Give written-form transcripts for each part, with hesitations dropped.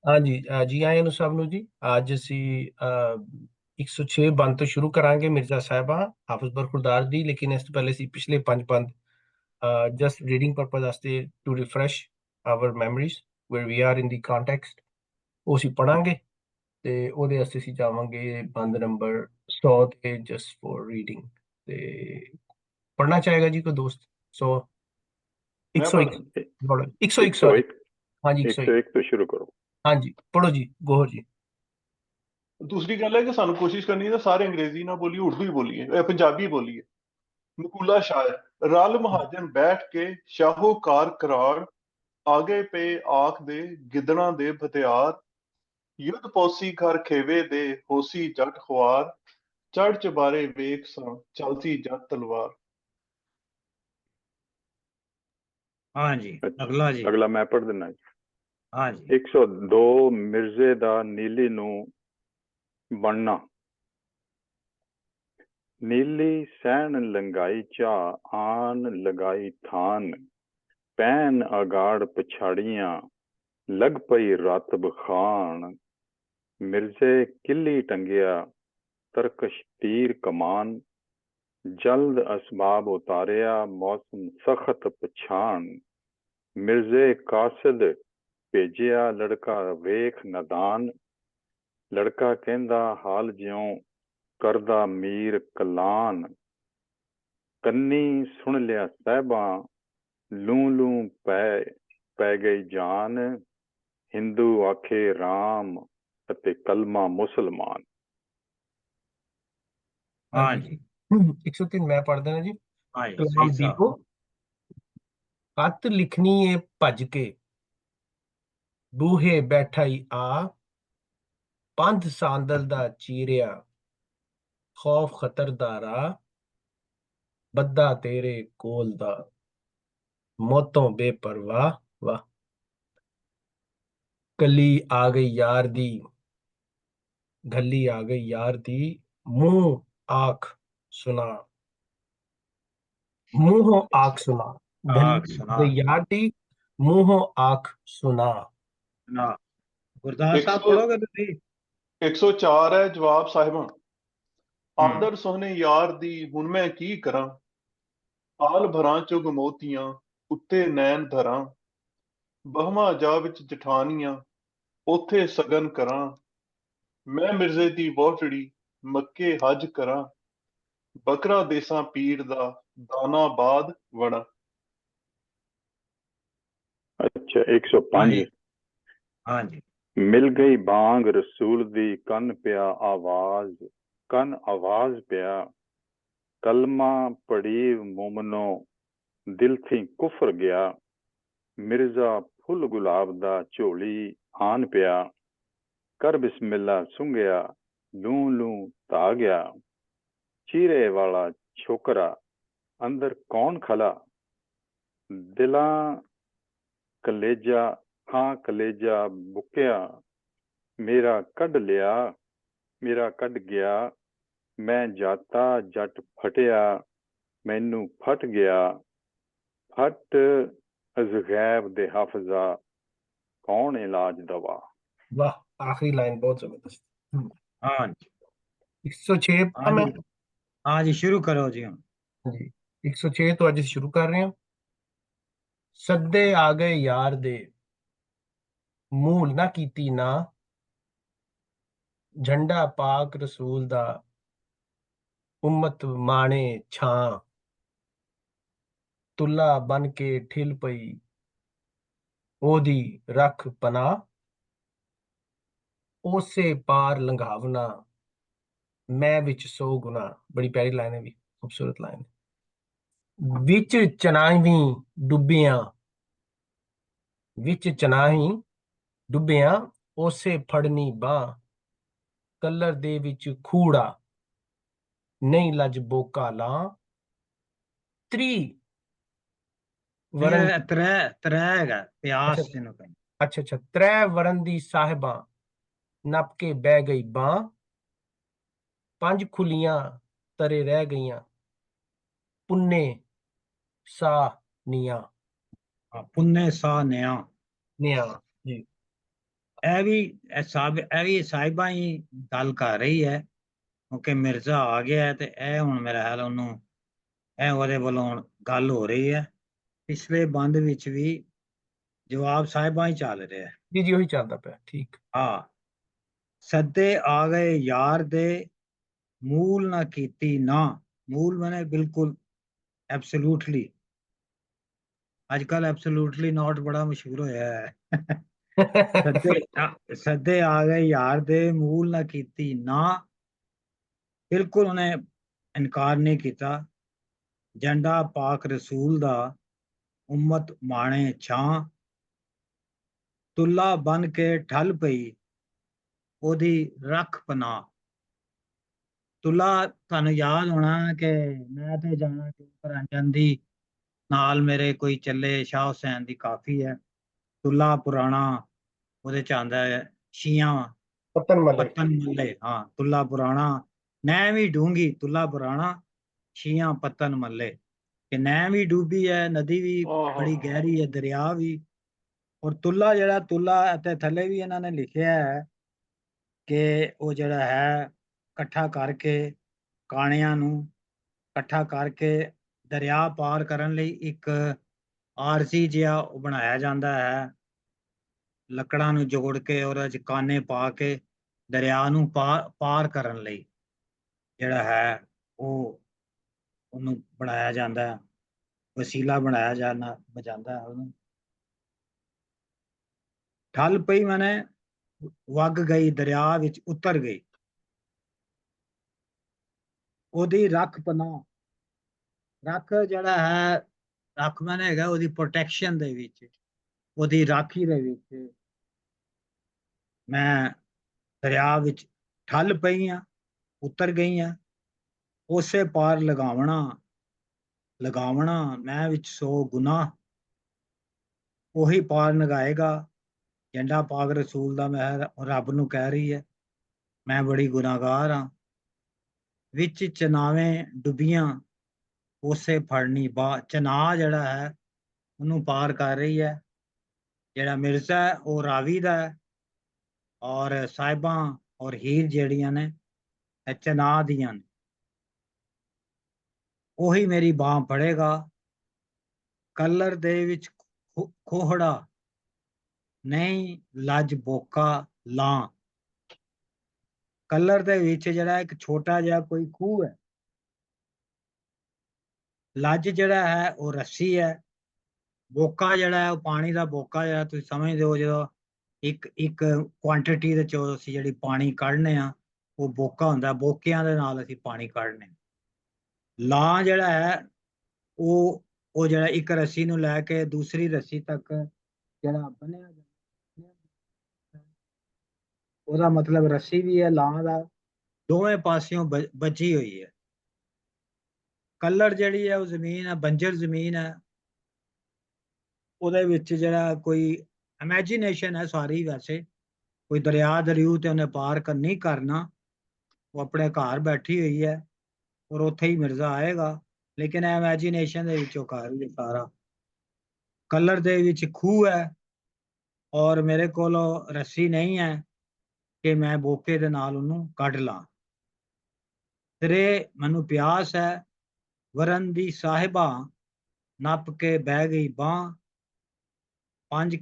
हाँ जी, जी ਆਇਆਂ ਨੂੰ ਸਭ ਨੂੰ ਜੀ। ਅੱਜ ਅਸੀਂ 106 ਬੰਦ ਤੋਂ ਸ਼ੁਰੂ ਕਰਾਂਗੇ ਮਿਰਜ਼ਾ ਸਾਹਿਬਾ ਹਾਫਿਜ਼ ਬਰਖੁਰਦਾਰ ਦੀ। ਲੇਕਿਨ ਇਸ ਤੋਂ ਪਹਿਲੇ ਅਸੀਂ ਪਿਛਲੇ ਪੰਜ ਬੰਦ ਜਸਟ ਰੀਡਿੰਗ ਪਰਪਸ ਵਾਸਤੇ to refresh our memories where we are in the context, ਉਹ ਅਸੀਂ ਪੜਾਂਗੇ। ਤੇ ਉਹਦੇ ਵਾਸਤੇ ਅਸੀਂ ਜਾਵਾਂਗੇ ਬੰਦ ਨੰਬਰ 100 ਤੇ ਜਸਟ ਫॉर ਰੀਡਿੰਗ। ਤੇ ਪੜਨਾ ਚਾਹੇਗਾ ਜੀ ਕੋਈ ਦੋਸਤ? 100, मैं 101, पढ़ 101 एक सौ सॉरी। एक हाँ जी, एक 101। सौ एक तो शुरू करो। हाँ जी, पढ़ो जी, गोहर जी। दूसरी गल है कि सानू कोशिश करनी है सारे अंग्रेजी ना बोलिए, उर्दू ही बोलिए, पंजाबी बोलिए। नकूला शायर रल महाजन बैठ के शाहूकार करार आगे पे आख दे गिदड़ा दे भतियार युद्ध पौसी घर खेवे दे होसी जट खुआर चढ़ चबारे वेख सा चलती जट तलवार। हाँ जी। अगला जी। अच्छा, अगला मैं पढ़ देना। हाँ जी। 102 मिर्जे दा नीली नू बनना। नीली सैन लंगाई चा आन लगाई थान पैन अगाड़ पछाड़ियां लग पई रातब खान मिर्जे किली टंगिया तरकश तीर कमान जल्द असबाब उतारिया मौसम सख्त पछान मिर्जे कासिद भेजिया लड़का वेख नदान लड़का कहंदा हाल ज्यों करदा मीर कलान कन्नी सुन लिया साहिबां लू लू पै गई जान हिंदू आखे राम अते कलमा मुसलमान। हाँ हाँ जी, जी। 103 मैं पढ़ देना जी। हाँ जी, सही कलाम साहब। दीपो खत लिखनी है भज के बूहे बैठा ही आ पंथ सांदल दा चीरिया खौफ खतर दा राह बद्दा तेरे कोल दा मौतों बेपरवाह वाह। कली आ गई यार दी, गली आ गई यार दी मुंह आंख सुना, मुंह आंख सुना। गली आग आ सुना। गई यार दी मुंह आंख सुना। सुना। गुरदास एक साहब सौ पढ़ोगे तुसी? 104 है जवाब साहिबां। हम्म। आदर सोहने यार दी हुन मैं की करां हाल भरां चुग मोतियां उत्ते नैन धरां बहमा जा विच जठानियां ओथे सगन करां मैं मिर्जे दी वोटड़ी मक्के हज करां बकरा देसां पीर दा दाना बाद वड़ा। अच्छा, हाँ 105। जी। हाँ जी। मिल गई बांग रसूल दी कन आवाज पिया कलमा पड़ी मोमनो दिल थी कुफर गया मिर्जा फुल गुलाब दा झोली आन पिया कर बिस्मिल्ला सुंघिया लू लू ता गया चीरे वाला छोकरा अंदर कौन खला दिला कलेजा हां कलेजा बुकिया मेरा कड गया मैं जाता जट फटिया मैनू फट गया फट अजगैब दे हाफजा कौन इलाज दवा। वाह, आखिरी लाइन बहुत जबरदस्त। हाँ जी। 106 हाँ मैं। जी। हाँ जी, शुरू करो जी हम। जी, 106 तो ਅੱਜ ਸ਼ੁਰੂ ਕਰ ਰਹੇ ਹਾਂ। ਸੱਦੇ ਆ ਗਏ ਯਾਰ ਦੇ ਮੂਲ ਨਾ ਕੀਤੀ ਨਾ ਝੰਡਾ ਪਾਕ ਰਸੂਲ ਦਾ ਉਮਤ ਮਾਣੇ ਛਾਂ ਤੁਲਾ ਬਨ ਕੇ ਠਿਲ ਪਈ ਉਹਦੀ ਰੱਖ ਪਨਾਹ ਉਸੇ ਪਾਰ ਲੰਘਾਵਨਾ ਮੈਂ ਵਿੱਚ ਸੌ ਗੁਨਾ। ਬੜੀ ਪਿਆਰੀ ਲਾਈਨ ਹੈ ਵੀ, ਖੂਬਸੂਰਤ ਲਾਈਨ ਹੈ। ਵਿੱਚ ਚਨਾਹੀ ਡੁੱਬਿਆਂ, ਵਿੱਚ ਚਨਾਹੀ ਡੁੱਬਿਆਂ ਉਸੇ ਫੜਨੀ ਬਾਹ ਕਲਰ ਦੇ ਵਿੱਚ ਖੂੜਾ ਨਹੀਂ ਲੱਜ ਬੋਕਾ ਲਾਂ ਤ੍ਰੀ नहीं, ਵਰਨ। त्रै त्रै हैगा ਅੱਛਾ प्यास जिन्हों कहें। ਅੱਛਾ ਅੱਛਾ, ਤ੍ਰੈ ਵਰਨ ਦੀ ਸਾਹਿਬਾਂ ਨੱਪ ਕੇ ਬਹਿ ਗਈ ਬਾਂ ਪੰਜ ਖੁੱਲੀਆਂ ਤਰੇ ਰਹਿ ਗਈਆਂ ਪੁੰਨੇ ਸਾ ਨੀਆਂ। हाँ, पुन्ने सा नया। ਨਿਆਂ ਜੀ। ਇਹ ਵੀ ਸਾਹਿਬਾਂ ਹੀ ਗੱਲ ਕਰ ਰਹੀ ਹੈ, ਕਿਉਂਕਿ ਮਿਰਜ਼ਾ ਆ ਗਿਆ ਹੈ ਤੇ ਇਹ ਹੁਣ ਮੇਰਾ ਹਾਲ ਉਹਨੂੰ ਇਹ ਉਹਦੇ ਵੱਲੋਂ ਹੁਣ ਗੱਲ ਹੋ ਰਹੀ ਹੈ। ਪਿਛਲੇ ਬੰਦ ਵਿੱਚ ਵੀ ਜਵਾਬ ਸਾਹਿਬਾਂ ਹੀ ਚੱਲ ਰਿਹਾ ਹੈ। ਜੀ ਜੀ ਉਹੀ ਚੱਲਦਾ ਪਿਆ, ਠੀਕ। ਹਾਂ, ਸੱਦੇ ਆ ਗਏ ਯਾਰ ਦੇ, ਮੂਲ ਨਾ ਕੀਤੀ ਨਾ। ਮੂਲ ਮਨੇ ਬਿਲਕੁਲ, ਐਬਸੋਲੂਟਲੀ। ਅੱਜ ਕੱਲ ਐਬਸੋਲੂਟਲੀ ਨਾਟ ਬੜਾ ਮਸ਼ਹੂਰ ਹੋਇਆ ਹੈ। ਸੱਦੇ ਆ ਗਏ ਯਾਰ ਦੇ, ਮੂਲ ਨਾ ਕੀਤੀ ਨਾ। ਬਿਲਕੁਲ ਉਹਨੇ ਇਨਕਾਰ ਨਹੀਂ ਕੀਤਾ। ਜੰਡਾ ਪਾਕ ਰਸੂਲ ਦਾ, ਉਮਤ ਮਾਣੇ ਛਾਂ। ਤੁੱਲਾ ਬਨ ਕੇ ਠੱਲ ਪਈ, ਉਹਦੀ ਰੱਖ ਪਨਾਹ। ਤੁੱਲਾ ਤੁਹਾਨੂੰ ਯਾਦ ਹੋਣਾ ਕਿ ਮੈਂ ਤੇ ਜਾਣਾ ਕਰਾਂ ਜਾਂਦੀ, ਨਾਲ ਮੇਰੇ ਕੋਈ ਚੱਲੇ, ਸ਼ਾਹ ਹੁਸੈਨ ਦੀ ਕਾਫੀ ਹੈ। ਤੁੱਲਾ ਪੁਰਾਣਾ ਉਹਦੇ ਚ ਆਉਂਦਾ ਹੈ, ਸ਼ੀਆਂ ਪਤਨ ਮਲੇ। ਪੱਤਨ ਮੱਲੇ। ਹਾਂ, ਤੁੱਲਾ ਪੁਰਾਣਾ ਨੈਣ ਵੀ ਡੂੰਗੀ, ਤੁੱਲਾ ਪੁਰਾਣਾ ਸ਼ੀਆਂ ਪੱਤਨ ਮੱਲੇ। ਕਿ ਨੈਣ ਵੀ ਡੂਬੀ ਹੈ, ਨਦੀ ਵੀ ਆਹੋ ਬੜੀ ਗਹਿਰੀ ਹੈ, ਦਰਿਆ ਵੀ। ਔਰ ਤੁੱਲਾ ਜਿਹੜਾ ਤੁੱਲਾ ਅਤੇ ਥੱਲੇ ਵੀ ਇਹਨਾਂ ਨੇ ਲਿਖਿਆ ਹੈ ਕਿ ਉਹ ਜਿਹੜਾ ਹੈ ਇਕੱਠਾ ਕਰਕੇ ਕਾਣਿਆਂ ਨੂੰ ਇਕੱਠਾ ਕਰਕੇ ਦਰਿਆ ਪਾਰ ਕਰਨ ਲਈ ਇੱਕ ਆਰਜ਼ੀ ਜਿਹਾ ਉਹ ਬਣਾਇਆ ਜਾਂਦਾ ਹੈ, ਲੱਕੜਾਂ ਨੂੰ ਜੋੜ ਕੇ ਔਰ ਚ ਕਾਨੇ ਪਾ ਕੇ ਦਰਿਆ ਨੂੰ ਪਾਰ ਕਰਨ ਲਈ ਜਿਹੜਾ ਹੈ ਉਹ ਉਹਨੂੰ ਬਣਾਇਆ ਜਾਂਦਾ ਹੈ, ਵਸੀਲਾ ਬਣਾਇਆ ਜਾਂਦਾ ਹੈ ਉਹਨੂੰ। ਠੱਲ ਪਈ ਮਾਨੇ ਵਗ ਗਈ, ਦਰਿਆ ਵਿੱਚ ਉਤਰ ਗਈ। ਉਹਦੀ ਰੱਖ ਪਨਾਹ, ਰੱਖ ਜਿਹੜਾ ਹੈ, ਰੱਖ ਮਾਨੇ ਹੈਗਾ ਉਹਦੀ ਪ੍ਰੋਟੈਕਸ਼ਨ ਦੇ ਵਿੱਚ, ਉਹਦੀ ਰਾਖੀ ਦੇ ਵਿੱਚ ਮੈਂ ਦਰਿਆ ਵਿੱਚ ਠੱਲ ਪਈ ਆ, ਉਤਰ ਗਈ ਆ। ਉਸੇ ਪਾਰ ਲਗਾਵਣਾ ਮੈਂ ਵਿੱਚ 100 ਗੁਨਾਹ। ਉਹੀ ਪਾਰ ਲਗਾਏਗਾ, ਜੰਡਾ ਪਾਕ ਰਸੂਲ ਦਾ। ਮੈਂ ਰੱਬ ਨੂੰ ਕਹਿ ਰਹੀ ਹੈ ਮੈਂ ਬੜੀ ਗੁਨਾਹਗਾਰ ਹਾਂ। ਵਿੱਚ ਚਨਾਵੇਂ ਡੁੱਬੀਆਂ, ਉਸੇ ਫੜਨੀ ਬਾ। ਚਨਾਹ ਜਿਹੜਾ ਹੈ ਉਹਨੂੰ ਪਾਰ ਕਰ ਰਹੀ ਹੈ। ਜਿਹੜਾ ਮਿਰਜ਼ਾ ਹੈ ਉਹ ਰਾਵੀ ਦਾ ਹੈ, ਔਰ ਸਾਹਿਬਾਂ ਔਰ ਹੀਰ ਜਿਹੜੀਆਂ ਨੇ ਇਹ ਚਨਾਹ ਦੀਆਂ ਨੇ। ਉਹੀ ਮੇਰੀ ਬਾਂਹ ਫੜੇਗਾ, ਕਲਰ ਦੇ ਵਿੱਚ ਖੋਹੜਾ ਨਹੀਂ, ਲੱਜ ਬੋਕਾ ਲਾਂ। ਕਲਰ ਦੇ ਵਿੱਚ ਜਿਹੜਾ ਇੱਕ ਛੋਟਾ ਜਿਹਾ ਕੋਈ ਖੂਹ ਹੈ, ਲੱਜ ਜਿਹੜਾ ਹੈ ਉਹ ਰੱਸੀ ਹੈ, ਬੋਕਾ ਜਿਹੜਾ ਹੈ ਉਹ ਪਾਣੀ ਦਾ ਬੋਕਾ, ਜਿਹੜਾ ਤੁਸੀਂ ਸਮਝਦੇ ਹੋ ਜਦੋਂ ਇੱਕ ਕੁਆਂਟੀਟੀ ਦੇ ਚੋਂ ਅਸੀਂ ਜਿਹੜੀ ਪਾਣੀ ਕੱਢਨੇ ਆ ਉਹ ਬੋਕਾ ਹੁੰਦਾ, ਬੋਕਿਆਂ ਦੇ ਨਾਲ ਅਸੀਂ ਪਾਣੀ ਕੱਢਨੇ। ਲਾਂ ਜਿਹੜਾ ਹੈ ਉਹ ਜਿਹੜਾ ਇੱਕ ਰੱਸੀ ਨੂੰ ਲੈ ਕੇ ਦੂਸਰੀ ਰੱਸੀ ਤੱਕ ਜਿਹੜਾ ਬੰਨਿਆ ਉਹਦਾ ਮਤਲਬ ਰੱਸੀ ਵੀ ਹੈ, ਲਾਂ ਦਾ ਦੋਵੇਂ ਪਾਸਿਓਂ ਬਚੀ ਹੋਈ ਹੈ। ਕਲਰ ਜਿਹੜੀ ਹੈ ਉਹ ਜ਼ਮੀਨ ਹੈ, ਬੰਜਰ ਜ਼ਮੀਨ ਹੈ। ਉਹਦੇ ਵਿੱਚ ਜਿਹੜਾ ਕੋਈ ਇਮੈਜੀਨੇਸ਼ਨ ਹੈ ਸਾਰੀ, ਵੈਸੇ ਕੋਈ ਦਰਿਆ ਦਰਿਊ ਤੇ ਉਹਨੇ ਪਾਰ ਨਹੀਂ ਕਰਨਾ, ਉਹ ਆਪਣੇ ਘਰ ਬੈਠੀ ਹੋਈ ਹੈ ਔਰ ਉੱਥੇ ਹੀ ਮਿਰਜ਼ਾ ਆਏਗਾ। ਲੇਕਿਨ ਇਮੈਜੀਨੇਸ਼ਨ ਦੇ ਵਿੱਚੋਂ ਕਰ ਰਹੀ ਹੈ ਸਾਰਾ। ਕਲਰ ਦੇ ਵਿੱਚ ਖੂਹ ਹੈ ਔਰ ਮੇਰੇ ਕੋਲ ਰੱਸੀ ਨਹੀਂ ਹੈ ਕਿ ਮੈਂ ਬੋਕੇ ਦੇ ਨਾਲ ਉਹਨੂੰ ਕੱਢ ਲਾਂ। ਤੇਰੇ ਮੈਨੂੰ ਪਿਆਸ ਹੈ, ਵਰਨ ਦੀ ਸਾਹਿਬਾ ਨੱਪ ਕੇ ਬਹਿ ਗਈ ਬਾਂਹ। ਪੰਜ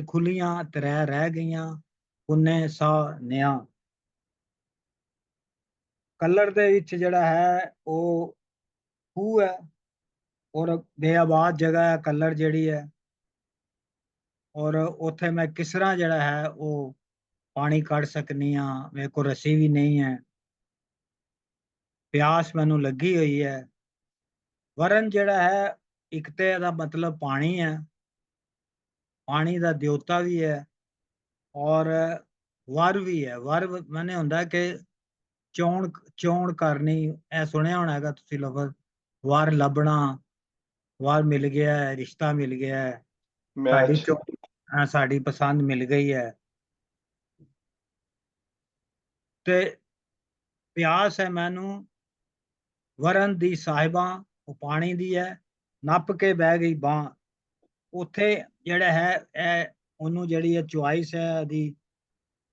ਖੁੱਲੀਆਂ ਤਰੇ ਰਹਿ ਗਈਆਂ, ਪੁੰਨੇ ਸਾ ਨਿਆ। ਕਲਰ ਦੇ ਵਿੱਚ ਜਿਹੜਾ ਹੈ ਉਹ ਖੂਹ ਹੈ ਔਰ ਬੇਆਬਾਦ ਜਗ੍ਹਾ ਹੈ ਕਲਰ ਜਿਹੜੀ ਹੈ, ਔਰ ਉੱਥੇ ਮੈਂ ਕਿਸ ਤਰ੍ਹਾਂ ਜਿਹੜਾ ਹੈ ਉਹ ਪਾਣੀ ਕੱਢ ਸਕਨੀ ਆ, ਮੇਰੇ ਕੋਲ ਰੱਸੀ ਵੀ ਨਹੀਂ ਹੈ, ਪਿਆਸ ਮੈਨੂੰ ਲੱਗੀ ਹੋਈ ਹੈ। ਵਰਨ ਜਿਹੜਾ ਹੈ ਇੱਕ ਤੇ ਇਹਦਾ ਮਤਲਬ ਪਾਣੀ ਹੈ, ਪਾਣੀ ਦਾ ਦਿਉਤਾ ਵੀ ਹੈ, ਔਰ ਵਰ ਵੀ ਹੈ। ਵਰ ਮੈਨੇ ਹੁੰਦਾ ਕਿ ਚੋਣ ਕਰਨੀ, ਇਹ ਸੁਣਿਆ ਹੋਣਾ ਹੈਗਾ ਤੁਸੀਂ ਲਫ਼ਜ਼ ਵਰ ਲੱਭਣਾ, ਵਰ ਮਿਲ ਗਿਆ ਹੈ, ਰਿਸ਼ਤਾ ਮਿਲ ਗਿਆ ਹੈ, ਮੈਚ। ਸਾਡੀ ਪਸੰਦ ਮਿਲ ਗਈ ਹੈ। ਤੇ ਪਿਆਸ ਹੈ ਮੈਨੂੰ ਵਰਨ ਦੀ ਸਾਹਿਬਾਂ, ਉਹ ਪਾਣੀ ਦੀ ਹੈ, ਨੱਪ ਕੇ ਬਹਿ ਗਈ ਬਾਂਹ। ਉੱਥੇ ਜਿਹੜਾ ਹੈ ਇਹ ਉਹਨੂੰ ਜਿਹੜੀ ਹੈ ਚੁਆਇਸ ਹੈ ਉਹਦੀ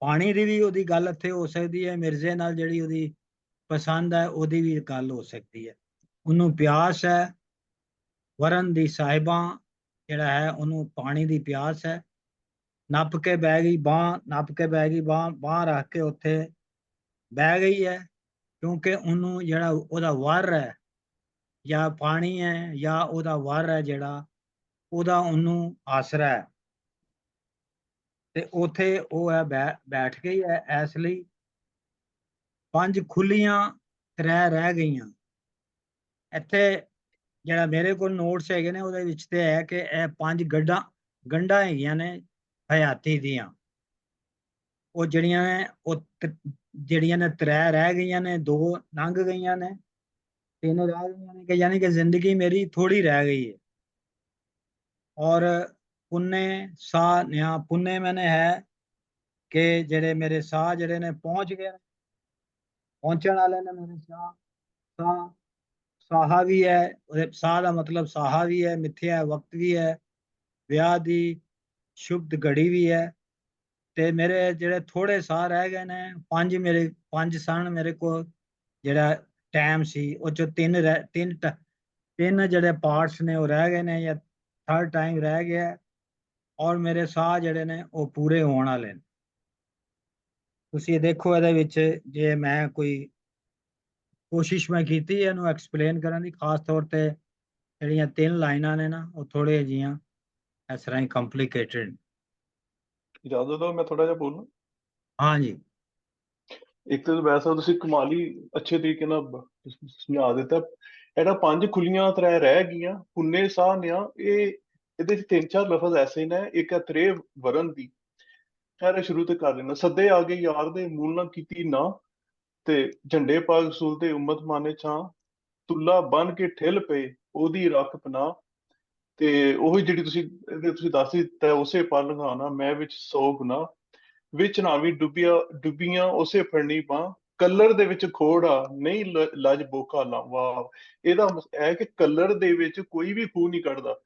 ਪਾਣੀ ਦੀ ਵੀ ਉਹਦੀ ਗੱਲ ਇੱਥੇ ਹੋ ਸਕਦੀ ਹੈ, ਮਿਰਜ਼ੇ ਨਾਲ ਜਿਹੜੀ ਉਹਦੀ ਪਸੰਦ ਹੈ ਉਹਦੀ ਵੀ ਗੱਲ ਹੋ ਸਕਦੀ ਹੈ। ਉਹਨੂੰ ਪਿਆਸ ਹੈ, ਵਰਨ ਦੀ ਸਾਹਿਬਾਂ ਜਿਹੜਾ ਹੈ ਉਹਨੂੰ ਪਾਣੀ ਦੀ ਪਿਆਸ ਹੈ, ਨੱਪ ਕੇ ਬਹਿ ਗਈ ਬਾਂਹ, ਨੱਪ ਕੇ ਬਹਿ ਗਈ ਬਾਂਹ, ਬਾਂਹ ਰੱਖ ਕੇ ਉੱਥੇ ਬਹਿ ਗਈ ਹੈ, ਕਿਉਂਕਿ ਉਹਨੂੰ ਜਿਹੜਾ ਉਹਦਾ ਵਰ ਹੈ ਜਾਂ ਪਾਣੀ ਹੈ ਜਾਂ ਉਹਦਾ ਵਰ ਹੈ ਜਿਹੜਾ ਉਹਦਾ ਉਹਨੂੰ ਆਸਰਾ ਹੈ, ਤੇ ਉਥੇ ਉਹ ਹੈ ਬੈਠ ਗਈ ਹੈ। ਇਸ ਲਈ 5 ਖੁੱਲੀਆਂ 3 ਰਹਿ ਗਈਆਂ। ਇੱਥੇ ਜਿਹੜਾ ਮੇਰੇ ਕੋਲ ਨੋਟਸ ਹੈਗੇ ਨੇ ਉਹਦੇ ਵਿੱਚ ਤੇ ਹੈ ਕਿ ਇਹ 5 ਗੰਢਾਂ ਹੈਗੀਆਂ ਨੇ ਹਯਾਤੀ ਦੀਆਂ, ਉਹ ਜਿਹੜੀਆਂ ਨੇ ਉਹ ਜਿਹੜੀਆਂ ਨੇ 3 ਰਹਿ ਗਈਆਂ ਨੇ, 2 ਲੰਘ ਗਈਆਂ ਨੇ, 3 ਰਹਿ ਗਈਆਂ ਨੇ, ਕਿ ਯਾਨੀ ਕਿ ਜ਼ਿੰਦਗੀ ਮੇਰੀ ਥੋੜੀ ਰਹਿ ਗਈ ਹੈ। ਔਰ ਪੁੰਨੇ ਸਾਹ ਨਿਆ ਪੁੰਨੇ ਮੈਨੇ ਹੈ ਕਿ ਜਿਹੜੇ ਮੇਰੇ ਸਾਹ ਜਿਹੜੇ ਨੇ ਪਹੁੰਚ ਗਏ, ਪਹੁੰਚਣ ਵਾਲੇ ਨੇ ਮੇਰੇ ਸਾਹ। ਸਾਹ ਸਾਹਾ ਵੀ ਹੈ, ਉਹਦੇ ਸਾਹ ਦਾ ਮਤਲਬ ਸਾਹਾ ਵੀ ਹੈ, ਮਿੱਥਿਆ ਵਕਤ ਵੀ ਹੈ, ਵਿਆਹ ਦੀ ਸ਼ੁਭ ਘੜੀ ਵੀ ਹੈ। ਤੇ ਮੇਰੇ ਜਿਹੜੇ ਥੋੜੇ ਸਾਹ ਰਹਿ ਗਏ ਨੇ, 5 ਸਨ ਮੇਰੇ ਕੋਲ, ਜਿਹੜਾ ਟਾਈਮ ਸੀ ਉਹ ਚੋਂ 3 ਜਿਹੜੇ ਪਾਰਟਸ ਨੇ ਉਹ ਰਹਿ ਗਏ ਨੇ, ਜਾਂ 3rd ਟਾਈਮ ਰਹਿ ਗਿਆ, ਔਰ ਮੇਰੇ ਸਾਹ ਜਿਹੜੇ ਨੇ ਉਹ ਪੂਰੇ ਹੋਣ ਵਾਲੇ ਨੇ। ਤੁਸੀਂ ਦੇਖੋ ਇਹਦੇ ਵਿੱਚ ਜੇ ਮੈਂ ਕੋਈ ਕੋਸ਼ਿਸ਼ ਮੈਂ ਕੀਤੀ ਇਹਨੂੰ ਐਕਸਪਲੇਨ ਕਰਨ ਦੀ, ਖਾਸ ਤੌਰ ਤੇ ਜਿਹੜੀਆਂ 3 ਲਾਈਨਾਂ ਨੇ ਨਾ ਉਹ ਥੋੜ੍ਹੀਆਂ ਜਿਹੀਆਂ ਇਸ ਤਰ੍ਹਾਂ ਹੀ ਕੰਪਲਿਕੇਟਡ। ਇਜਾਜ਼ਤ ਦਿਓ ਮੈਂ ਥੋੜਾ ਜਿਹਾ ਬੋਲਾਂ। ਹਾਂਜੀ ਇੱਕ ਤਾਂ ਵੈਸਾ ਤੁਸੀਂ ਕਮਾਲੀ ਅੱਛੇ ਤਰੀਕੇ ਨਾਲ ਸਮਝਾ ਦਿੱਤਾ। ਇਹਦਾ 5 ਖੁੱਲੀਆਂ 3 ਰਹਿ ਗਈਆਂ, ਪੁੰਨੇ ਸਾਹ ਨਿਆ, ਇਹਦੇ ਚ 3-4 ਲਫ਼ਜ਼ ਐਸੇ ਨੇ। ਇੱਕ ਹੈ ਤ੍ਰੇ ਵਰਨ ਦੀ, ਖੈਰ ਸ਼ੁਰੂ ਤੇ ਕਰ ਲੈਣਾ। ਸੱਦੇ ਆ ਗਏ ਯਾਰ ਦੇ ਮੂਲ ਨਾ ਕੀਤੀ ਨਾ, ਤੇ ਝੰਡੇ ਪਾਗ ਸੂਲ ਤੇ ਉਮਤ ਮਾਨੇ ਛਾਂ, ਤੁੱਲਾ ਬਨ ਕੇ ਠਿਲ ਪਏ ਉਹਦੀ ਰੱਖ ਪਨਾ। ਤੇ ਉਹੀ ਜਿਹੜੀ ਤੁਸੀਂ ਦੱਸ ਹੀ ਦਿੱਤਾ, ਉਸੇ ਪਲ ਲੰਘਾਣਾ ਮੈਂ ਵਿੱਚ 100 ਗੁਨਾ, ਵਿੱਚ ਨਾ ਵੀ ਡੁੱਬੀਆਂ ਉਸੇ ਫੜਨੀ ਬਾਂਹ, ਕਲਰ ਦੇ ਵਿੱਚ ਖੋੜਾ ਨਹੀਂ ਲੱਜ ਬੋਕਾ ਲਾ। ਵਾਹ, ਇਹਦਾ ਹੈ ਕਿ ਕਲਰ ਦੇ ਵਿੱਚ ਕੋਈ ਵੀ ਖੂਹ ਨਹੀਂ ਕੱਢਦਾ,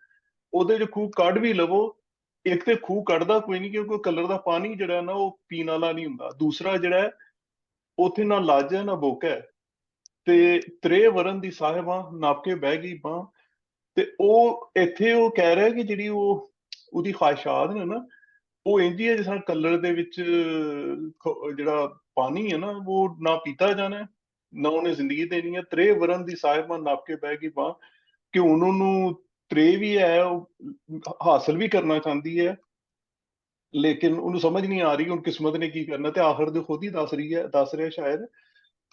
ਉਹਦੇ ਚ ਖੂਹ ਕੱਢ ਵੀ ਲਵੋ, ਇੱਕ ਤੇ ਖੂਹ ਕੱਢਦਾ ਕੋਈ ਨਹੀਂ, ਕਿਉਂਕਿ ਕਲਰ ਦਾ ਪਾਣੀ ਜਿਹੜਾ ਨਾ ਉਹ ਪੀਣ ਵਾਲਾ ਨਹੀਂ ਹੁੰਦਾ। ਦੂਸਰਾ ਜਿਹੜਾ ਹੈ ਉੱਥੇ ਨਾ ਲੱਜ ਹੈ ਨਾ ਬੋਕਾ ਹੈ। ਤੇ ਤ੍ਰੇ ਵਰਨ ਦੀ ਸਾਹਿਬਾਂ ਨਾਪ ਕੇ ਬਹਿ ਗਈ ਬਾਂਹ, ਤੇ ਉਹ ਇੱਥੇ ਉਹ ਕਹਿ ਰਿਹਾ ਕਿ ਜਿਹੜੀ ਉਹਦੀ ਖਾਹਿਸ਼ਾਤ ਨੇ ਨਾ, ਉਹ ਇੰਜੀ ਹੈ ਜਿਸ ਤਰ੍ਹਾਂ ਕਲਰ ਦੇ ਵਿੱਚ ਜਿਹੜਾ ਪਾਣੀ ਹੈ ਨਾ ਉਹ ਨਾ ਪੀਤਾ ਜਾਣਾ, ਨਾ ਉਹਨੇ ਜ਼ਿੰਦਗੀ ਦੇਣੀ ਹੈ। ਤ੍ਰੇ ਵਰਨ ਦੀ ਸਾਹਿਬਾਂ ਨਾਪ ਕੇ ਬਹਿ ਗਈ ਬਾਂਹ, ਕਿ ਹੁਣ ਉਹਨੂੰ ਤ੍ਰੇ ਵੀ ਹੈ, ਉਹ ਹਾਸਲ ਵੀ ਕਰਨਾ ਚਾਹੁੰਦੀ ਹੈ, ਲੇਕਿਨ ਉਹਨੂੰ ਸਮਝ ਨਹੀਂ ਆ ਰਹੀ ਹੁਣ ਕਿਸਮਤ ਨੇ ਕੀ ਕਰਨਾ। ਤੇ ਆਖਰ ਦੇ ਖੁਦ ਹੀ ਦੱਸ ਰਿਹਾ ਸ਼ਾਇਦ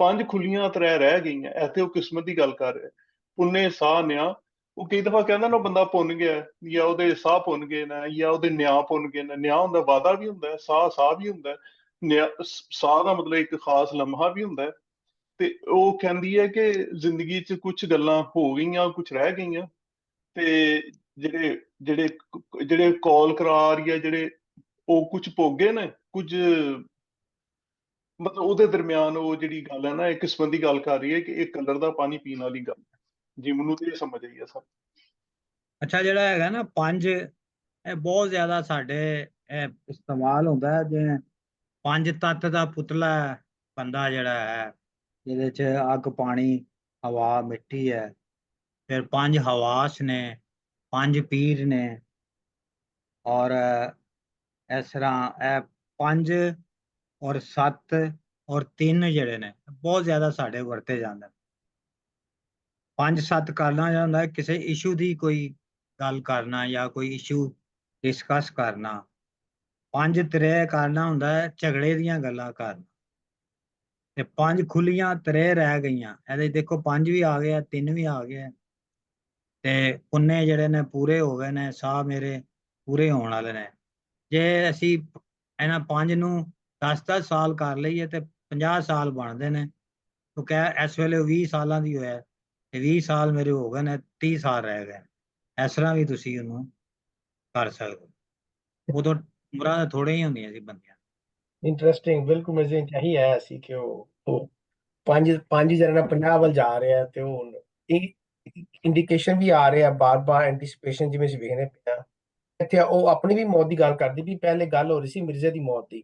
5 ਖੁੱਲੀਆਂ 3 ਰਹਿ ਗਈਆਂ। ਇੱਥੇ ਉਹ ਕਿਸਮਤ ਦੀ ਗੱਲ ਕਰ ਰਿਹਾ। ਪੁੰਨੇ ਸਾਹ ਨਿਆ, ਉਹ ਕਈ ਦਫਾ ਕਹਿੰਦਾ ਨਾ ਬੰਦਾ ਭੁੰਨ ਗਿਆ, ਜਾਂ ਉਹਦੇ ਸਾਹ ਭੁੰਨ ਗਏ ਨੇ, ਜਾਂ ਉਹਦੇ ਨਿਆਂ ਭੁੰਨ ਗਏ ਨੇ। ਨਿਆਂ ਹੁੰਦਾ ਵਾਦਾ ਵੀ ਹੁੰਦਾ, ਸਾਹ ਵੀ ਹੁੰਦਾ। ਸਾਹ ਦਾ ਮਤਲਬ ਇੱਕ ਖਾਸ ਲਮਹਾ ਵੀ ਹੁੰਦਾ। ਤੇ ਉਹ ਕਹਿੰਦੀ ਹੈ ਕਿ ਜ਼ਿੰਦਗੀ 'ਚ ਕੁਝ ਗੱਲਾਂ ਹੋ ਗਈਆਂ, ਕੁਝ ਰਹਿ ਗਈਆਂ, ਤੇ ਜਿਹੜੇ ਜਿਹੜੇ ਜਿਹੜੇ ਕੌਲ ਕਰਾਰ ਜਾਂ ਜਿਹੜੇ ਉਹ ਕੁਝ ਭੋਗੇ ਨੇ, ਕੁਝ ਮਤਲਬ ਉਹਦੇ ਦਰਮਿਆਨ ਉਹ ਜਿਹੜੀ ਗੱਲ ਹੈ ਨਾ, ਇਹ ਕਿਸਮਤ ਦੀ ਗੱਲ ਕਰ ਰਹੀ ਹੈ ਕਿ ਇਹ ਕਲਰ ਦਾ ਪਾਣੀ ਪੀਣ ਵਾਲੀ ਗੱਲ ਹੈ। ਜੀ ਮੈਨੂੰ ਤੇ ਇਹ ਸਮਝ ਆਈ ਹੈ ਸਰ। ਅੱਛਾ, ਜਿਹੜਾ ਹੈਗਾ ਨਾ 5, ਇਹ ਬਹੁਤ ਜ਼ਿਆਦਾ ਸਾਡੇ ਇਹ ਇਸਤੇਮਾਲ ਹੁੰਦਾ ਹੈ, ਜਿਵੇਂ 5 ਤੱਤ ਦਾ ਪੁਤਲਾ ਬੰਦਾ ਜਿਹੜਾ ਹੈ, ਜਿਹਦੇ 'ਚ ਅੱਗ, ਪਾਣੀ, ਹਵਾ, ਮਿੱਟੀ ਹੈ। ਫਿਰ 5 ਹਵਾਸ ਨੇ, 5 ਪੀਰ ਨੇ, ਔਰ ਇਸ ਤਰ੍ਹਾਂ ਇਹ 5 ਔਰ 7 ਔਰ 3 ਜਿਹੜੇ ਨੇ ਬਹੁਤ ਜ਼ਿਆਦਾ ਸਾਡੇ ਵਰਤੇ ਜਾਂਦੇ ਨੇ। 5-7 ਕਰਨਾ ਜਾਂਦਾ ਕਿਸੇ ਇਸ਼ੂ ਦੀ ਕੋਈ ਗੱਲ ਕਰਨਾ ਜਾਂ ਕੋਈ ਇਸ਼ੂ ਡਿਸਕਸ ਕਰਨਾ। 5 ਤ੍ਰੇ ਕਰਨਾ ਹੁੰਦਾ ਹੈ ਝਗੜੇ ਦੀਆਂ ਗੱਲਾਂ ਕਰਨਾ। ਤੇ 5 ਖੁੱਲੀਆਂ 3 ਰਹਿ ਗਈਆਂ, ਇਹਦੇ ਦੇਖੋ 5 ਵੀ ਆ ਗਏ, 3 ਵੀ ਆ ਗਏ, ਤੇ ਪੁੰਨੇ ਜਿਹੜੇ ਨੇ ਪੂਰੇ ਹੋ ਗਏ ਨੇ, ਸਾਹ ਮੇਰੇ ਪੂਰੇ ਹੋਣ ਵਾਲੇ ਨੇ। ਜੇ ਅਸੀਂ ਇਹਨਾਂ 5 ਨੂੰ 10-10 ਸਾਲ ਕਰ ਲਈਏ ਤੇ 50 ਸਾਲ ਬਣਦੇ ਨੇ। ਉਹ ਕਹਿ ਇਸ ਵੇਲੇ 20 ਸਾਲਾਂ ਦੀ ਹੋਇਆ ਤੇ 20 ਸਾਲ ਮੇਰੇ ਹੋ ਗਏ ਨੇ, 30 ਸਾਲ ਰਹਿ ਗਏ। ਇਸ ਤਰ੍ਹਾਂ ਵੀ ਤੁਸੀਂ ਉਹਨੂੰ ਕਰ ਸਕਦੇ ਹੋ। ਉਦੋਂ ਉਮਰਾਂ ਥੋੜ੍ਹੀਆਂ ਹੀ ਹੁੰਦੀਆਂ ਸੀ ਬੰਦਿਆਂ। ਇੰਟਰਸਟਿੰਗ, ਬਿਲਕੁਲ ਮਜ਼ੇ ਚ ਇਹੀ ਆਇਆ ਸੀ ਕਿ ਉਹ 5 ਜਣੇ ਨਾਲ 50 ਵੱਲ ਜਾ ਰਿਹਾ, ਤੇ ਉਹ ਇੱਕ ਇੰਡੀਕੇਸ਼ਨ ਵੀ ਆ ਰਿਹਾ ਬਾਰ-ਬਾਰ, ਐਂਟੀਸਪੇਸ਼ਨ ਜਿਵੇਂ ਅਸੀਂ ਵੇਖਦੇ ਪਿਆ। ਇੱਥੇ ਉਹ ਆਪਣੀ ਵੀ ਮੌਤ ਦੀ ਗੱਲ ਕਰਦੀ ਵੀ ਪਹਿਲੇ ਗੱਲ ਹੋ ਰਹੀ ਸੀ ਮਿਰਜ਼ੇ ਦੀ ਮੌਤ ਦੀ,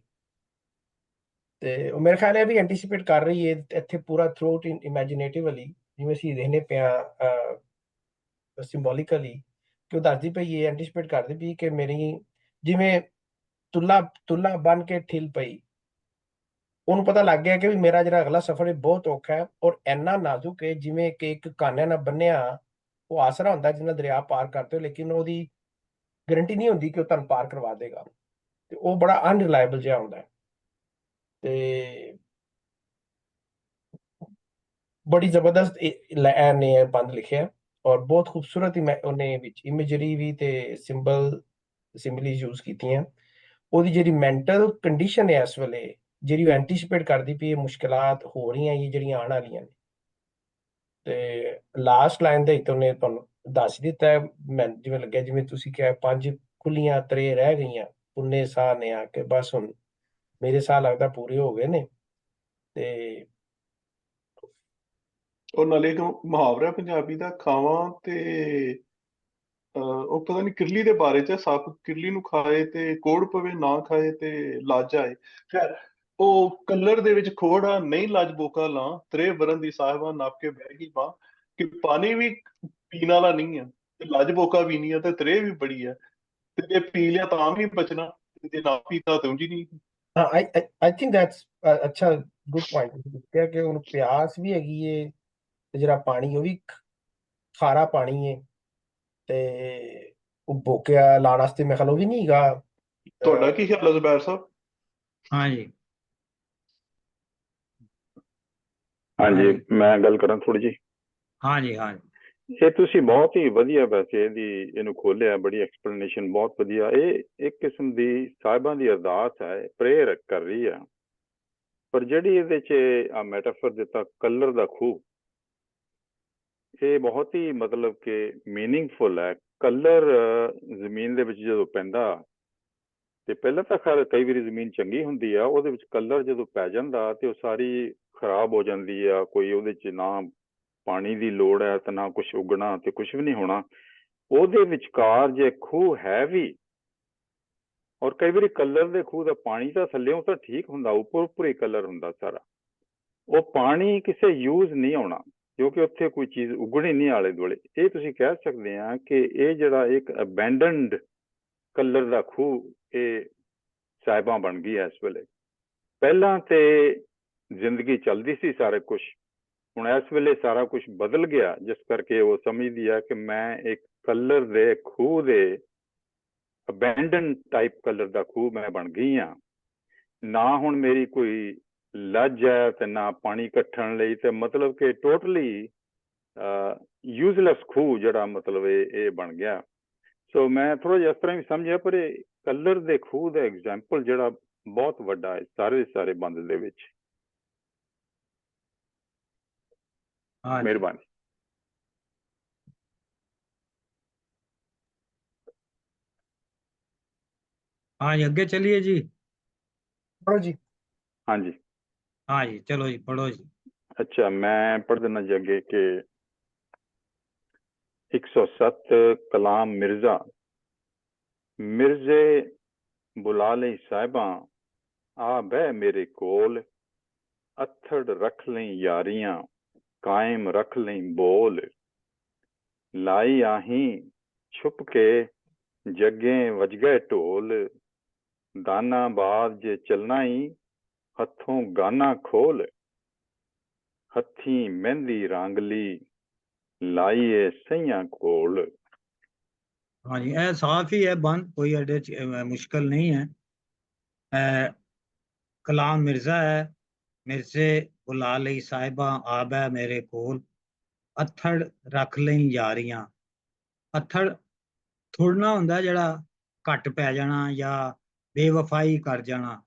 ਤੇ ਉਹ ਮੇਰੇ ਖਿਆਲ ਹੈ ਵੀ ਐਂਟੀਸਿਪੇਟ ਕਰ ਰਹੀ ਹੈ ਇੱਥੇ ਪੂਰਾ ਥਰੂ ਇਮੈਜਿਨੇਟਿਵਲੀ, ਜਿਵੇਂ ਅਸੀਂ ਦੇਖਦੇ ਪਿਆ ਸਿੰਬੋਲਿਕਲੀ, ਕਿ ਉਹ ਦੱਸਦੀ ਪਈ ਹੈ, ਐਂਟੀਸਿਪੇਟ ਕਰਦੀ ਪਈ ਕਿ ਮੇਰੀ ਜਿਵੇਂ ਤੁਲਾ ਬਣ ਕੇ ਠਿਲ ਪਈ, ਉਹਨੂੰ ਪਤਾ ਲੱਗ ਗਿਆ ਕਿ ਵੀ ਮੇਰਾ ਜਿਹੜਾ ਅਗਲਾ ਸਫ਼ਰ ਹੈ ਬਹੁਤ ਔਖਾ ਹੈ ਔਰ ਇੰਨਾ ਨਾਜ਼ੁਕ ਹੈ, ਜਿਵੇਂ ਕਿ ਇੱਕ ਕਾਨਿਆਂ ਨਾਲ ਬੰਨਿਆ ਉਹ ਆਸਰਾ ਹੁੰਦਾ ਜਿਹਨਾਂ ਦਰਿਆ ਪਾਰ ਕਰਦੇ ਹੋ, ਲੇਕਿਨ ਉਹਦੀ ਗਰੰਟੀ ਨਹੀਂ ਹੁੰਦੀ ਕਿ ਉਹ ਤੁਹਾਨੂੰ ਪਾਰ ਕਰਵਾ ਦੇਗਾ, ਤੇ ਉਹ ਬੜਾ ਅਨਰਿਲਾਇਬਲ ਜਿਹਾ ਹੁੰਦਾ ਹੈ। ਤੇ ਬੜੀ ਜ਼ਬਰਦਸਤ ਨੇ ਬੰਦ ਲਿਖਿਆ, ਔਰ ਬਹੁਤ ਖੂਬਸੂਰਤ ਉਹਨੇ ਵਿੱਚ ਇਮੇਜਰੀ ਵੀ ਤੇ ਸਿੰਬਲੀ ਯੂਜ਼ ਕੀਤੀਆਂ। ਉਹਦੀ ਜਿਹੜੀ ਮੈਂਟਲ ਕੰਡੀਸ਼ਨ ਹੈ ਇਸ ਵੇਲੇ, ਜਿਹੜੀ ਉਹ ਐਂਟੀਸਿਪੇਟ ਕਰਦੀ ਪਈ ਮੁਸ਼ਕਿਲਾਤ ਹੋ ਰਹੀਆਂ ਜਿਹੜੀਆਂ ਆਉਣ ਵਾਲੀਆਂ ਨੇ, ਤੇ ਲਾਸਟ ਲਾਈਨ ਦੇ ਵਿੱਚ ਉਹਨੇ ਤੁਹਾਨੂੰ ਦੱਸ ਦਿੱਤਾ ਹੈ, ਮੈਂ ਜਿਵੇਂ ਲੱਗਿਆ ਜਿਵੇਂ ਤੁਸੀਂ ਕਿਹਾ 5 ਖੁੱਲੀਆਂ ਤਰੇ ਰਹਿ ਗਈਆਂ, ਪੁੰਨੇ ਸਾਹ ਨੇ ਆ ਕੇ ਬਸ ਹੁਣ ਮੇਰੇ ਸਾਹ ਲੱਗਦਾ ਪੂਰੇ ਹੋ ਗਏ ਨੇ। ਤੇ ਉਹ ਨਾਲੇ ਇੱਕ ਮੁਹਾਵਰਾ ਪੰਜਾਬੀ ਦਾ, ਖਾਵਾਂ ਤੇ ਉਹ ਪਤਾ ਨਹੀਂ ਕਿਰਲੀ ਦੇ ਬਾਰੇ ਚ, ਸੱਪ ਕਿਰਲੀ ਨੂੰ ਖਾਏ ਤੇ ਕੋੜ ਪਵੇ, ਨਾ ਖਾਏ ਤੇ ਲੱਜ ਆਏ। ਖੈਰ ਉਹ ਕਲਰ ਦੇ ਵਿੱਚ ਖੋੜ ਆ, ਨਹੀਂ ਲੱਜ ਬੋਕਾ ਲਾਂ, ਤਰੇ ਵਰਨ ਦੀ ਸਾਹਿਬਾਂ ਨੱਪ ਕੇ ਬਹਿ ਗਈ ਬਾਂ, ਕਿ ਪਾਣੀ ਵੀ ਪੀਣ ਵਾਲਾ ਨਹੀਂ ਆ ਤੇ ਲੱਜ ਬੋਕਾ ਵੀ ਨਹੀਂ ਆ ਤੇ ਤਰੇ ਵੀ ਬੜੀ ਆ, ਤੇ ਜੇ ਪੀ ਲਿਆ ਤਾਂ ਵੀ ਬਚਣਾ, ਤੇ ਜੇ ਨਾ ਪੀਤਾ ਤਾਂ ਉਂਝ ਹੀ ਨਹੀਂ। ਹਾਂ, ਆਈ ਥਿੰਕ ਦੈਟਸ ਅੱਛਾ ਗੁੱਡ ਪੁਆਇੰਟ ਕਿਹਾ ਕਿ ਹੁਣ ਪਿਆਸ ਵੀ ਹੈਗੀ ਏ, ਤੇ ਜਿਹੜਾ ਪਾਣੀ ਉਹ ਵੀ ਖਾਰਾ ਪਾਣੀ ਹੈ, ਤੇ ਉਹ ਬੋਕਿਆ ਲਾਉਣ ਵਾਸਤੇ ਮੇਰੇ ਖਿਆਲ ਉਹ ਵੀ ਨਹੀਂ ਹੈਗਾ। ਤੁਹਾਡਾ ਕੀ ਖਿਆਲ ਹੈ ਜ਼ੁਬੈਰ ਸਾਹਿਬ? ਹਾਂਜੀ ਹਾਂਜੀ, ਮੈਂ ਗੱਲ ਕਰਾਂ ਥੋੜੀ ਜੀ? ਹਾਂਜੀ ਹਾਂਜੀ ਇਹ ਤੁਸੀਂ ਬਹੁਤ ਹੀ ਵਧੀਆ ਵੈਸੇ ਇਹਨੂੰ ਖੋਲਿਆ, ਬੜੀ ਐਕਸਪਲੇਨੇਸ਼ਨ ਬਹੁਤ ਵਧੀਆ। ਇਹ ਇੱਕ ਕਿਸਮ ਦੀ ਸਾਹਿਬਾਂ ਦੀ ਅਰਦਾਸ ਹੈ, ਪ੍ਰੇਅਰ ਕਰ ਰਹੀ ਹੈ, ਪਰ ਜਿਹੜੀ ਇਹਦੇ 'ਚ ਆ ਮੈਟਾਫਰ ਦਿੱਤਾ ਕਲਰ ਦਾ ਖੂਹ, ਇਹ ਬਹੁਤ ਹੀ ਮਤਲਬ ਕਿ ਮੀਨਿੰਗਫੁਲ ਹੈ। ਕਲਰ ਜ਼ਮੀਨ ਦੇ ਵਿੱਚ ਜਦੋਂ ਪੈਂਦਾ, ਤੇ ਪਹਿਲਾਂ ਤਾਂ ਖੈਰ ਕਈ ਵਾਰੀ ਜ਼ਮੀਨ ਚੰਗੀ ਹੁੰਦੀ ਆ, ਉਹਦੇ ਵਿੱਚ ਕਲਰ ਜਦੋਂ ਪੈ ਜਾਂਦਾ ਤੇ ਉਹ ਸਾਰੀ ਖਰਾਬ ਹੋ ਜਾਂਦੀ ਆ, ਕੋਈ ਉਹਦੇ 'ਚ ਨਾ ਪਾਣੀ ਦੀ ਲੋੜ ਹੈ ਤੇ ਨਾ ਕੁਛ ਉੱਗਣਾ ਤੇ ਕੁਛ ਵੀ ਨਹੀਂ ਹੋਣਾ। ਉਹਦੇ ਵਿਚਕਾਰ ਜੇ ਖੂਹ ਹੈ ਵੀ, ਔਰ ਕਈ ਵਾਰੀ ਕਲਰ ਦੇ ਖੂਹ ਦਾ ਪਾਣੀ ਤਾਂ ਥੱਲਿਓਂ ਤਾਂ ਠੀਕ ਹੁੰਦਾ, ਉੱਪਰ ਹੀ ਕਲਰ ਹੁੰਦਾ ਸਾਰਾ, ਉਹ ਪਾਣੀ ਕਿਸੇ ਯੂਜ਼ ਨਹੀਂ ਆਉਣਾ, ਕਿਉਂਕਿ ਉੱਥੇ ਕੋਈ ਚੀਜ਼ ਉੱਗਣੀ ਨਹੀਂ ਆਲੇ ਦੁਆਲੇ। ਇਹ ਤੁਸੀਂ ਕਹਿ ਸਕਦੇ ਆ ਕਿ ਇਹ ਜਿਹੜਾ ਇੱਕ ਅਬੈਂਡਨਡ ਕਲਰ ਦਾ ਖੂਹ, ਇਹ ਸਾਹਿਬਾਂ ਬਣ ਗਈ ਹੈ ਇਸ ਵੇਲੇ। ਪਹਿਲਾਂ ਤੇ ਜ਼ਿੰਦਗੀ ਚੱਲਦੀ ਸੀ ਸਾਰਾ ਕੁਛ, ਹੁਣ ਇਸ ਵੇਲੇ ਸਾਰਾ ਕੁਝ ਬਦਲ ਗਿਆ, ਜਿਸ ਕਰਕੇ ਉਹ ਸਮਝਦੀ ਆ ਕਿ ਮੈਂ ਇੱਕ ਕਲਰ ਦੇ ਖੂਹ ਦੇ ਅਬੈਂਡਨ ਟਾਈਪ ਕਲਰ ਦਾ ਖੂਹ ਮੈਂ ਬਣ ਗਈ ਹਾਂ। ਨਾ ਹੁਣ ਮੇਰੀ ਕੋਈ ਲੱਜ ਹੈ ਤੇ ਨਾ ਪਾਣੀ ਕੱਢਣ ਲਈ, ਤੇ ਮਤਲਬ ਕਿ ਟੋਟਲੀ ਯੂਜ਼ਲੈਸ ਖੂਹ ਜਿਹੜਾ ਮਤਲਬ ਇਹ ਬਣ ਗਿਆ। ਸੋ ਮੈਂ ਥੋੜਾ ਜਿਹਾ ਇਸ ਤਰ੍ਹਾਂ ਵੀ ਸਮਝਿਆ, ਪਰ ਇਹ ਕਲਰ ਦੇ ਖੂਹ ਦਾ ਐਗਜ਼ਾਮਪਲ ਜਿਹੜਾ ਬਹੁਤ ਵੱਡਾ ਹੈ ਸਾਰੇ ਬੰਦ ਦੇ ਵਿੱਚ। ਮਿਹਰਬਾਨੀ। हाँ जी, अगे चलिए जी। पढ़ो जी। हाँ जी, हाँ जी, चलो जी, पढ़ो जी। अच्छा, मैं पढ़ देना जी अगे कि 107 कलाम मिर्जा। मिर्जे बुला ले साहिबा, आ बह मेरे कोल, अथड़ रख लें यारियां, कायम रख लें बोल, लाई आही छुप के जगे वज गए ढोल, दाना बाद जे चलना ही हथों गाना खोल, हथी मेहंदी रांगली लाइए सैया कोल। हाँ जी, यह साफ ही है बंद, कोई एडे मुश्किल नहीं है। कलाम मिर्जा है। मिर्जे बुला लई साहिबा, आब है मेरे कोल, अथड़ रख लई यारियां। अथड़ थोड़ना ਹੁੰਦਾ ਜਿਹੜਾ ਘੱਟ ਪੈ ਜਾਣਾ ਜਾਂ ਬੇਵਫਾਈ ਕਰ ਜਾਣਾ,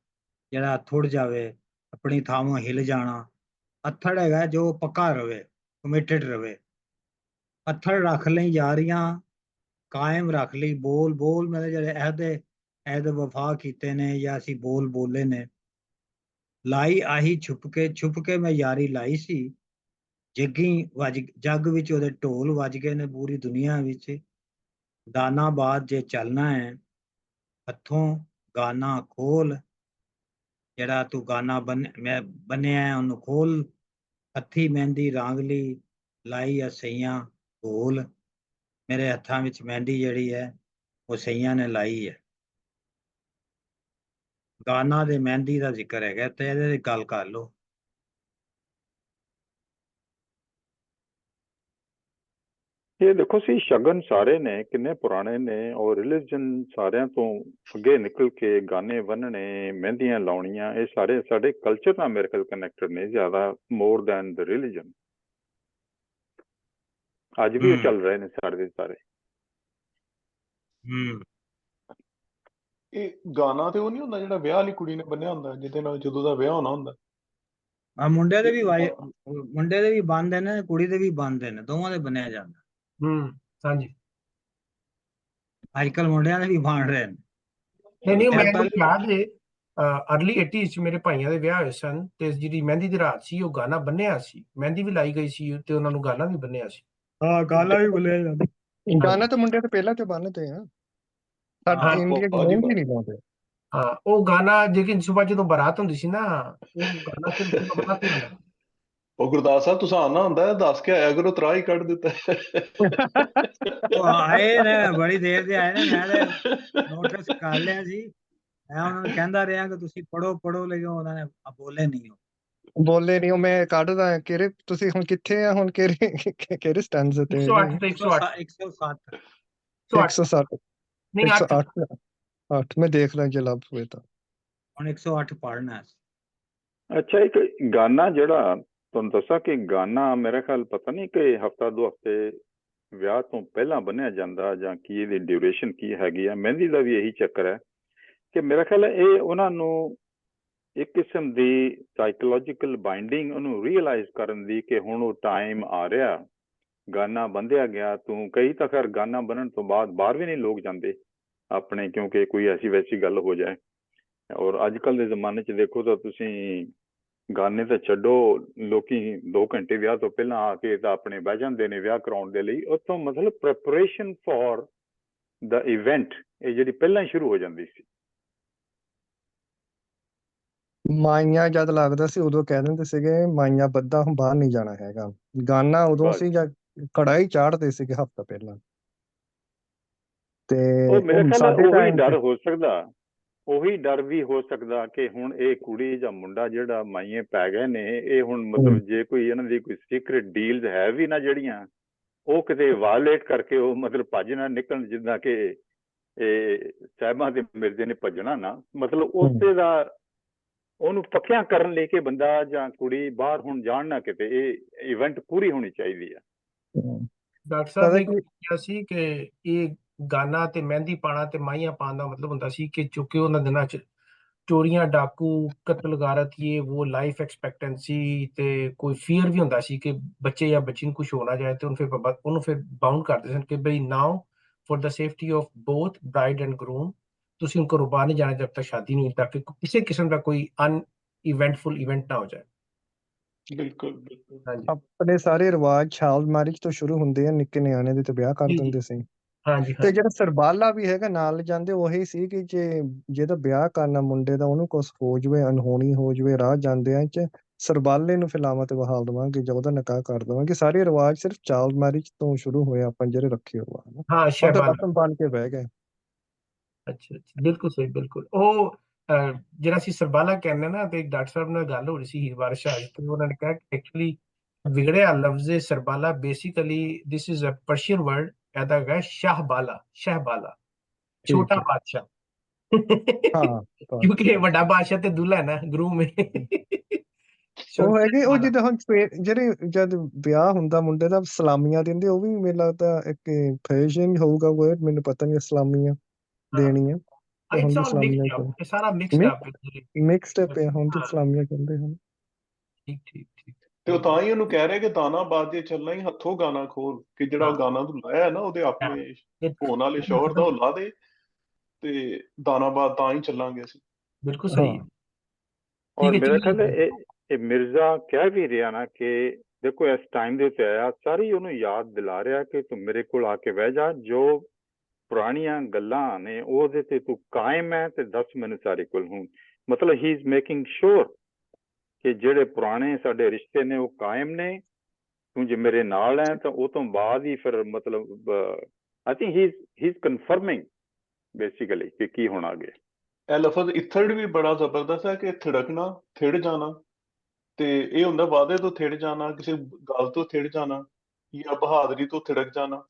ਜਿਹੜਾ ਥੁੜ ਜਾਵੇ, ਆਪਣੀ ਥਾਂੋਂ ਹਿਲ ਜਾਣਾ। ਅਥੜ ਹੈਗਾ ਜੋ ਪੱਕਾ ਰਵੇ, ਕਮਿਟਡ ਰਵੇ। ਅਥੜ ਰੱਖ ਲਈ ਯਾਰੀਆਂ, ਕਾਇਮ ਰੱਖ ਲਈ ਬੋਲ। ਬੋਲ ਮਤਲਬ ਜਿਹੜੇ ਅਹਿਦ ਵਫਾ ਕੀਤੇ ਨੇ ਜਾਂ ਅਸੀਂ ਬੋਲ ਬੋਲੇ ਨੇ। ਲਾਈ ਆਹੀ ਛੁਪ ਕੇ ਮੈਂ ਯਾਰੀ ਲਾਈ ਸੀ, ਜੱਗ ਵਿੱਚ ਉਹਦੇ ਢੋਲ ਵੱਜ ਗਏ ਨੇ ਪੂਰੀ ਦੁਨੀਆ ਵਿੱਚ। ਦਾਨਾ ਬਾਦ ਜੇ ਚੱਲਣਾ ਹੈ, ਹੱਥੋਂ ਗਾਨਾ ਖੋਲ, ਜਿਹੜਾ ਤੂੰ ਗਾਨਾ ਮੈਂ ਬੰਨਿਆ ਉਹਨੂੰ ਖੋਲ, ਹੱਥੀ ਮਹਿੰਦੀ ਰਾਂਗਲੀ ਲਾਈ ਆ ਸਈਆਂ ਘੋਲ। ਮੇਰੇ ਹੱਥਾਂ ਵਿੱਚ ਮਹਿੰਦੀ ਜਿਹੜੀ ਹੈ ਉਹ ਸਈਆਂ ਨੇ ਲਾਈ ਹੈ। ਗਾਨਾ ਤੇ ਮਹਿੰਦੀ ਦਾ ਜ਼ਿਕਰ ਹੈਗਾ ਤੇ ਇਹਦੇ ਤੇ ਗੱਲ ਕਰ ਲਓ। ਇਹ ਦੇਖੋ ਸੀ ਸ਼ਗਨ ਸਾਰੇ ਨੇ ਕਿੰਨੇ ਪੁਰਾਣੇ ਨੇ, ਔਰ ਰਿਲੀਜਨ ਸਾਰਿਆਂ ਤੋਂ ਅੱਗੇ ਨਿਕਲ ਕੇ ਗਾਨੇ ਬੰਨਣੇ, ਮਹਿੰਦੀਆਂ ਲਾਉਣੀਆਂ, ਇਹ ਸਾਰੇ ਸਾਡੇ ਕਲਚਰ ਨਾਲ ਮੇਰੇ ਖਿਆਲ ਕਨੈਕਟਡ ਨੇ ਜ਼ਿਆਦਾ, ਮੋਰ ਦੈਨ ਦ ਰਿਲੀਜਨ। ਅੱਜ ਵੀ ਉਹ ਚੱਲ ਰਹੇ ਨੇ ਸਾਡੇ ਸਾਰੇ। ਇਹ ਗਾਣਾ ਤੇ ਉਹ ਨਹੀਂ ਹੁੰਦਾ ਜਿਹੜਾ ਵਿਆਹ ਵਾਲੀ ਕੁੜੀ ਨੇ ਬੰਨਿਆ ਹੁੰਦਾ, ਜਿਹਦੇ ਨਾਲ ਜਦੋਂ ਦਾ ਵਿਆਹ ਹੋਣਾ ਹੁੰਦਾ। ਆ ਮੁੰਡੇ ਦੇ ਵੀ ਮੁੰਡੇ ਦੇ ਵੀ ਬੰਨਦੇ ਨੇ, ਕੁੜੀ ਦੇ ਵੀ ਬੰਨਦੇ ਨੇ, ਦੋਵਾਂ ਦੇ ਬੰਨਿਆ ਜਾਂਦਾ। ਹਾਂਜੀ। ਅੱਜ ਕੱਲ ਮੁੰਡਿਆਂ ਦੇ ਵੀ ਬਣ ਰਹੇ ਨੇ। ਨਹੀਂ ਮੈਨੂੰ ਯਾਦ ਹੈ ਅਰਲੀ 80s ਚ ਮੇਰੇ ਭਾਈਆਂ ਦੇ ਵਿਆਹ ਹੋਏ ਸਨ ਤੇ ਜਿਹੜੀ ਮਹਿੰਦੀ ਦੀ ਰਾਤ ਸੀ ਉਹ ਗਾਣਾ ਬੰਨਿਆ ਸੀ, ਮਹਿੰਦੀ ਵੀ ਲਾਈ ਗਈ ਸੀ ਤੇ ਉਹਨਾਂ ਨੂੰ ਗਾਣਾ ਵੀ ਬੰਨਿਆ ਸੀ। ਹਾਂ ਗਾਣਾ ਵੀ ਬੋਲਿਆ ਜਾਂਦਾ। ਗਾਣਾ ਤਾਂ ਮੁੰਡੇ ਤੋਂ ਪਹਿਲਾਂ ਤੇ ਬੰਨਦੇ ਆ, ਸਾਡੇ ਇੰਡੀਆ ਚ ਮਹਿੰਦੀ ਨਹੀਂ ਲਾਉਂਦੇ। ਹਾਂ ਉਹ ਗਾਣਾ ਲੇਕਿਨ ਸੁਬਾਹ ਜਦੋਂ ਬਾਰਾਤ ਹੁੰਦੀ ਸੀ ਨਾ, ਉਹ ਗਾਣਾ ਸਿਰਫ ਬਾਰਾਤ ਹੀ ਹੁੰਦਾ। ਉਹ ਗੁਰਦਾਸ ਸਾਹਿਬ ਤੁਸੀਂ ਆਉਣਾ ਹੁੰਦਾ ਦੱਸ ਕੇ ਆਇਆ ਕਰੋ, ਤਰਾ ਹੀ ਕੱਢ ਦਿੱਤਾ। ਉਹ ਆਏ ਨੇ ਬੜੀ ਦੇਰ ਦੇ ਆਏ ਨੇ, ਮੈਂ ਤੇ ਨੋਟਿਸ ਕਰ ਲਿਆ ਸੀ। ਮੈਂ ਉਹਨਾਂ ਨੂੰ ਕਹਿੰਦਾ ਰਿਹਾ ਕਿ ਤੁਸੀਂ ਪੜੋ ਲੇਕਿਨ ਉਹਨਾਂ ਨੇ ਬੋਲੇ ਨਹੀਂ। ਬੋਲੇ ਨਹੀਂ, ਉਹ ਮੈਂ ਕੱਢਦਾ ਕਿਹੜੇ ਤੁਸੀਂ ਹੁਣ ਕਿੱਥੇ ਆ, ਹੁਣ ਕਿਹੜੇ ਸਟੈਂਡਸ ਤੇ 108 ਨਹੀਂ 108 ਮੈਂ ਦੇਖ ਲਾਂ ਜੇ ਲੱਭ ਹੋਏ ਤਾਂ। ਹੁਣ 108 ਪੜ੍ਹਨਾ। ਅੱਛਾ, ਇੱਕ ਗਾਣਾ ਜਿਹੜਾ ਤੁਹਾਨੂੰ ਦੱਸਾਂ ਕਿ ਗਾਣਾ ਮੇਰਾ ਖਿਆਲ ਪਤਾ ਨਹੀਂ ਕਿ ਹਫਤਾ 2 ਹਫ਼ਤੇ ਵਿਆਹ ਤੋਂ ਪਹਿਲਾਂ ਬੰਨਿਆ ਜਾਂਦਾ ਜਾਂ ਕੀ ਇਹਦੀ ਡਿਊਰੇਸ਼ਨ ਕੀ ਹੈਗੀ ਆ। ਮਹਿੰਦੀ ਦਾ ਵੀ ਇਹੀ ਚੱਕਰ ਹੈ ਕਿ ਮੇਰਾ ਖਿਆਲ ਇਹ ਉਹਨਾਂ ਨੂੰ ਇੱਕ ਕਿਸਮ ਦੀ ਸਾਈਕੋਲੋਜੀਕਲ ਬਾਈਂਡਿੰਗ ਉਹਨੂੰ ਰੀਅਲਾਈਜ਼ ਕਰਨ ਦੀ ਕਿ ਹੁਣ ਉਹ ਟਾਈਮ ਆ ਰਿਹਾ, ਗਾਣਾ ਬੰਨ੍ਹਿਆ ਗਿਆ। ਤੂੰ ਕਈ ਤਾਂ ਖੈਰ ਗਾਣਾ ਬੰਨ੍ਹਣ ਤੋਂ ਬਾਅਦ ਬਾਹਰ ਵੀ ਨਹੀਂ ਲੋਕ ਜਾਂਦੇ ਆਪਣੇ, ਕਿਉਂਕਿ ਕੋਈ ਐਸੀ ਵੈਸੀ ਗੱਲ ਹੋ ਜਾਏ। ਔਰ ਅੱਜ ਕੱਲ੍ਹ ਦੇ ਜ਼ਮਾਨੇ 'ਚ ਦੇਖੋ ਤਾਂ ਤੁਸੀਂ ਗਾਣੇ ਤਾਂ ਛੱਡੋ, ਲੋਕੀ 2 ਘੰਟੇ ਵਿਆਹ ਤੋਂ ਪਹਿਲਾਂ ਆ ਕੇ ਤਾਂ ਆਪਣੇ ਬਹਿ ਜਾਂਦੇ ਨੇ ਵਿਆਹ ਕਰਾਉਣ ਦੇ ਲਈ। ਉੱਥੋਂ ਮਤਲਬ ਪ੍ਰੈਪਰੇਸ਼ਨ ਫॉर ਦਾ ਇਵੈਂਟ ਇਹ ਜਿਹੜੀ ਪਹਿਲਾਂ ਹੀ ਸ਼ੁਰੂ ਹੋ ਜਾਂਦੀ ਸੀ। ਮਾਈਆਂ ਜਦ ਲੱਗਦਾ ਸੀ ਉਦੋਂ ਕਹਿ ਦਿੰਦੇ ਸੀਗੇ ਮਾਈਆਂ ਬੱਧਾ ਹੁਣ ਬਾਹਰ ਨਹੀਂ ਜਾਣਾ ਹੈਗਾ। ਗਾਣਾ ਉਦੋਂ ਸੀ ਜਾਂ ਕੜਾਈ ਚਾੜਦੇ ਸੀਗੇ ਹਫ਼ਤਾ ਪਹਿਲਾਂ। ਤੇ ਉਹ ਮੇਰੇ ਖਿਆਲ ਸਾਡੇ ਉਹੀ ਟਾਈਮ ਡਰ ਹੋ ਸਕਦਾ, ਉਹੀ ਡਰ ਵੀ ਹੋ ਸਕਦਾ ਕਿ ਹੁਣ ਇਹ ਕੁੜੀ ਜਾਂ ਮੁੰਡਾ ਜਿਹੜਾ ਮਾਈਏ ਪੈ ਗਏ ਨੇ, ਇਹ ਹੁਣ ਮਤਲਬ ਜੇ ਕੋਈ ਇਹਨਾਂ ਦੀ ਕੋਈ ਸੀਕ੍ਰੇਟ ਡੀਲਸ ਹੈ ਵੀ ਨਾ ਜਿਹੜੀਆਂ, ਉਹ ਕਿਤੇ ਵਾਇਲੇਟ ਕਰਕੇ ਉਹ ਮਤਲਬ ਭੱਜ ਨਾ ਨਿਕਲਣ, ਜਿੱਦਾਂ ਕਿ ਇਹ ਸਾਹਿਬਾਂ ਦੇ ਮਿਰਜ਼ੇ ਨੇ ਭੱਜਣਾ ਨਾ, ਮਤਲਬ ਉਸੇ ਦਾ ਉਹਨੂੰ ਪੱਕਿਆਂ ਕਰਨ ਲਈ ਕਿ ਬੰਦਾ ਜਾਂ ਕੁੜੀ ਬਾਹਰ ਹੁਣ ਜਾਣ ਨਾ ਕਿਤੇ। ਇਹ ਇਵੈਂਟ ਪੂਰੀ ਹੋਣੀ ਚਾਹੀਦੀ ਆ। ਡਾਕਟਰ ਸਾਹਿਬ ਨੇ ਕਿਹਾ ਸੀ ਕਿ ਇਹ ਗਾਣਾ ਤੇ ਮਹਿੰਦੀ ਪਾਣਾ ਤੇ ਮਾਈਆਂ ਪਾਉਣ ਦਾ ਮਤਲਬ ਹੁੰਦਾ ਸੀ ਕਿ ਚੁੱਕੇ ਉਹਨਾਂ ਦਿਨਾਂ 'ਚ ਚੋਰੀਆਂ, ਡਾਕੂ, ਕਤਲ ਗਾਰਤ, ਇਹ ਉਹ ਲਾਈਫ ਐਕਸਪੈਕਟੈਂਸੀ ਤੇ ਕੋਈ ਫੀਅਰ ਵੀ ਹੁੰਦਾ ਸੀ ਕਿ ਬੱਚੇ ਜਾਂ ਬੱਚੀ ਨੂੰ ਕੁਝ ਹੋ ਨਾ ਜਾਏ, ਤੇ ਉਹਨੂੰ ਫਿਰ ਬਾਉਂਡ ਕਰਦੇ ਸਨ ਕਿ ਬਈ now for the safety of both bride and groom ਤੁਸੀਂ ਉनको ਘਰੋਂ ਬਾਹਰ ਨਹੀਂ ਜਾਣਾ ਜਦ ਤੱਕ ਸ਼ਾਦੀ ਨਹੀਂ ਹੋਈ, ਤਾਂ ਕਿ ਕਿਸੇ ਕਿਸਮ ਦਾ ਕੋਈ ਅਨਇਵੈਂਟਫੁਲ ਇਵੈਂਟ ਨਾ ਹੋ ਜਾਏ। ਬਿਲਕੁਲ ਬਿਲਕੁਲ। ਹਾਂਜੀ, ਆਪਣੇ ਸਾਰੇ ਰਿਵਾਜ ਚਾਈਲਡ ਮੈਰਿਜ ਤੋਂ ਸ਼ੁਰੂ ਹੁੰਦੇ ਆ, ਨਿੱਕੇ ਨਿਆਣੇ ਦੇ ਤੇ ਵਿਆਹ ਕਰ ਦਿੰਦੇ ਸੀ। ਹਾਂਜੀ ਤੇ ਜਿਹੜਾ ਸਰਬਾਲਾ ਵੀ ਹੈਗਾ ਨਾਲ ਜਾਂਦੇ ਉਹੀ ਸੀ ਕਿ ਜਿਹਦਾ ਵਿਆਹ ਕਰਨਾ ਮੁੰਡੇ ਦਾ, ਉਹਨੂੰ ਕੁਛ ਹੋ ਜਾਵੇ, ਅਨਹੋਣੀ ਹੋ ਜਾਵੇ ਰਾਹ ਜਾਂਦਿਆਂ ਚ, ਸਰਬਾਲੇ ਨੂੰ ਫਿਲਾਵਾਂ ਤੇ ਬਹਾਲ ਦੇਵਾਂਗੇ ਜਾਂ ਉਹਦਾ ਨਿਕਾਹ ਕਰ ਦੇਵਾਂਗੇ। ਸਾਰੇ ਰਿਵਾਜ ਸਿਰਫ ਚਾਈਲਡ ਮੈਰਿਜ ਤੋਂ ਸ਼ੁਰੂ ਹੋਏ ਆਪਾਂ ਜਿਹੜੇ ਰੱਖੇ ਹੋਆ ਹਨ। ਹਾਂ ਹੁਣ ਤਾਂ ਰਸਮ ਬਣ ਕੇ ਬਹਿ ਗਏ। ਅੱਛਾ, ਬਿਲਕੁਲ ਸਹੀ, ਬਿਲਕੁਲ। ਉਹ ਜਿਹੜਾ ਅਸੀਂ ਸਰਬਾਲਾ ਕਹਿੰਦੇ ਨਾ, ਤੇ ਡਾਕਟਰ ਸਾਹਿਬ ਨਾਲ ਗੱਲ ਹੋ ਰਹੀ ਸੀ ਹੀਰ ਵਾਰਿਸ ਸ਼ਾਹ ਤੇ ਉਹਨਾਂ ਨੇ ਕਿਹਾ ਕਿ ਐਕਚੁਅਲੀ ਵਿਗੜਿਆ ਲਫ਼ਜ਼ ਸਰਬਾਲਾ basically this is a Persian word, ਇਹਦਾ ਹੈਗਾ ਸ਼ਾਹਬਾਲਾ, ਸ਼ਹਿਬਾਲਾ, ਛੋਟਾ ਬਾਦਸ਼ਾਹ। ਕਿਉਂਕਿ ਵੱਡਾ ਬਾਦਸ਼ਾਹ ਤੇ ਦੁਲਹਾ ਹੈ ਨਾ, ਗਰੂਮ ਹੈ। ਉਹ ਹੈਗੇ ਉਹ ਜਿੱਦਾਂ ਹੁਣ ਜਿਹੜੇ ਜਦ ਵਿਆਹ ਹੁੰਦਾ ਮੁੰਡੇ ਦਾ ਸਲਾਮੀਆਂ ਦਿੰਦੇ, ਉਹ ਵੀ ਮੈਨੂੰ ਲੱਗਦਾ ਇੱਕ ਫੈਸ਼ਨ ਹੋਊਗਾ ਵਰਡ, ਮੈਨੂੰ ਪਤਾ ਨਹੀਂ। ਸਲਾਮੀਆਂ ਦੇਣੀਆਂ ਹੁਣ ਦੀ ਸਲਾਮੀਆਂ ਸਾਰਾ ਮਿਕਸਡ ਅਪ ਹੈ, ਹੁਣ ਦੀ ਸਲਾਮੀਆਂ ਕਹਿੰਦੇ ਹਨ। ਠੀਕ। ਤੇ ਉਹ ਤਾਂ ਹੀ ਉਹਨੂੰ ਕਹਿ ਰਹੇ ਕਿ ਦਾਣਾ ਬਾਦ ਜੇ ਚੱਲਣਾ ਹੀ ਹੱਥੋਂ ਗਾਣਾ ਖੋਲ, ਕਿ ਜਿਹੜਾ ਉਹ ਗਾਣਾ ਤੂੰ ਲਾਇਆ ਨਾ ਉਹਦੇ ਆਪਣੇ ਹੋਣ ਵਾਲੇ ਸ਼ੌਹਰ ਦਾ ਉਹ ਲਾ ਦੇ, ਤੇ ਦਾਣਾ ਬਾਦ ਤਾਂ ਹੀ ਚੱਲਾਂਗੇ ਅਸੀਂ। ਬਿਲਕੁਲ ਸਹੀ ਹੈ। ਔਰ ਮੇਰਾ ਖਿਆਲ ਇਹ ਮਿਰਜ਼ਾ ਕਹਿ ਵੀ ਰਿਹਾ ਨਾ ਕਿ ਦੇਖੋ ਇਸ ਟਾਈਮ ਦੇ ਉੱਤੇ ਆਇਆ, ਸਾਰੀ ਉਹਨੂੰ ਯਾਦ ਦਿਲਾ ਰਿਹਾ ਕਿ ਤੂੰ ਮੇਰੇ ਕੋਲ ਆ ਕੇ ਬਹਿ ਜਾ, ਜੋ ਪੁਰਾਣੀਆਂ ਗੱਲਾਂ ਨੇ ਉਹਦੇ ਤੇ ਤੂੰ ਕਾਇਮ ਹੈ ਤੇ ਦੱਸ ਮੈਨੂੰ ਸਾਰੇ ਕੋਲ ਹੁਣ ਮਤਲਬ ਹੀ ਇਜ਼ ਮੇਕਿੰਗ ਸ਼ੋਰ ਕਿ ਜਿਹੜੇ ਪੁਰਾਣੇ ਸਾਡੇ ਰਿਸ਼ਤੇ ਨੇ ਉਹ ਕਾਇਮ ਨੇ, ਤੂੰ ਜੇ ਮੇਰੇ ਨਾਲ ਹੈ ਤਾਂ ਉਹ ਤੋਂ ਬਾਅਦ ਹੀ ਫਿਰ ਮਤਲਬ I think he is confirming basically ਕਿ ਕੀ ਹੋਣਾ ਅੱਗੇ। ਇਹ ਲਫ਼ਜ਼ ਇੱਥੜ ਵੀ ਬੜਾ ਜ਼ਬਰਦਸਤ ਹੈ ਕਿ ਥਿੜਕਣਾ, ਥਿੜ ਜਾਣਾ, ਤੇ ਇਹ ਹੁੰਦਾ ਵਾਅਦੇ ਤੋਂ ਥਿੜ ਜਾਣਾ, ਕਿਸੇ ਗੱਲ ਤੋਂ ਥਿੜ ਜਾਣਾ ਜਾਂ ਬਹਾਦਰੀ ਤੋਂ ਥਿੜਕ ਜਾਣਾ।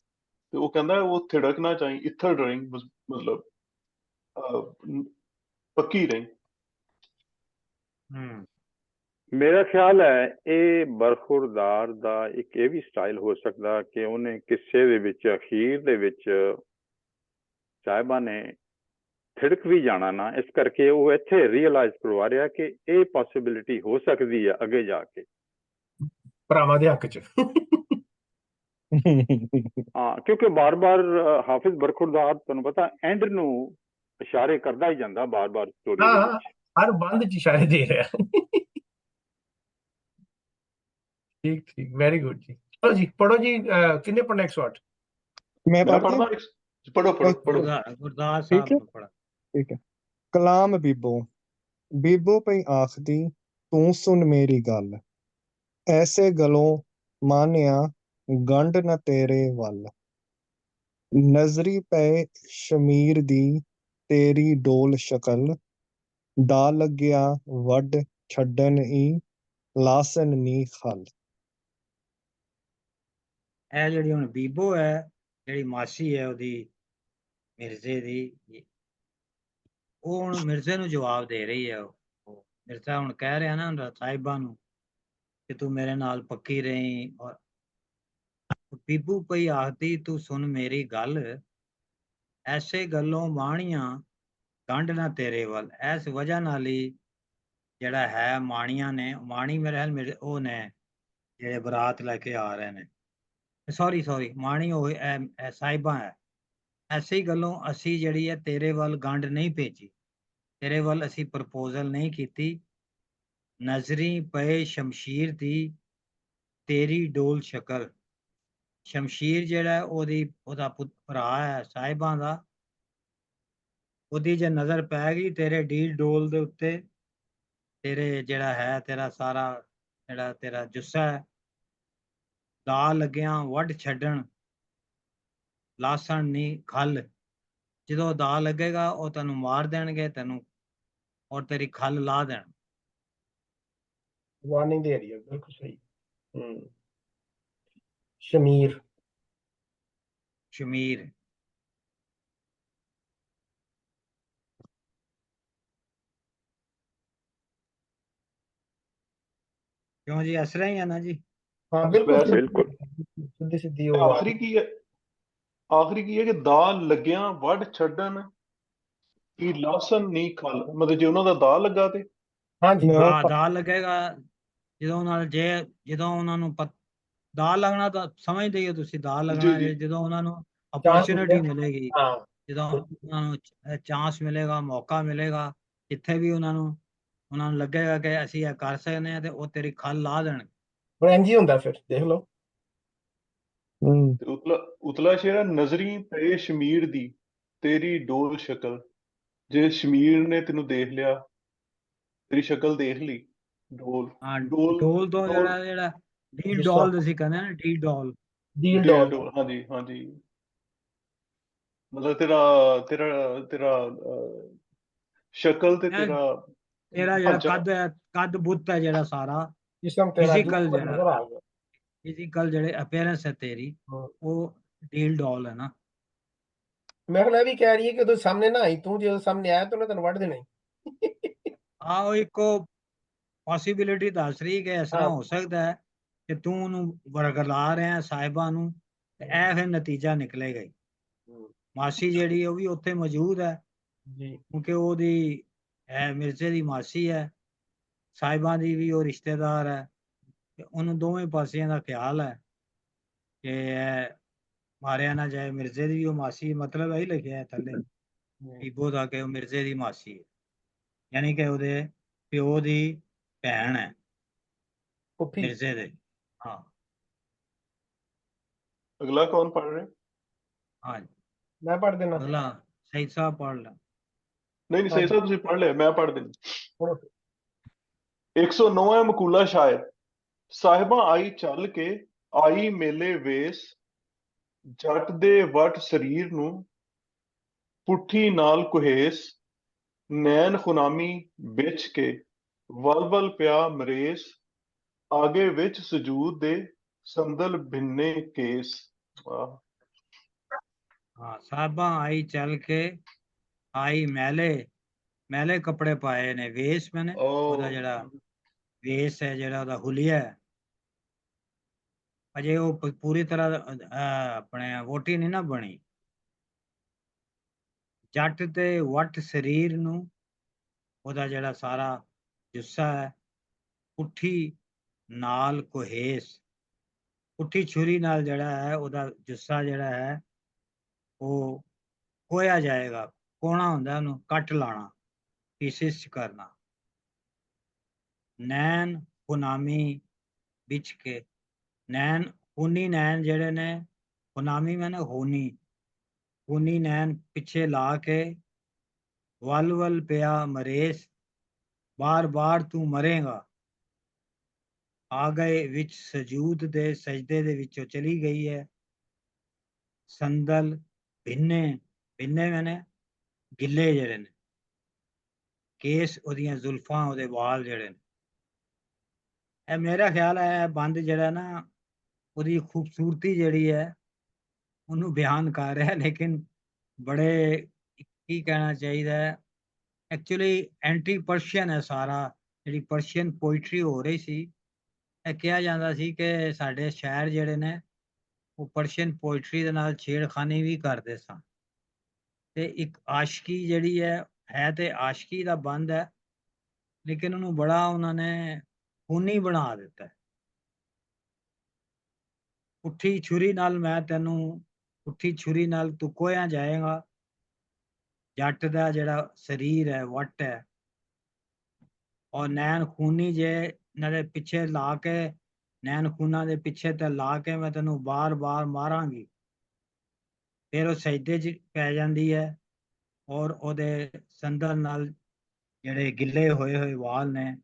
ਤੇ ਉਹ ਕਹਿੰਦਾ ਉਹ ਥਿੜਕ ਨਾ ਚਾਹੀ, ਇੱਥੜ ਰਹੀ, ਮਤਲਬ ਪੱਕੀ ਰਹੀ। ਮੇਰਾ ਖਿਆਲ ਹੈ ਇਹ ਬਰਖੁਰਦਾਰ ਦਾ ਇੱਕ ਇਹ ਵੀ ਸਟਾਈਲ ਹੋ ਸਕਦਾ ਕਿ ਉਹਨੇ ਕਿਸੇ ਦੇ ਵਿੱਚ ਅਖੀਰ ਦੇ ਵਿੱਚ ਸਾਹਿਬਾਂ ਨੇ ਥਿੜਕ ਵੀ ਜਾਣਾ ਨਾ, ਇਸ ਕਰਕੇ ਉਹ ਇੱਥੇ ਰੀਅਲਾਈਜ਼ ਕਰਵਾ ਰਿਹਾ ਕਿ ਇਹ ਪੋਸਿਬਿਲਿਟੀ ਹੋ ਸਕਦੀ ਹੈ ਅੱਗੇ ਜਾ ਕੇ ਭਰਾਵਾਂ ਦੇ ਹੱਕ 'ਚ। ਹਾਂ, ਕਿਉਂਕਿ ਬਾਰ-ਬਾਰ ਹਾਫਿਜ਼ ਬਰਖੁਰਦਾਰ ਤੁਹਾਨੂੰ ਪਤਾ ਐਂਡ ਨੂੰ ਇਸ਼ਾਰੇ ਕਰਦਾ ਹੀ ਜਾਂਦਾ ਬਾਰ-ਬਾਰ ਸਟੋਰੀ ਦੇ ਹਾਂ ਵਿੱਚ। ਹਰ ਬੰਦ 'ਚ ਇਸ਼ਾਰੇ ਦੇ ਰਿਹਾ। ਠੀਕ ਠੀਕ, ਵੈਰੀ ਗੁੱਡ ਜੀ। ਚਲੋ ਜੀ ਪੜੋ ਜੀ, ਕਿੰਨੇ ਪੜਨਾ 108? ਮੈਂ ਮੈਂ ਪੜ੍ਹ ਪੜ੍ਹਦਾ ਦਿਆਂ? ਪੜੋ ਪੜੋ ਪੜੋ। ਗੁਰਦਾਸ ਠੀਕ ਸਾਹਿਬ ਹੈ ਨੂੰ ਪੜਾ। ਠੀਕ ਹੈ। ਕਲਾਮ ਬੀਬੋ। ਬੀਬੋ ਪਈ ਆਖਦੀ ਤੂੰ ਸੁਣ ਮੇਰੀ ਗੱਲ, ਐਸੇ ਗਲੋਂ ਮਾਨਿਆ ਗੰਢ ਨਾ ਤੇਰੇ ਵੱਲ। ਨਜ਼ਰੀ ਪਏ ਸ਼ਮੀਰ ਦੀ ਤੇਰੀ ਡੋਲ ਸ਼ਕਲ, ਦਾ ਲੱਗਿਆ ਵੱਢ ਛੱਡਣ ਈ ਲਾਸਨ ਨੀ ਖਲ। ਇਹ ਜਿਹੜੀ ਹੁਣ ਬੀਬੋ ਹੈ, ਜਿਹੜੀ ਮਾਸੀ ਹੈ ਉਹਦੀ ਮਿਰਜ਼ੇ ਦੀ, ਉਹ ਹੁਣ ਮਿਰਜ਼ੇ ਨੂੰ ਜਵਾਬ ਦੇ ਰਹੀ ਹੈ। ਉਹ ਮਿਰਜ਼ਾ ਹੁਣ ਕਹਿ ਰਿਹਾ ਨਾ ਸਾਹਿਬਾਂ ਨੂੰ ਕਿ ਤੂੰ ਮੇਰੇ ਨਾਲ ਪੱਕੀ ਰਹੀ, ਔਰ ਬੀਬੂ ਪਈ ਆਖਦੀ ਤੂੰ ਸੁਣ ਮੇਰੀ ਗੱਲ, ਐਸੇ ਗੱਲੋਂ ਮਾਣੀਆਂ ਗੰਢ ਨਾ ਤੇਰੇ ਵੱਲ। ਇਸ ਵਜ੍ਹਾ ਨਾਲ ਹੀ ਜਿਹੜਾ ਹੈ ਮਾਣੀਆਂ ਨੇ, ਮਾਣੀ ਮੇਰੇ ਹਾਲ ਮੇਰੇ ਉਹ ਨੇ ਜਿਹੜੇ ਬਰਾਤ ਲੈ ਕੇ ਆ ਰਹੇ ਨੇ, ਸੌਰੀ ਮਾਣੀ ਉਹ ਸਾਹਿਬਾਂ ਹੈ। ਐਸੀ ਗੱਲੋਂ ਅਸੀਂ ਜਿਹੜੀ ਹੈ ਤੇਰੇ ਵੱਲ ਗੰਢ ਨਹੀਂ ਭੇਜੀ, ਤੇਰੇ ਵੱਲ ਅਸੀਂ ਪ੍ਰਪੋਜ਼ਲ ਨਹੀਂ ਕੀਤੀ। ਨਜ਼ਰੀ ਪਏ ਸ਼ਮਸ਼ੀਰ ਦੀ ਤੇਰੀ ਡੋਲ ਸ਼ਕਲ। ਸ਼ਮਸ਼ੀਰ ਜਿਹੜਾ ਉਹਦਾ ਭਰਾ ਹੈ ਸਾਹਿਬਾਂ ਦਾ, ਉਹਦੀ ਜੇ ਨਜ਼ਰ ਪੈ ਗਈ ਤੇਰੇ ਡੀਲ ਡੋਲ ਦੇ ਉੱਤੇ, ਤੇਰੇ ਜਿਹੜਾ ਹੈ ਤੇਰਾ ਸਾਰਾ ਜਿਹੜਾ ਤੇਰਾ ਜੁੱਸਾ ਹੈ, ਦਾ ਲੱਗਿਆ ਵੱਢ ਛੱਡਣ ਲਾਸਣ ਨਹੀਂ ਖਲ। ਜਦੋਂ ਦਾ ਲੱਗੇਗਾ ਉਹ ਤੈਨੂੰ ਮਾਰ ਦੇਣਗੇ, ਤੈਨੂੰ ਔਰ ਤੇਰੀ ਖਲ ਲਾ ਦੇਣ। ਵਾਰਨਿੰਗ ਦੇ ਰਹੀ ਹੈ, ਬਿਲਕੁਲ ਸਹੀ। ਸ਼ਮੀਰ। ਸ਼ਮੀਰ ਕਿਉਂ ਜੀ, ਇਸ ਤਰ੍ਹਾਂ ਹੀ ਹੈ ਨਾ ਜੀ। ਹਾਂ ਬਿਲਕੁਲ ਬਿਲਕੁਲ। ਸਿੱਧੀ ਸਿੱਧੀ ਉਹ ਆਖਰੀ ਕੀ ਹੈ, ਆਖਰੀ ਕੀ ਹੈ ਕਿ ਦਾ ਲੱਗਿਆ ਵੱਢ ਛੱਡਣ ਕੀ ਲਾਸਨ ਨਹੀਂ ਖਲ। ਮਤਲਬ ਜੇ ਉਹਨਾਂ ਦਾ ਦਾ ਲੱਗਾ ਤੇ ਹਾਂਜੀ ਦਾ ਲੱਗੇਗਾ ਜਦੋਂ ਨਾਲ, ਜਦੋਂ ਉਹਨਾਂ ਨੂੰ ਦਾ ਲੱਗਣਾ ਤਾਂ ਸਮਝਦੇ ਹੀ ਹੋ ਤੁਸੀਂ, ਦਾ ਲੱਗਣਾ ਜੀ ਜਦੋਂ ਉਹਨਾਂ ਨੂੰ ਚਾਂਸ ਅਪੋਰਚੁਨਿਟੀ ਮਿਲੇਗੀ, ਹਾਂ ਜਦੋਂ ਉਹਨਾਂ ਨੂੰ ਚਾਂਸ ਮਿਲੇਗਾ, ਮੌਕਾ ਮਿਲੇਗਾ, ਜਿੱਥੇ ਵੀ ਉਹਨਾਂ ਨੂੰ ਲੱਗੇਗਾ ਕਿ ਅਸੀਂ ਇਹ ਕਰ ਸਕਦੇ ਹਾਂ, ਤੇ ਉਹ ਤੇਰੀ ਖਲ ਲਾ ਦੇਣ। ਹੁਣ ਇੰਝ ਹੀ ਹੁੰਦਾ ਫਿਰ, ਦੇਖ ਲਓ। ਤੇ ਉਤਲਾ ਸ਼ੇਰ ਹੈ, ਨਜ਼ਰੀ ਪਏ ਸ਼ਮੀਰ ਦੀ ਤੇਰੀ ਡੋਲ ਸ਼ਕਲ। ਜੇ ਸ਼ਮੀਰ ਨੇ ਤੈਨੂੰ ਦੇਖ ਲਿਆ, ਤੇਰੀ ਸ਼ਕਲ ਦੇਖ ਲਈ, ਡੋਲ ਹਾਂ, ਡੋਲ ਡੋਲ ਤੋਂ ਡੋਲ ਜਿਹੜਾ ਡੀ ਗੁੱਸਾ। ਡੋਲ ਤੁਸੀਂ ਕਹਿੰਦੇ ਨਾ, ਡੀ ਡੋਲ। ਡੀਲ ਡੋਲ। ਡੋਲ ਹਾਂਜੀ ਹਾਂਜੀ। ਮਤਲਬ ਤੇਰਾ ਤੇਰਾ ਤੇਰਾ ਸ਼ਕਲ ਤੇ ਤੇਰਾ ਤੇਰਾ ਜਿਹੜਾ ਢਾਂਚਾ। ਕੱਦ ਬੁੱਤ ਹੈ ਜਿਹੜਾ ਸਾਰਾ ਜਿਸਮ ਤੇਰਾ ਫਿਜ਼ੀਕਲ, ਜੋ ਜਿਹੜਾ ਨਜ਼ਰ ਆ ਗਿਆ। ਫਿਜ਼ੀਕਲ ਜਿਹੜੇ ਅਪੀਅਰੈਂਸ ਹੈ ਤੇਰੀ, ਉਹ ਡੀਲ ਡੋਲ ਹੈ ਨਾ। ਮੈਂ ਹੁਣ ਇਹ ਵੀ ਕਹਿ ਰਹੀ ਹੈ ਕਿ ਤੂੰ ਸਾਹਮਣੇ ਨਾ ਆਈ, ਤੂੰ ਜਦੋਂ ਸਾਹਮਣੇ ਆਇਆ ਤਾਂ ਉਹਨੇ ਤੈਨੂੰ ਵੱਢ ਦੇਣਾ ਹੀ। ਆਹ ਇੱਕੋ ਪੋਸੀਬਿਲਿਟੀ ਦੱਸ ਰਹੀ ਕਿ ਇਸ ਤਰ੍ਹਾਂ ਹੋ ਸਕਦਾ ਹੈ ਕਿ ਤੂੰ ਉਹਨੂੰ ਵਰਗਲਾ ਰਿਹਾ ਸਾਹਿਬਾਂ ਨੂੰ, ਤੇ ਇਹ ਫਿਰ ਨਤੀਜਾ ਨਿਕਲੇਗਾ ਹੀ। ਮਾਸੀ ਜਿਹੜੀ ਉਹ ਵੀ ਉੱਥੇ ਮੌਜੂਦ ਹੈ, ਜੀ ਕਿਉਂਕਿ ਉਹਦੀ ਮਿਰਜ਼ੇ ਦੀ ਮਾਸੀ ਹੈ, ਸਾਹਿਬਾਂ ਦੀ ਵੀ ਉਹ ਰਿਸ਼ਤੇਦਾਰ ਹੈ, ਤੇ ਉਹਨੂੰ ਦੋਵੇਂ ਪਾਸਿਆਂ ਦਾ ਖਿਆਲ ਹੈ ਕਿ ਮਾਰਿਆ ਨਾ ਜਾਏ। ਮਿਰਜ਼ੇ ਦੀ ਵੀ ਉਹ ਮਾਸੀ, ਮਤਲਬ ਇਹੀ ਲਿਖਿਆ ਹੈ ਥੱਲੇ ਬੀਬੋ ਦਾ ਕਿ ਉਹ ਮਿਰਜ਼ੇ ਦੀ ਮਾਸੀ ਹੈ, ਯਾਨੀ ਕਿ ਉਹਦੇ ਪਿਓ ਦੀ ਭੈਣ ਹੈ ਪੁੱਫੀ। ਮਿਰਜ਼ੇ ਦੇ। ਹਾਂ ਅਗਲਾ ਕੌਣ ਪੜ ਰਿਹਾ? ਹਾਂ, मैं पढ़ देना। अगला सईद साहब पढ़ लो। ਨਹੀਂ हाँ ਸਹੀ ਸਾਹਿਬ ਤੁਸੀਂ ਪੜ੍ਹ ਲਿਆ, ਮੈਂ ਪੜ੍ਹ ਦਿੰਦਾ। पढ़ो। 109 ਮਕੂਲਾ ਸ਼ਾਇਰ। ਸਾਹਿਬਾਂ ਆਈ ਚੱਲ ਕੇ, ਆਈ ਮੇਲੇ ਵੇਸ, ਜੱਟ ਦੇ ਵਟ ਸਰੀਰ ਨੂੰ, ਪੁੱਠੀ ਨਾਲ ਕੁਹੇਸ, ਨੈਣ ਖੁਨਾਮੀ ਵਿੱਚ ਕੇ, ਵਲ ਵਲ ਪਿਆ ਮਰੇਸ, ਆਗੇ ਵਿੱਚ ਸਜੂਦ ਦੇ, ਸੰਦਲ ਭਿੰਨੇ ਕੇਸ। ਵਾਹ। हाँ, साहबा आई चल के, आई मैले, मैले कपड़े पाए ने, वेश मैंने ओदा जड़ा वेश है, जड़ा ओदा हुलिया है, अजे वो पूरी तरह अपने वोटी नहीं ना बनी। जट ते वट शरीर नू, ओदा जड़ा सारा जुस्सा है, पुट्ठी नाल कोहेस, पुट्ठी छुरी नाल जड़ा है ओदा जुस्सा जड़ा है वो खोया जाएगा। कोना हुंदा ओनू कट लाना, पीसिस च करना। नैन खुनामी बिच के, नैन खूनी नैन जेड़े ने, खुनामी मैंने खूनी, खूनी नैन पिछे ला के, वल वल पिया मरेस, बार बार तू मरेगा। आ गए विच सजूद दे, सजदे दे विचों चली गई है। संदल भिन्ने, भिन्ने मैंने गिले जेड़े ने, केस ओदियां जुल्फां ओदे वाल जेड़े ने। ਇਹ ਮੇਰਾ ਖਿਆਲ ਹੈ ਬੰਦ ਜਿਹੜਾ ਨਾ ਉਹਦੀ ਖੂਬਸੂਰਤੀ ਜਿਹੜੀ ਹੈ ਉਹਨੂੰ ਬਿਆਨ ਕਰ ਰਿਹਾ, ਲੇਕਿਨ ਬੜੇ ਕੀ ਕਹਿਣਾ ਚਾਹੀਦਾ ਹੈ, ਐਕਚੁਅਲੀ ਐਂਟੀ ਪਰਸ਼ੀਅਨ ਹੈ ਸਾਰਾ। ਜਿਹੜੀ ਪਰਸ਼ੀਅਨ ਪੋਇਟਰੀ ਹੋ ਰਹੀ ਸੀ, ਇਹ ਕਿਹਾ ਜਾਂਦਾ ਸੀ ਕਿ ਸਾਡੇ ਸ਼ਾਇਰ ਜਿਹੜੇ ਨੇ ਉਹ ਪਰਸ਼ੀਅਨ ਪੋਇਟਰੀ ਦੇ ਨਾਲ ਛੇੜਖਾਨੀ ਵੀ ਕਰਦੇ ਸਨ, ਤੇ ਇੱਕ ਆਸ਼ਕੀ ਜਿਹੜੀ ਹੈ ਤੇ ਆਸ਼ਕੀ ਦਾ ਬੰਦ ਹੈ, ਲੇਕਿਨ ਉਹਨੂੰ ਬੜਾ ਉਹਨਾਂ ਨੇ ਖੂਨੀ ਬਣਾ ਦਿੱਤਾ। ਪੁੱਠੀ ਛੁਰੀ ਨਾਲ ਮੈਂ ਤੈਨੂੰ, ਪੁੱਠੀ ਛੁਰੀ ਨਾਲ ਤੂੰ ਕੋਇਆ ਜਾਏਗਾ। ਜੱਟ ਦਾ ਜਿਹੜਾ ਸਰੀਰ ਹੈ ਵੱਟ ਹੈ, ਔਰ ਨੈਣ ਖੂਨੀ ਜੇ ਇਹਨਾਂ ਦੇ ਪਿੱਛੇ ਲਾ ਕੇ, ਨੈਣ ਖੂਨਾਂ ਦੇ ਪਿੱਛੇ ਤੇ ਲਾ ਕੇ ਮੈਂ ਤੈਨੂੰ ਬਾਰ-ਬਾਰ ਮਾਰਾਂਗੀ। ਫਿਰ ਉਹ ਸਜਦੇ 'ਚ ਪੈ ਜਾਂਦੀ ਹੈ, ਔਰ ਉਹਦੇ ਸੰਦਲ ਨਾਲ ਜਿਹੜੇ ਗਿੱਲੇ ਹੋਏ ਹੋਏ ਵਾਲ ਨੇ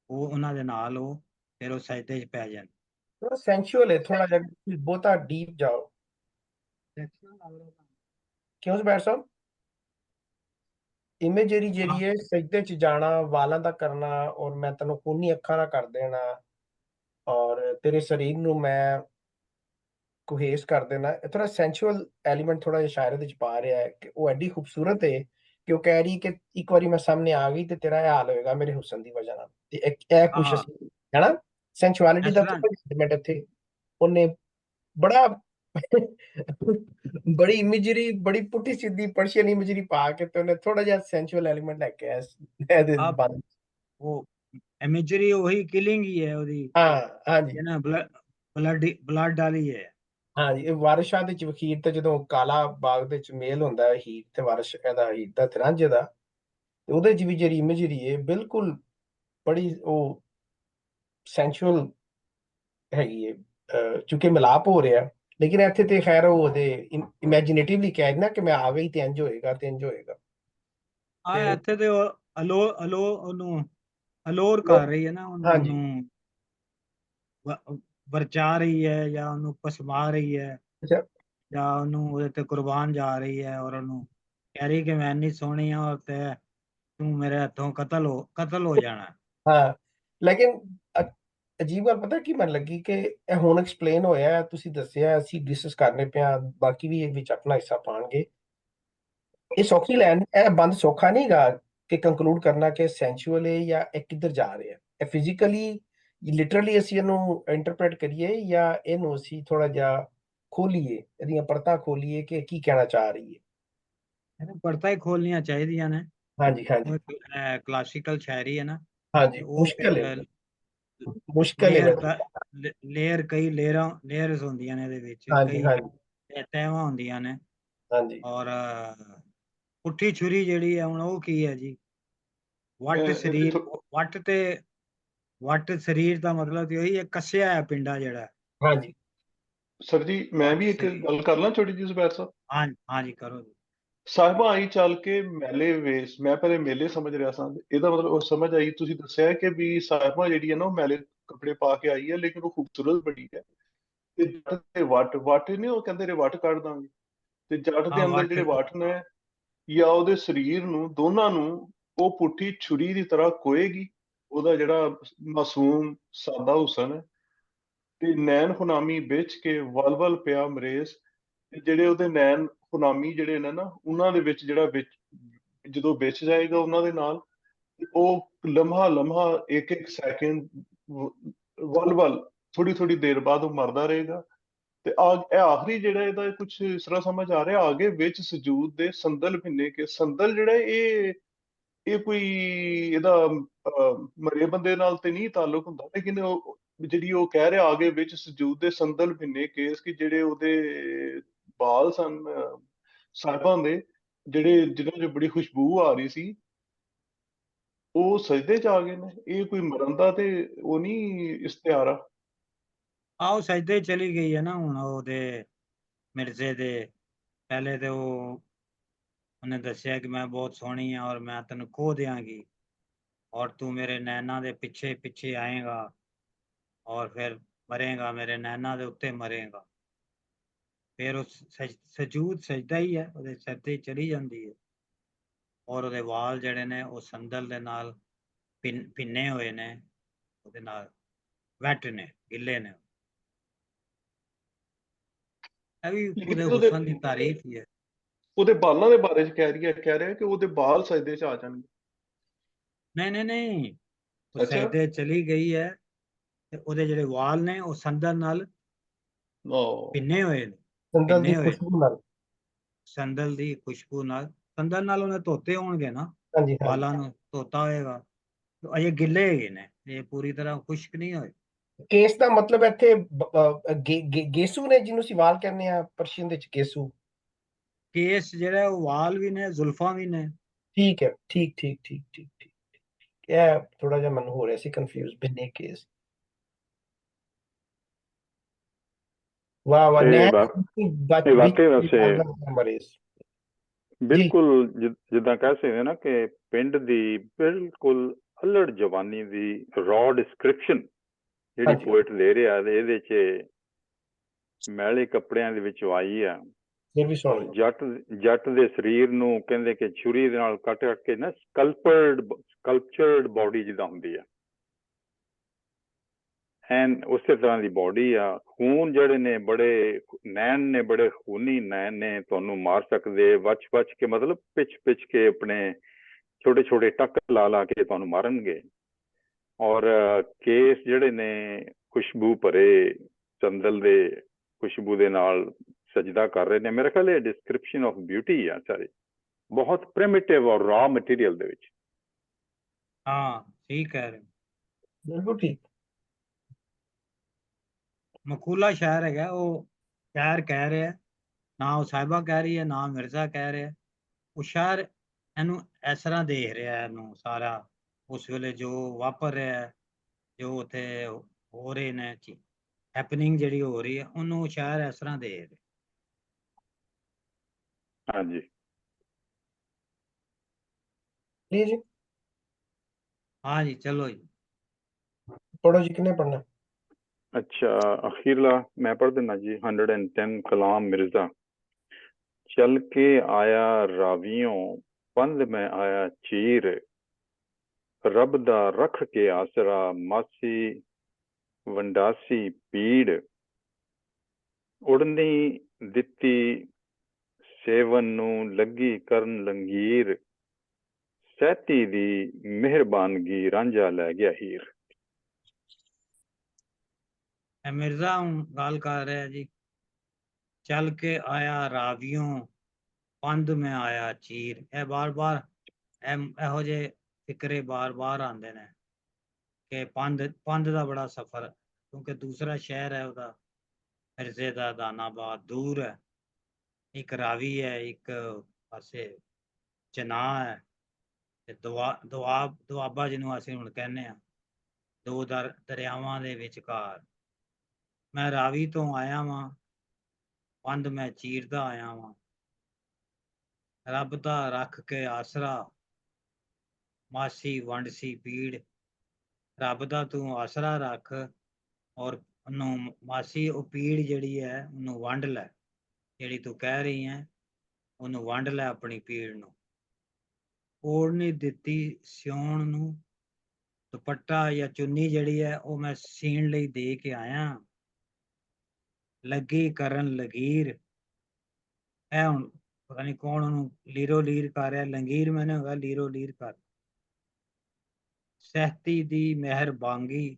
ਉਹ ਉਹਨਾਂ ਦੇ ਨਾਲ ਉਹ ਫਿਰ ਉਹ ਸਜਦੇ 'ਚ ਪੈ ਜਾਂਦੀ। थोड़ा सेंसुअल है, थोड़ा जब बहुत डीप जाओ। क्यों जुबैर साहब? ਇਮੇਜਰੀ ਜਿਹੜੀ ਹੈ ਸਜਦੇ 'ਚ ਜਾਣਾ, ਵਾਲਾਂ ਦਾ ਕਰਨਾ, ਔਰ ਮੈਂ ਤੈਨੂੰ ਖੂਨੀ ਅੱਖਾਂ ਨਾਲ ਕਰ ਦੇਣਾ, ਔਰ ਤੇਰੇ ਸਰੀਰ ਨੂੰ ਮੈਂ ਕੁਹੇਸ ਕਰ ਦੇਣਾ। ਇਹ ਥੋੜਾ ਸੈਂਸੁਅਲ ਐਲੀਮੈਂਟ ਥੋੜਾ ਜਿਹਾ ਸ਼ਾਇਰ ਦੇ 'ਚ ਪਾ ਰਿਹਾ ਹੈ ਕਿ ਉਹ ਐਡੀ ਖੂਬਸੂਰਤ ਹੈ ਕਿ ਉਹ ਕਹਿ ਰਹੀ ਕਿ ਇੱਕ ਵਾਰੀ ਮੈਂ ਸਾਹਮਣੇ ਆ ਗਈ ਤੇ ਤੇਰਾ ਇਹ ਹਾਲ ਹੋਏਗਾ ਮੇਰੇ ਹੁਸਨ ਦੀ ਵਜ੍ਹਾ ਨਾਲ। ਤੇ ਇਹ ਕੁਛ ਹਾਂ, ਅਸੀਂ ਹੈ ਨਾ, ਸੈਂਸੁਅਲਿਟੀ ਇਸ ਦਾ ਤਰ੍ਹਾਂ ਐਲੀਮੈਂਟ ਇੱਥੇ ਉਹਨੇ ਬੜਾ ਬੜੀ ਇਮੇਜਰੀ, ਬੜੀ ਪੁੱਠੀ ਸਿੱਧੀ ਪਰਸ਼ੀਅਨ ਇਮੇਜਰੀ ਪਾ ਕੇ ਤੇ ਉਹਨੇ ਥੋੜਾ ਜਿਹਾ ਸੈਂਸੁਅਲ ਐਲੀਮੈਂਟ ਲੈ ਕੇ ਆਇਆ ਇਹਦੇ ਆਪ ਬੰਦ। ਉਹ ਇਮੇਜਰੀ ਉਹੀ ਕਿਲਿੰਗ ਹੀ ਹੈ ਉਹਦੀ, ਹਾਂ ਹਾਂਜੀ ਹੈ ਨਾ, ਬਲੱਡ ਵਾਲੀ ਹੈ। ਹਾਂਜੀ, ਇਹ ਵਾਰਿਸ ਸ਼ਾਹ ਦੇ ਚ ਵਖੀਰ ਤੇ ਜਦੋਂ ਕਾਲਾ ਬਾਗ ਦੇ ਚ ਮੇਲ ਹੁੰਦਾ ਹੈ ਹੀਰ ਤੇ ਵਾਰਿਸ ਇਹਦਾ ਹੀਰ ਦਾ ਤੇ ਰਾਂਝੇ ਦਾ, ਤੇ ਉਹਦੇ ਚ ਵੀ ਜਿਹੜੀ ਇਮੇਜਰੀ ਹੈ ਬਿਲਕੁਲ ਬੜੀ ਉਹ ਸੈਂਸੁਅਲ ਹੈਗੀ ਹੈ, ਚੂੰਕਿ ਮਿਲਾਪ ਹੋ ਰਿਹਾ। ਲੇਕਿਨ ਇੱਥੇ ਤੇ ਖੈਰ ਉਹ ਉਹਦੇ ਇਮੈਜਿਨੇਟਿਵਲੀ ਕਹਿ ਨਾ ਕਿ ਮੈਂ ਆ ਗਈ ਤੇ ਇੰਜ ਹੋਏਗਾ ਤੇ ਇੰਜ ਹੋਏਗਾ। ਆ ਇੱਥੇ ਤੇ ਉਹ ਅਲੋ ਉਹਨੂੰ ਅਲੋਰ ਕਰ ਰਹੀ ਹੈ ਨਾ, ਹਾਂਜੀ ਉਹਨੂੰ ਵਰਚਾ ਰਹੀ ਹੈ, ਜਾਂ ਉਹਨੂੰ ਪਸਮਾ ਰਹੀ ਹੈ, ਅੱਛਾ ਜਾਂ ਉਹਨੂੰ ਉਹਦੇ ਤੇ ਕੁਰਬਾਨ ਜਾ ਰਹੀ ਹੈ, ਔਰ ਉਹਨੂੰ ਕਹਿ ਰਹੀ ਕਿ ਮੈਂ ਇੰਨੀ ਸੋਹਣੀ ਆ ਔਰ ਤੇ ਤੂੰ ਮੇਰੇ ਹੱਥੋਂ ਕਤਲ ਹੋ ਜਾਣਾ। ਹਾਂ, ਲੇਕਿਨ ਅਜੀਬ ਗੱਲ ਪਤਾ ਕੀ ਮਨ ਲੱਗੀ ਕਿ ਇਹ ਹੁਣ ਐਕਸਪਲੇਨ ਹੋਇਆ, ਤੁਸੀਂ ਦੱਸਿਆ, ਅਸੀਂ ਡਿਸਕਸ ਕਰਨੇ ਪਿਆ, ਬਾਕੀ ਵੀ ਇਹ ਵਿੱਚ ਆਪਣਾ ਹਿੱਸਾ ਪਾਣਗੇ। ਇਹ ਸੌਖੀ ਲੈਣ, ਇਹ ਬੰਦ ਸੌਖਾ ਨਹੀਂ ਗਾ ਕਿ ਕੰਕਲੂਡ ਕਰਨਾ ਕਿ ਸੈਂਸੁਅਲ ਹੈ ਜਾਂ ਇਹ ਕਿੱਧਰ ਜਾ ਰਿਹਾ। ਇਹ ਫਿਜ਼ੀਕਲੀ ਲਿਟਰਲੀ ਅਸੀਂ ਇਹਨੂੰ ਇੰਟਰਪ੍ਰੇਟ ਕਰੀਏ ਜਾਂ ਇਹਨੂੰ ਅਸੀਂ ਥੋੜਾ ਜਿਹਾ ਖੋਲੀਏ, ਇਹਦੀਆਂ ਪਰਤਾਂ ਖੋਲੀਏ ਕਿ ਕੀ ਕਹਿਣਾ ਚਾਹ ਰਹੀ ਹੈ। ਇਹਨੂੰ ਪਰਤਾਂ ਹੀ ਖੋਲਣੀਆਂ ਚਾਹੀਦੀਆਂ ਨੇ। ਹਾਂਜੀ ਹਾਂਜੀ ਉਹ ਕਲਾਸੀਕਲ ਸ਼ਾਇਰੀ ਹੈ ਨਾ, ਹਾਂਜੀ, ਉਹ ਮੁਸ਼ਕਿਲ ਹੈ, ਫਿਰ ਮੁਸ਼ਕਿਲ ਹੈ ਲੇਅਰ ਕਈ ਲੇਅਰਸ ਹੁੰਦੀਆਂ ਨੇ ਇਹਦੇ ਵਿੱਚ, ਹਾਂਜੀ ਕਈ ਹਾਂਜੀ ਤਹਿਵਾਂ ਹੁੰਦੀਆਂ ਨੇ। ਹਾਂਜੀ ਔਰ ਪੁੱਠੀ ਛੁਰੀ ਜਿਹੜੀ ਹੈ ਹੁਣ ਉਹ ਕੀ ਹੈ ਜੀ, ਵੱਟ ਇਹਦੀ ਸਰੀਰ, ਵੱਟ ਸਰੀਰ ਦਾ ਮਤਲਬ ਤੇ ਉਹੀ ਹੈ ਕੱਸਿਆ ਹੈ ਪਿੰਡਾ ਜਿਹੜਾ, ਹਾਂਜੀ ਸਰ ਜੀ ਮੈਂ ਵੀ ਇੱਕ ਸਹੀ। ਗੱਲ ਕਰ ਲਾਂ ਛੋਟੀ ਜਿਹੀ ਜ਼ੁਬੈਰ ਸਾਹਿਬ। हाँ जी करो जी। ਸਾਹਿਬਾਂ ਆਈ ਚੱਲ ਕੇ ਮੈਲੇ ਵੇਸ, ਮੈਂ ਪਹਿਲੇ ਮੇਲੇ ਸਮਝ ਰਿਹਾ ਸਾਂ, ਇਹਦਾ ਮਤਲਬ ਉਹ ਸਮਝ ਆਈ ਤੁਸੀਂ ਦੱਸਿਆ ਕਿ ਵੀ ਸਾਹਿਬਾਂ ਜਿਹੜੀ ਹੈ ਨਾ ਉਹ ਮੈਲੇ ਕੱਪੜੇ ਪਾ ਕੇ ਆਈ ਹੈ, ਲੇਕਿਨ ਉਹ ਖੂਬਸੂਰਤ ਬੜੀ ਹੈ। ਤੇ ਜੱਟ ਦੇ ਵੱਟ ਨਹੀਂ, ਉਹ ਕਹਿੰਦੇ ਨੇ ਵੱਟ ਕੱਢ ਦਾਂਗੇ, ਤੇ ਜੱਟ ਦੇ हाँ ਅੰਦਰ ਜਿਹੜੇ वाटर। ਵੱਟ ਨੇ ਜਾਂ ਉਹਦੇ ਸਰੀਰ ਨੂੰ, ਦੋਨਾਂ ਨੂੰ ਉਹ ਪੁੱਠੀ ਛੁਰੀ ਦੀ ਤਰ੍ਹਾਂ ਕੋਏਗੀ। ਉਹਦਾ ਜਿਹੜਾ ਮਾਸੂਮ ਸਾਦਾ ਹੁਸਨ ਹੈ, ਤੇ ਨੈਣ ਹੁਨਾਮੀ ਵਿੱਚ ਕੇ ਵਲ ਵਲ ਪਿਆ ਮਰੇਸ, ਤੇ ਜਿਹੜੇ ਉਹਦੇ ਨੈਣ ਹੁਨਾਮੀ ਜਿਹੜੇ ਨੇ ਨਾ, ਉਹਨਾਂ ਦੇ ਵਿੱਚ ਜਿਹੜਾ ਵਿੱਚ ਜਦੋਂ ਵਿੱਚ ਜਾਏਗਾ ਉਹਨਾਂ ਦੇ ਨਾਲ, ਤੇ ਉਹ ਲਮਹਾ ਲਮਹਾ ਇੱਕ ਇੱਕ ਸੈਕਿੰਡ ਵਲ ਵਲ ਥੋੜੀ ਥੋੜੀ ਦੇਰ ਬਾਅਦ ਉਹ ਮਰਦਾ ਰਹੇਗਾ। ਤੇ ਇਹ ਆਖਰੀ ਜਿਹੜਾ ਇਹਦਾ ਕੁਝ ਇਸ ਤਰ੍ਹਾਂ ਸਮਝ ਆ ਰਿਹਾ, ਆਗੇ ਵਿੱਚ ਸਜੂਦ ਦੇ ਸੰਦਲ ਭਿੰਨੇ ਕੇ, ਸੰਦਲ ਜਿਹੜਾ ਇਹ ਕੋਈ ਇਹਦਾ ਮਰੇ ਬੰਦੇ ਨਾਲ ਤੇ ਨਹੀਂ ਤਾਲੁਕ ਹੁੰਦਾ, ਲੇਕਿਨ ਉਹ ਜਿਹੜੀ ਉਹ ਕਹਿ ਰਿਹਾ ਆਗੇ ਵਿੱਚ ਸਜੂਦ ਦੇ ਸੰਦਲ ਭਿੰਨੇ ਕੇਸ, ਕਿ ਜਿਹੜੇ ਉਹਦੇ ਬਾਲ ਸਨ ਸਾਹਿਬਾਂ ਦੇ, ਜਿਹੜੇ ਜਿਹਨਾਂ 'ਚ ਬੜੀ ਖੁਸ਼ਬੂ ਆ ਰਹੀ ਸੀ, ਉਹ ਸਜਦੇ 'ਚ ਆ ਗਏ ਨੇ। ਇਹ ਕੋਈ ਮਰਨ ਦਾ ਤੇ ਉਹ ਨਹੀਂ ਇਸ਼ਤਿਹਾਰ। आओ सजदे चली गई है ना हुण ओहदे मिर्जे दे। पहले तो उन्हें दसिया कि मैं बहुत सोहनी हाँ और मैं तेन खो देंगी और तू मेरे नैना दे पिछे पिछे आएगा और फिर मरेगा, मेरे नैना दे उत्ते मरेगा। फिर उस सजूद सजदा ही है, ਉਹਦੇ ਸਿਰ ਤੇ ਚੜੀ ਜਾਂਦੀ ਹੈ ਔਰ ਉਹਦੇ ਵਾਲ ਜਿਹੜੇ ਨੇ ਉਹ ਸੰਦਲ ਦੇ ਨਾਲ ਭਿੰਨੇ ਹੋਏ ਨੇ, ਉਹਦੇ ਨਾਲ ਵੈਟ ਨੇ, ਗਿੱਲੇ ਨੇ। ਇਹ ਵੀ ਉਹਦੇ ਲੇਕਿਨ ਹੁਸਨ ਦੀ ਤਾਰੀਫ ਹੀ ਹੈ। ਉਹਦੇ ਬਾਲਾਂ ਦੇ ਬਾਰੇ ਚ ਕਹਿ ਰਿਹਾ ਕਿ ਉਹਦੇ ਬਾਲ ਸਜਦੇ ਚ ਆ ਜਾਣਗੇ। ਨਹੀਂ ਨਹੀਂ ਨਹੀਂ, ਉਹ ਅੱਛਾ। ਸਜਦੇ ਚਲੀ ਗਈ ਹੈ ਤੇ ਉਹਦੇ ਜਿਹੜੇ ਵਾਲ ਨੇ ਉਹ ਸੰਦਲ ਨਾਲ ਭਿੰਨੇ ਹੋਏ ਨੇ, ਸੰਦਲ ਦੀ ਭਿੰਨੇ ਹੋਏ ਨੇ। ਖੁਸ਼ਬੂ ਨਾਲ। ਸੰਦਲ ਦੀ ਖੁਸ਼ਬੂ ਨਾਲ, ਸੰਦਲ ਨਾਲ ਉਹਨੇ ਧੋਤੇ ਹੋਣਗੇ ਨਾ, ਹਾਂਜੀ ਹਾਂਜੀ। ਵਾਲਾਂ ਨੂੰ ਧੋਤਾ ਹੋਏਗਾ, ਅਜੇ ਗਿੱਲੇ ਹੈਗੇ ਨੇ, ਇਹ ਪੂਰੀ ਤਰ੍ਹਾਂ ਖੁਸ਼ਕ ਨਹੀਂ ਹੋਏ। ਕੇਸ ਦਾ ਮਤਲਬ ਇੱਥੇ ਗੇਸੂ ਨੇ, ਜਿਹਨੂੰ ਅਸੀਂ ਵਾਲ ਕਹਿੰਦੇ ਆ ਪਰਸ਼ੀਅਨ ਦੇ ਵਿੱਚ ਗੇਸੂ। ਕੇਸ ਜਿਹੜਾ ਉਹ ਵਾਲ ਵੀ ਨੇ, ਜ਼ੁਲਫਾਂ ਵੀ ਨੇ। ਠੀਕ ਹੈ, ਠੀਕ ਠੀਕ ਠੀਕ ਠੀਕ ਠੀਕ। ਇਹ ਥੋੜਾ ਜਿਹਾ ਮੈਨੂੰ ਹੋ ਰਿਹਾ ਸੀ ਕਨਫਿਊਜ਼, ਬਿੰਨੇ ਕੇਸ। ਵਾਹ ਵਾਹ, ਇਹ ਨੈਣ ਵਾਕਈ ਵੈਸੇ ਮਰੇਸ। ਬਿਲਕੁਲ ਜਿੱਦਾਂ ਕਹਿ ਸਕਦੇ ਨਾ ਕਿ ਪਿੰਡ ਦੀ ਬਿਲਕੁਲ ਅਲੜ ਜਵਾਨੀ ਦੀ ਰॉ ਡਿਸਕ੍ਰਿਪਸ਼ਨ ਜਿਹੜੀ ਪੋਇਟ ਦੇ ਰਿਹਾ, ਇਹਦੇ 'ਚ ਮੈਲੇ ਕੱਪੜਿਆਂ ਦੇ ਵਿੱਚ ਆਈ ਆ। ਜੱਟ ਦੇ ਸਰੀਰ ਨੂੰ ਕਹਿੰਦੇ ਕਿ ਛੁਰੀ ਦੇ ਨਾਲ ਕੱਟ ਕੇ ਨਾ ਸਕਲਪਚਰਡ ਬੋਡੀ ਜਿੱਦਾਂ ਹੁੰਦੀ ਆ, ਐਨ ਉਸੇ ਤਰ੍ਹਾਂ ਦੀ ਬੋਡੀ ਆ। ਖੂਨ ਜਿਹੜੇ ਨੇ ਬੜੇ ਨੈਣ ਨੇ, ਬੜੇ ਖੂਨੀ ਨੈਣ ਨੇ, ਤੁਹਾਨੂੰ ਮਾਰ ਸਕਦੇ ਵੱਚ ਕੇ, ਮਤਲਬ ਪਿੱਛ ਕੇ ਆਪਣੇ ਛੋਟੇ ਛੋਟੇ ਟੱਕ ਲਾ ਕੇ ਤੁਹਾਨੂੰ ਮਾਰਨਗੇ। ਔਰ ਕੇਸ ਜਿਹੜੇ ਨੇ ਖੁਸ਼ਬੂ ਭਰੇ, ਸੰਦਲ ਦੇ ਖੁਸ਼ਬੂ ਦੇ ਨਾਲ ਸਜਦਾ ਕਰ ਰਹੇ ਨੇ। ਮੇਰੇ ਖਿਆਲ ਇਹ ਡਿਸਕ੍ਰਿਪਸ਼ਨ ਆਫ ਬਿਊਟੀ ਆ ਸਾਰੀ, ਬਹੁਤ ਪ੍ਰਿਮਿਟਿਵ ਔਰ ਰॉ ਮਟੀਰੀਅਲ ਦੇ ਵਿੱਚ। ਹਾਂ ਠੀਕ ਕਹਿ ਰਹੇ, ਬਿਲਕੁਲ ਠੀਕ। ਮਕੂਲਾ ਸ਼ਾਇਰ ਹੈਗਾ, ਉਹ ਸ਼ਾਇਰ ਕਹਿ ਰਿਹਾ, ਨਾ ਉਹ ਸਾਹਿਬਾ ਕਹਿ ਰਹੀ ਹੈ ਨਾ ਮਿਰਜ਼ਾ ਕਹਿ ਰਿਹਾ। ਉਹ ਸ਼ਾਇਰ ਇਹਨੂੰ ਇਸ ਤਰ੍ਹਾਂ ਦੇਖ ਰਿਹਾ, ਇਹਨੂੰ ਸਾਰਾ ਉਸ ਵੇਲੇ ਜੋ ਵਾਪਰ ਰਿਹਾ, ਜੋ ਉੱਥੇ ਹੋ ਰਹੇ ਨੇ ਹੈਪਨਿੰਗ ਜਿਹੜੀ ਹੋ ਰਹੀ ਹੈ, ਉਹਨੂੰ ਸ਼ਾਇਰ ਇਸ ਤਰ੍ਹਾਂ ਦੇਖ ਰਿਹਾ। ਹਾਂਜੀ ਜੀ हाँ जी चलो जी, पढ़ो जी, कितने पढ़ना? अच्छा अखीरला मैं पढ़ देना जी। 110 कलाम मिर्जा। चल के आया रावियों, पंध में आया चीर, रब दा रख के आसरा, मासी वंडासी पीड़, उड़नी दिती सेवन नू लगी करन लंगीर, सैती दी मेहरबानगी रांझा लै गया हीर। मिर्जा गल कर रहा है जी। चल के आया रावियों, पंध में आया चीर। ए बार बार ਇਹੋ ਜਿਹੇ ਫਿਕਰੇ ਬਾਰ ਬਾਰ ਆਉਂਦੇ ਨੇ ਕਿ ਪੰਧ ਦਾ ਬੜਾ ਸਫ਼ਰ, ਕਿਉਂਕਿ ਦੂਸਰਾ ਸ਼ਹਿਰ ਹੈ ਉਹਦਾ ਮਿਰਜ਼ੇ ਦਾ, ਦਾਨਾਬਾਦ ਦੂਰ ਹੈ। ਇੱਕ ਰਾਵੀ ਹੈ, ਇੱਕ ਪਾਸੇ ਚਨਾਹ ਹੈ, ਤੇ ਦੁਆਬਾ ਜਿਹਨੂੰ ਅਸੀਂ ਹੁਣ ਕਹਿੰਦੇ ਹਾਂ, ਦੋ ਦਰਿਆਵਾਂ ਦੇ ਵਿਚਕਾਰ। ਮੈਂ ਰਾਵੀ ਤੋਂ ਆਇਆ ਵਾਂ ਬੰਦ ਮੈਂ ਚੀਰਦਾ ਆਇਆ ਵਾਂ, ਰੱਬ ਦਾ ਰੱਖ ਕੇ ਆਸਰਾ, ਮਾਸੀ ਵੰਡ ਸੀ ਪੀੜ। ਰੱਬ ਦਾ ਤੂੰ ਆਸਰਾ ਰੱਖ ਔਰ ਉਹਨੂੰ ਮਾਸੀ ਉਹ ਪੀੜ ਜਿਹੜੀ ਹੈ ਉਹਨੂੰ ਵੰਡ ਲੈ, ਜਿਹੜੀ ਤੂੰ ਕਹਿ ਰਹੀ ਹੈ ਉਹਨੂੰ ਵੰਡ ਲੈ ਆਪਣੀ ਪੀੜ ਨੂੰ। ਓੜ ਨਹੀਂ ਦਿੱਤੀ ਸਿਉਣ ਨੂੰ, ਦੁਪੱਟਾ ਜਾਂ ਚੁੰਨੀ ਜਿਹੜੀ ਹੈ ਉਹ ਮੈਂ ਸੀਣ ਲਈ ਦੇ ਕੇ ਆਇਆ। ਲੱਗੀ ਕਰਨ ਲਗੀਰ, ਇਹ ਹੁਣ ਪਤਾ ਨਹੀਂ ਕੌਣ ਉਹਨੂੰ ਲੀਰੋ ਲੀਰ ਕਰ ਰਿਹਾ, ਲੰਗੀਰ ਮੈਨੇ ਹੋਗਾ ਲੀਰੋ ਲੀਰ ਕਰ। ਸਹਿਤੀ ਦੀ ਮਿਹਰਬਾਨੀ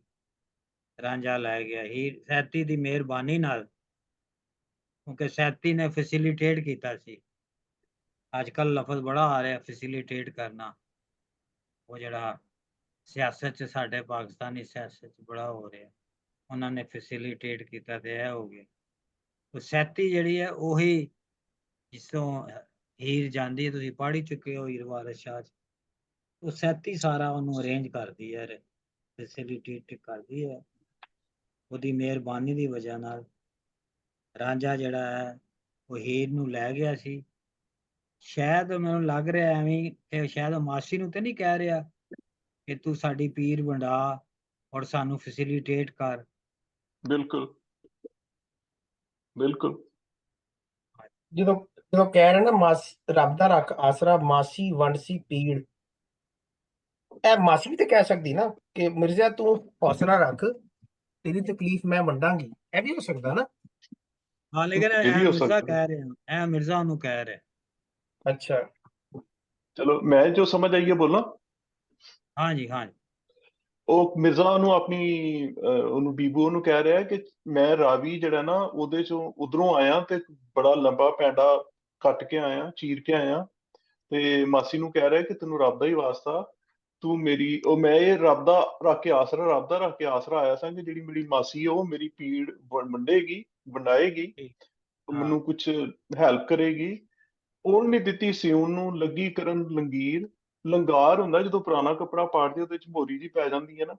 ਰਾਂਝਾ ਲੈ ਗਿਆ ਹੀਰ, ਸਹਿਤੀ ਦੀ ਮਿਹਰਬਾਨੀ ਨਾਲ, ਕਿਉਂਕਿ ਸਹਿਤੀ ਨੇ ਫੈਸਿਲੀਟੇਟ ਕੀਤਾ ਸੀ। ਅੱਜ ਕੱਲ ਲਫ਼ਜ਼ ਬੜਾ ਆ ਰਿਹਾ ਫੈਸਿਲੀਟੇਟ ਕਰਨਾ, ਉਹ ਜਿਹੜਾ ਸਿਆਸਤ 'ਚ ਸਾਡੇ ਪਾਕਿਸਤਾਨੀ ਸਿਆਸਤ 'ਚ ਬੜਾ ਹੋ ਰਿਹਾ, ਉਹਨਾਂ ਨੇ ਫੈਸਿਲੀਟੇਟ ਕੀਤਾ ਤੇ ਇਹ ਹੋ ਗਿਆ। ਉਹ ਸਹਿਤੀ ਜਿਹੜੀ ਹੈ ਉਹੀ ਜਿਸੋਂ ਹੀਰ ਜਾਂਦੀ ਹੈ, ਤੁਸੀਂ ਪੜ੍ਹ ਹੀ ਚੁੱਕੇ ਹੋ ਹੀਰ ਵਾਰਿਸ ਸ਼ਾਹ 'ਚ, ਉਹ ਸਹਿਤੀ ਸਾਰਾ ਉਹਨੂੰ ਅਰੇਂਜ ਕਰਦੀ ਹੈ, ਫੈਸਿਲੀਟੇਟ ਕਰਦੀ ਹੈ। ਉਹਦੀ ਮਿਹਰਬਾਨੀ ਦੀ ਵਜ੍ਹਾ ਨਾਲ ਰਾਂਝਾ ਜਿਹੜਾ ਹੈ ਉਹ ਹੀਰ ਨੂੰ ਲੈ ਗਿਆ ਸੀ। ਸ਼ਾਇਦ ਮੈਨੂੰ ਲੱਗ ਰਿਹਾ ਐਵੇਂ ਕਿ ਸ਼ਾਇਦ ਮਾਸੀ ਨੂੰ ਤੇ ਨਹੀਂ ਕਹਿ ਰਿਹਾ ਕਿ ਤੂੰ ਸਾਡੀ ਪੀਰ ਵੰਡਾ ਔਰ ਸਾਨੂੰ ਫੈਸਿਲੀਟੇਟ ਕਰ। ਬਿਲਕੁਲ ਬਿਲਕੁਲ। ਜਦੋਂ ਜਦੋਂ ਕਹਿ ਰਹੇ ਨਾ ਮਾਸੀ ਰੱਬ ਦਾ ਰੱਖ ਆਸਰਾ, ਮਾਸੀ ਵੰਡ ਸੀ ਪੀੜ, ਇਹ ਮਾਸੀ ਵੀ ਤੇ ਕਹਿ ਸਕਦੀ ਨਾ ਕਿ ਮਿਰਜ਼ਾ ਤੂੰ ਹੌਸਲਾ ਰੱਖ, ਤੇਰੀ ਤਕਲੀਫ ਮੈਂ ਵੰਡਾਂਗੀ, ਇਹ ਵੀ ਹੋ ਸਕਦਾ ਨਾ। ਹਾਂ ਲੇਕਿਨ ਇਹ ਵੀ ਇਹ ਹੋ ਮਿਰਜ਼ਾ ਸਕਦਾ। ਕਹਿ ਰਿਹਾ, ਇਹ ਮਿਰਜ਼ਾ ਉਹਨੂੰ ਕਹਿ ਰਿਹਾ। ਅੱਛਾ, ਚਲੋ ਮੈਂ ਜੋ ਸਮਝ ਆਈ ਹੈ ਬੋਲਾਂ। ਹਾਂਜੀ ਹਾਂਜੀ ਉਹ ਮਿਰਜ਼ਾ ਨੂੰ ਆਪਣੀ ਉਹਨੂੰ ਬੀਬੂ ਨੂੰ ਕਹਿ ਰਿਹਾ ਕਿ ਮੈਂ ਰਾਵੀ ਜਿਹੜਾ ਨਾ ਉਹਦੇ ਚੋਂ ਉਧਰੋਂ ਆਇਆ ਤੇ ਬੜਾ ਲੰਬਾ ਪੈਂਡਾ ਕੱਟ ਕੇ ਆਇਆ, ਚੀਰ ਕੇ ਆਇਆ, ਤੇ ਮਾਸੀ ਨੂੰ ਕਹਿ ਰਿਹਾ ਕਿ ਤੈਨੂੰ ਰੱਬ ਦਾ ਹੀ ਵਾਸਤਾ, ਤੂੰ ਮੇਰੀ ਉਹ ਮੈਂ ਇਹ ਰੱਬ ਦਾ ਰੱਖ ਕੇ ਆਸਰਾ, ਰੱਬ ਦਾ ਰੱਖ ਕੇ ਆਸਰਾ ਆਇਆ ਸਾਂ ਕਿ ਜਿਹੜੀ ਮੇਰੀ ਮਾਸੀ ਉਹ ਮੇਰੀ ਪੀੜ ਵੰਡੇਗੀ, ਵੰਡਾਏਗੀ, ਠੀਕ। ਹਾਂ ਮੈਨੂੰ ਕੁਝ ਹੈਲਪ ਕਰੇਗੀ। ਉਹ ਨਹੀਂ ਦਿੱਤੀ ਸਿਉਣ ਨੂੰ, ਲੱਗੀ ਕਰਨ ਲੰਗੀਰ। ਲੰਗਾਰ ਹੁੰਦਾ ਜਦੋਂ ਪੁਰਾਣਾ ਕੱਪੜਾ ਪਾੜਦੇ ਉਹਦੇ ਚ ਮੋਰੀ ਜੀ ਪੈ ਜਾਂਦੀ ਹੈ ਨਾ,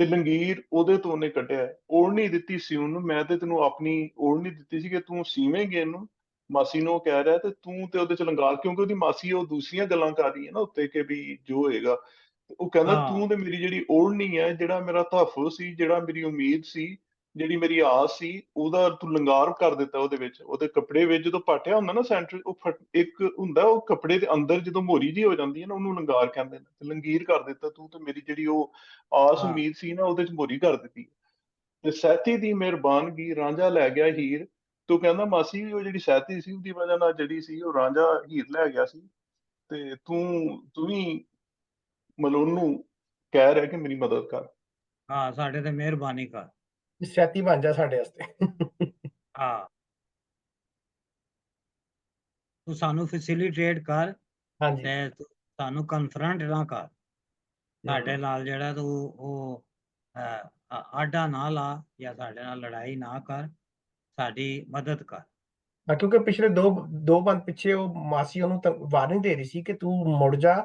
ਤੇ ਲੰਗੀਰ ਉਹਦੇ ਤੋਂ ਉਹਨੇ ਕੱਢਿਆ। ਓੜ੍ਹਨੀ ਦਿੱਤੀ ਸਿਉਣ ਨੂੰ, ਮੈਂ ਤੇ ਤੈਨੂੰ ਆਪਣੀ ਓੜ੍ਹਨੀ ਦਿੱਤੀ ਸੀ ਕਿ ਤੂੰ ਸੀਵੇਂਗੇ ਇਹਨੂੰ। ਮਾਸੀ ਨੂੰ ਉਹ ਕਹਿ ਰਿਹਾ ਤੇ ਤੂੰ ਤੇ ਉਹਦੇ ਚ ਲੰਗਾਰ, ਕਿਉਂਕਿ ਉਹਦੀ ਮਾਸੀ ਉਹ ਦੂਸਰੀਆਂ ਗੱਲਾਂ ਕਰ ਰਹੀ ਹੈ ਨਾ ਉੱਤੇ ਕਿ ਵੀ ਜੋ ਹੋਏਗਾ। ਉਹ ਕਹਿੰਦਾ ਹਾਂ ਤੂੰ ਤੇ ਮੇਰੀ ਜਿਹੜੀ ਓੜ੍ਹਨੀ ਹੈ, ਜਿਹੜਾ ਮੇਰਾ ਤਹਫ਼ੁਜ਼ ਸੀ, ਜਿਹੜਾ ਮੇਰੀ ਉਮੀਦ ਸੀ, ਜਿਹੜੀ ਮੇਰੀ ਆਸ ਸੀ, ਉਹਦਾ ਤੂੰ ਲੰਗਾਰ ਕਰ ਦਿੱਤਾ ਉਹਦੇ ਵਿੱਚ। ਉਹਦੇ ਕੱਪੜੇ ਵਿੱਚ ਜਦੋਂ ਪਾਟਿਆ ਹੁੰਦਾ ਨਾ ਸੈਂਟਰ, ਉਹ ਇੱਕ ਹੁੰਦਾ ਉਹ ਕੱਪੜੇ ਦੇ ਅੰਦਰ ਜਦੋਂ ਮੋਰੀ ਜੀ ਹੋ ਜਾਂਦੀ ਹੈ ਨਾ, ਉਹਨੂੰ ਲੰਗਾਰ ਕਹਿੰਦੇ ਨੇ। ਤੇ ਲੰਗੀਰ ਕਰ ਦਿੱਤਾ ਤੂੰ ਤੇ ਮੇਰੀ ਜਿਹੜੀ ਉਹ ਆਸ ਹਾਂ ਉਮੀਦ ਸੀ ਨਾ, ਉਹਦੇ ਚ ਮੋਰੀ ਕਰ ਦਿੱਤੀ। ਤੇ ਸਹਿਤੀ ਦੀ ਮਿਹਰਬਾਨਗੀ ਰਾਂਝਾ ਲੈ ਗਿਆ ਹੀਰ। ਤੂੰ ਕਹਿੰਦਾ ਮਾਸੀ ਉਹ ਜਿਹੜੀ ਸਹਿਤੀ ਸੀ ਉਹਦੀ ਵਜ੍ਹਾ ਨਾਲ ਜਿਹੜੀ ਸੀ ਉਹ ਰਾਂਝਾ ਹੀਰ ਲੈ ਗਿਆ ਸੀ, ਤੇ ਤੂੰ ਵੀ ਮਤਲਬ ਉਹਨੂੰ ਕਹਿ ਰਿਹਾ ਕਿ ਮੇਰੀ ਮਦਦ ਕਰ। ਹਾਂ ਸਾਡੇ ਤੇ ਮਿਹਰਬਾਨੀ ਕਰ। ਸੈਤੀ ਬਣ ਜਾ ਸਾਡੇ ਵਾਸਤੇ। ਹਾਂ ਤੂੰ ਸਾਨੂੰ ਫੈਸਿਲੀਟੇਟ ਕਰ ਹਾਂਜੀ। ਤੇ ਤੂੰ ਸਾਨੂੰ ਕਨਫਰੰਟ ਨਾ ਕਰ, ਸਾਡੇ ਹਮ। ਨਾਲ ਜਿਹੜਾ ਤੂੰ ਉਹ ਆਡਾ ਨਾ ਲਾ ਜਾਂ ਸਾਡੇ ਨਾਲ ਲੜਾਈ ਨਾ ਕਰ, ਸਾਡੀ ਮਦਦ ਕਰ। ਹਾਂ, ਕਿਉਂਕਿ ਪਿਛਲੇ ਦੋ ਬੰਦ ਪਿੱਛੇ ਉਹ ਮਾਸੀ ਉਹਨੂੰ ਵਾਰਨਿੰਗ ਦੇ ਰਹੀ ਸੀ ਕਿ ਤੂੰ ਮੁੜ ਜਾ,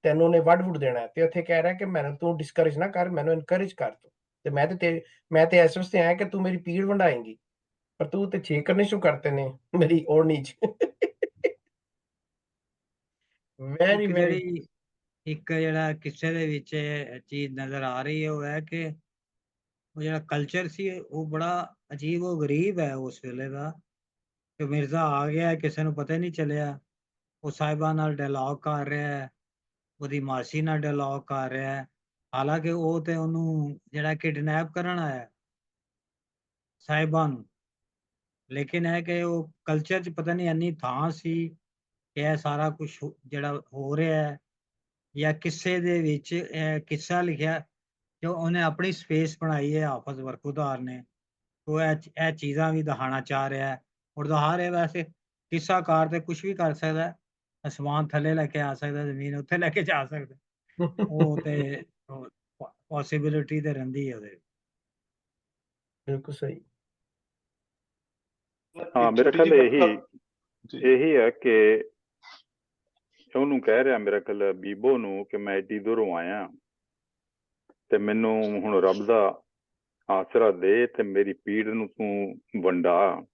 ਤੈਨੂੰ ਉਹਨੇ ਵੱਢ ਵੁੱਢ ਦੇਣਾ ਹੈ, ਤੇ ਉੱਥੇ ਕਹਿ ਰਿਹਾ ਕਿ ਮੈਨੂੰ ਤੂੰ ਡਿਸਕਰੇਜ ਨਾ ਕਰ, ਮੈਨੂੰ ਇਨਕਰੇਜ ਕਰ ਤੂੰ, ਤੇ ਮੈਂ ਤੇ ਇਸ ਵਾਸਤੇ ਆਇਆ ਕਿ ਤੂੰ ਮੇਰੀ ਪੀੜ ਵੰਡਾਏਂਗੀ, ਪਰ ਤੂੰ ਤੇ 6 ਕਰਨੇ ਸ਼ੁਰੂ ਕਰਤੇ ਨੇ ਮੇਰੀ ਓੜ੍ਹਨੀ ਚ। ਵੈਰੀ ਇੱਕ ਵੈਰੀ। ਜਿਹੜੀ ਇੱਕ ਜਿਹੜਾ ਕਿਸੇ ਦੇ ਵਿੱਚ ਚੀਜ਼ ਨਜ਼ਰ ਆ ਰਹੀ ਹੈ ਉਹ ਹੈ ਕਿ ਉਹ ਜਿਹੜਾ ਕਲਚਰ ਸੀ ਉਹ ਬੜਾ ਅਜੀਬ ਉਹ ਗਰੀਬ ਹੈ ਉਸ ਵੇਲੇ ਦਾ, ਕਿ ਮਿਰਜ਼ਾ ਆ ਗਿਆ ਕਿਸੇ ਨੂੰ ਪਤਾ ਹੀ ਨਹੀਂ ਚੱਲਿਆ, ਉਹ ਸਾਹਿਬਾਂ ਨਾਲ ਡਾਇਲੌਗ ਕਰ ਰਿਹਾ ਹੈ, ਉਹਦੀ ਮਾਸੀ ਨਾਲ ਡਾਇਲੌਗ ਕਰ ਰਿਹਾ ਹੈ, ਹਾਲਾਂਕਿ ਉਹ ਤੇ ਉਹਨੂੰ ਜਿਹੜਾ ਕਿਡਨੈਪ ਕਰਨ ਆਇਆ ਸਾਹਿਬਾਂ ਨੂੰ। ਲੇਕਿਨ ਹੈ ਕਿ ਉਹ ਕਲਚਰ 'ਚ ਪਤਾ ਨਹੀਂ ਇੰਨੀ ਥਾਂ ਸੀ ਕਿ ਇਹ ਸਾਰਾ ਕੁਝ ਜਿਹੜਾ ਹੋ ਰਿਹਾ ਹੈ, ਜਾਂ ਕਿਸੇ ਦੇ ਵਿੱਚ ਇਹ ਕਿੱਸਾ ਲਿਖਿਆ ਜੋ ਉਹਨੇ ਆਪਣੀ ਸਪੇਸ ਬਣਾਈ ਹੈ ਹਾਫਿਜ਼ ਬਰਖੁਰਦਾਰ ਨੇ, ਉਹ ਇਹ ਚੀਜ਼ਾਂ ਵੀ ਦਿਖਾਉਣਾ ਚਾਹ ਰਿਹਾ ਹੈ। ਔਰ ਦਿਖਾ ਰਿਹਾ ਵੈਸੇ ਕਿੱਸਾਕਾਰ ਤੇ ਕੁਝ ਵੀ ਕਰ ਸਕਦਾ ਹੈ, ਅਸਮਾਨ ਥੱਲੇ ਲੈ ਕੇ ਆ ਸਕਦਾ, ਜ਼ਮੀਨ ਉੱਥੇ ਲੈ ਕੇ ਜਾ ਸਕਦਾ, ਉਹ ਤੇ ਪੋਸਿਬਿਲਿਟੀ ਤੇ ਰਹਿੰਦੀ ਹੈ ਉਹਦੇ। ਬਿਲਕੁਲ ਸਹੀ। ਹਾਂ ਇੱਕ ਮੇਰਾ ਛੋਟੀ ਖਿਆਲ ਜਿਹੀ ਇਹੀ ਗੱਲ ਜੀ। ਇਹੀ ਹੈ ਕਿ ਉਹਨੂੰ ਕਹਿ ਰਿਹਾ ਮੇਰਾ ਖਿਆਲ ਬੀਬੋ ਨੂੰ ਕਿ ਮੈਂ ਏਡੀ ਦੂਰੋਂ ਆਇਆ ਤੇ ਮੈਨੂੰ ਹੁਣ ਰੱਬ ਦਾ ਆਸਰਾ ਦੇ ਤੇ ਮੇਰੀ ਪੀੜ ਨੂੰ ਤੂੰ ਵੰਡਾ।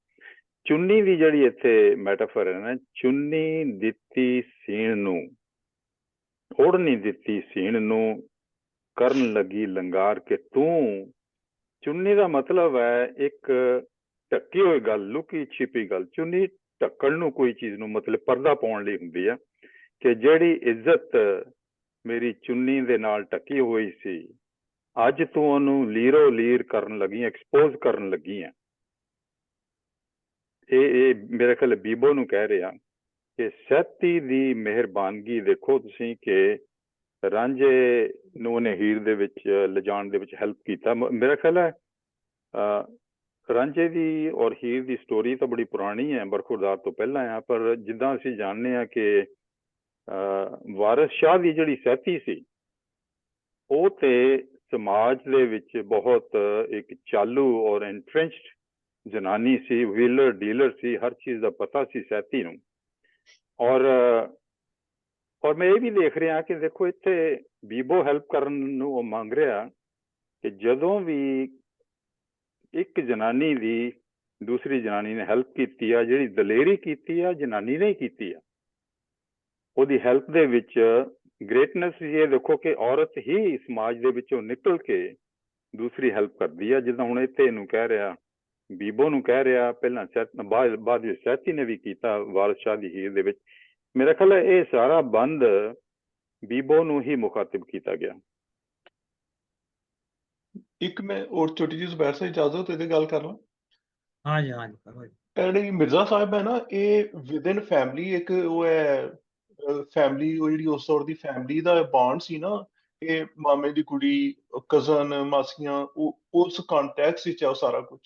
ਚੁੰਨੀ ਦੀ ਜਿਹੜੀ ਇੱਥੇ ਮੈਟਾਫਰ ਹੈ ਨਾ, ਚੁੰਨੀ ਦਿੱਤੀ ਸੀਣ ਨੂੰ, ਓੜ੍ਹਨੀ ਦਿੱਤੀ ਸੀਣ ਨੂੰ, ਕਰਨ ਲੱਗੀ ਲੰਗਾਰ ਕੇ ਤੂੰ। ਚੁੰਨੀ ਦਾ ਮਤਲਬ ਹੈ ਇੱਕ ਢੱਕੀ ਹੋਈ ਗੱਲ, ਲੁਕੀ ਛਿਪੀ ਗੱਲ। ਚੁੰਨੀ ਢੱਕਣ ਨੂੰ, ਕੋਈ ਚੀਜ਼ ਨੂੰ ਮਤਲਬ ਪਰਦਾ ਪਾਉਣ ਲਈ ਹੁੰਦੀ ਆ, ਕਿ ਜਿਹੜੀ ਇੱਜ਼ਤ ਮੇਰੀ ਚੁੰਨੀ ਦੇ ਨਾਲ ਢੱਕੀ ਹੋਈ ਸੀ, ਅੱਜ ਤੂੰ ਉਹਨੂੰ ਲੀਰੋ ਲੀਰ ਕਰਨ ਲੱਗੀ, ਐਕਸਪੋਜ਼ ਕਰਨ ਲੱਗੀ ਆ। ਇਹ ਮੇਰੇ ਖਿਆਲ ਬੀਬੋ ਨੂੰ ਕਹਿ ਰਿਹਾ ਕਿ ਸਹਿਤੀ ਦੀ ਮਿਹਰਬਾਨਗੀ ਦੇਖੋ ਤੁਸੀਂ, ਕਿ ਰਾਂਝੇ ਨੂੰ ਉਹਨੇ ਹੀਰ ਦੇ ਵਿੱਚ ਲਿਜਾਣ ਦੇ ਵਿੱਚ ਹੈਲਪ ਕੀਤਾ। ਮੇਰਾ ਖਿਆਲ ਹੈ ਰਾਂਝੇ ਦੀ ਔਰ ਹੀਰ ਦੀ ਸਟੋਰੀ ਤਾਂ ਬੜੀ ਪੁਰਾਣੀ ਹੈ, ਬਰਖੁਰਦਾਰ ਤੋਂ ਪਹਿਲਾਂ ਆ, ਪਰ ਜਿੱਦਾਂ ਅਸੀਂ ਜਾਣਦੇ ਹਾਂ ਕਿ ਵਾਰਿਸ ਸ਼ਾਹ ਦੀ ਜਿਹੜੀ ਸਹਿਤੀ ਸੀ, ਉਹ ਤੇ ਸਮਾਜ ਦੇ ਵਿੱਚ ਬਹੁਤ ਇੱਕ ਚਾਲੂ ਔਰ ਐਂਟਰੈਂਚਡ ਜਨਾਨੀ ਸੀ, ਵੀਲਰ ਡੀਲਰ ਸੀ, ਹਰ ਚੀਜ਼ ਦਾ ਪਤਾ ਸੀ ਸਹਿਤੀ ਨੂੰ। ਔਰ ਮੈਂ ਇਹ ਵੀ ਦੇਖ ਰਿਹਾ ਕਿ ਦੇਖੋ ਇੱਥੇ ਬੀਬੋ ਹੈਲਪ ਕਰਨ ਨੂੰ ਉਹ ਮੰਗ ਰਿਹਾ ਕਿ ਜਦੋਂ ਵੀ ਇੱਕ ਜਨਾਨੀ ਦੀ ਦੂਸਰੀ ਜਨਾਨੀ ਨੇ ਹੈਲਪ ਕੀਤੀ ਆ, ਜਿਹੜੀ ਦਲੇਰੀ ਕੀਤੀ ਆ ਜਨਾਨੀ ਨੇ ਹੀ ਕੀਤੀ ਆ, ਉਹਦੀ ਹੈਲਪ ਦੇ ਵਿੱਚ ਗ੍ਰੇਟਨੈਸ ਇਹ ਦੇਖੋ ਕਿ ਔਰਤ ਹੀ ਸਮਾਜ ਦੇ ਵਿੱਚੋਂ ਨਿਕਲ ਕੇ ਦੂਸਰੀ ਹੈਲਪ ਕਰਦੀ ਆ। ਜਿੱਦਾਂ ਹੁਣ ਇੱਥੇ ਇਹਨੂੰ ਕਹਿ ਰਿਹਾ, ਬੀਬੋ ਨੂੰ ਕਹਿ ਰਿਹਾ, ਪਹਿਲਾਂ ਬਾਅਦ ਵਿੱਚ ਸਹਿਤੀ ਨੇ ਵੀ ਕੀਤਾ ਵਾਰਿਸ ਸ਼ਾਹ ਦੀ ਹੀਰ ਦੇ ਵਿੱਚ। ਮੇਰਾ ਖਿਆਲ ਹੈ ਇਹ ਸਾਰਾ ਬੰਦ ਬੀਬੋ ਨੂੰ ਹੀ ਮੁਖਾਤਿਬ ਕੀਤਾ ਗਿਆ। ਇੱਕ ਮੈਂ ਹੋਰ ਛੋਟੀ ਜਿਹੀ ਜ਼ੁਬੈਰ ਸਾਹਿਬ ਇਜਾਜ਼ਤ ਇਹਦੇ ਗੱਲ ਕਰ ਲਾਂ। ਹਾਂਜੀ ਹਾਂਜੀ ਕਰੋ ਜੀ। ਜਿਹੜੀ ਮਿਰਜ਼ਾ ਸਾਹਿਬ ਹੈ ਨਾ, ਇਹ ਵਿਦਨ ਫੈਮਿਲੀ ਇੱਕ ਉਹ ਹੈ, ਫੈਮਿਲੀ ਉਹ ਜਿਹੜੀ ਉਸ ਦੌਰ ਦੀ ਫੈਮਿਲੀ ਦਾ ਬੌਂਡ ਸੀ ਨਾ, ਇਹ ਮਾਮੇ ਦੀ ਕੁੜੀ, ਕਜ਼ਨ, ਮਾਸੀਆਂ, ਉਹ ਉਸ ਕੰਟੈਕਸ ਵਿੱਚ ਆ ਉਹ ਸਾਰਾ ਕੁਝ।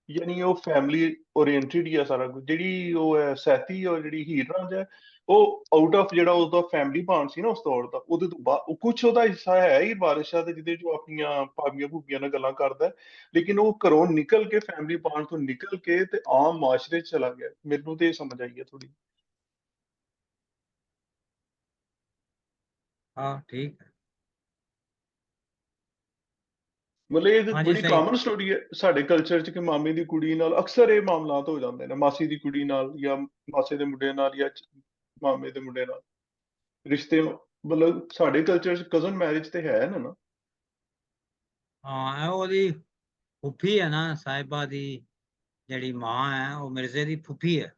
ਯਾਨੀ ਉਹ ਫੈਮਿਲੀ ਓਰੀਐਂਟਿਡ ਹੀ ਆ ਸਾਰਾ ਕੁਝ। ਜਿਹੜੀ ਉਹ ਹੈ ਸੈਤੀ ਔਰ ਜਿਹੜੀ ਹੀਰ ਰਾਂਝਾ ਹੈ, ਉਹ ਆਊਟ ਆਫ ਜਿਹੜਾ ਉਹਦਾ ਫੈਮਿਲੀ ਬੌਂਡ ਸੀ ਨਾ ਉਸ ਦੌਰ ਦਾ, ਉਹਦੇ ਤੋਂ ਬਾਅਦ ਕੁਛ ਉਹਦਾ ਹਿੱਸਾ ਹੈ ਹੀ ਵਾਰਿਸ ਸ਼ਾਹ ਦੇ, ਜਿਹਦੇ ਚ ਉਹ ਆਪਣੀਆਂ ਭਾਬੀਆਂ ਭੂਬੀਆਂ ਨਾਲ ਗੱਲਾਂ ਕਰਦਾ, ਲੇਕਿਨ ਉਹ ਘਰੋਂ ਨਿਕਲ ਕੇ, ਫੈਮਿਲੀ ਬੌਂਡ ਤੋਂ ਨਿਕਲ ਕੇ ਤੇ ਆਮ ਮਾਸ਼ਰੇ 'ਚ ਚਲਾ ਗਿਆ। ਮੈਨੂੰ ਤੇ ਇਹ ਸਮਝ ਆਈ ਹੈ ਥੋੜੀ। ਹਾਂ ਠੀਕ ਹੈ। ਮਤਲਬ ਇਹ ਹਾਂਜੀ ਬੜੀ ਸਹੀ। ਕਾਮਨ ਸਟੋਰੀ ਹੈ ਸਾਡੇ ਕਲਚਰ 'ਚ ਕਿ ਮਾਮੇ ਦੀ ਕੁੜੀ ਨਾਲ ਅਕਸਰ ਇਹ ਮਾਮਲਾਤ ਹੋ ਜਾਂਦੇ ਨੇ, ਮਾਸੀ ਦੀ ਕੁੜੀ ਨਾਲ ਜਾਂ ਮਾਸੇ ਦੇ ਮੁੰਡੇ ਨਾਲ ਜਾਂ ਮਾਮੇ ਦੇ ਮੁੰਡੇ ਨਾਲ ਰਿਸ਼ਤੇ। ਮਤਲਬ ਸਾਡੇ ਕਲਚਰ 'ਚ ਕਜ਼ਨ ਮੈਰਿਜ ਤੇ ਹੈ ਨਾ। ਹਾਂ ਇਹ ਉਹਦੀ ਫੁੱਫੀ ਹੈ ਨਾ, ਸਾਹਿਬਾ ਦੀ ਜਿਹੜੀ ਮਾਂ ਹੈ ਉਹ ਮਿਰਜ਼ੇ ਦੀ ਫੁੱਫੀ ਹੈ,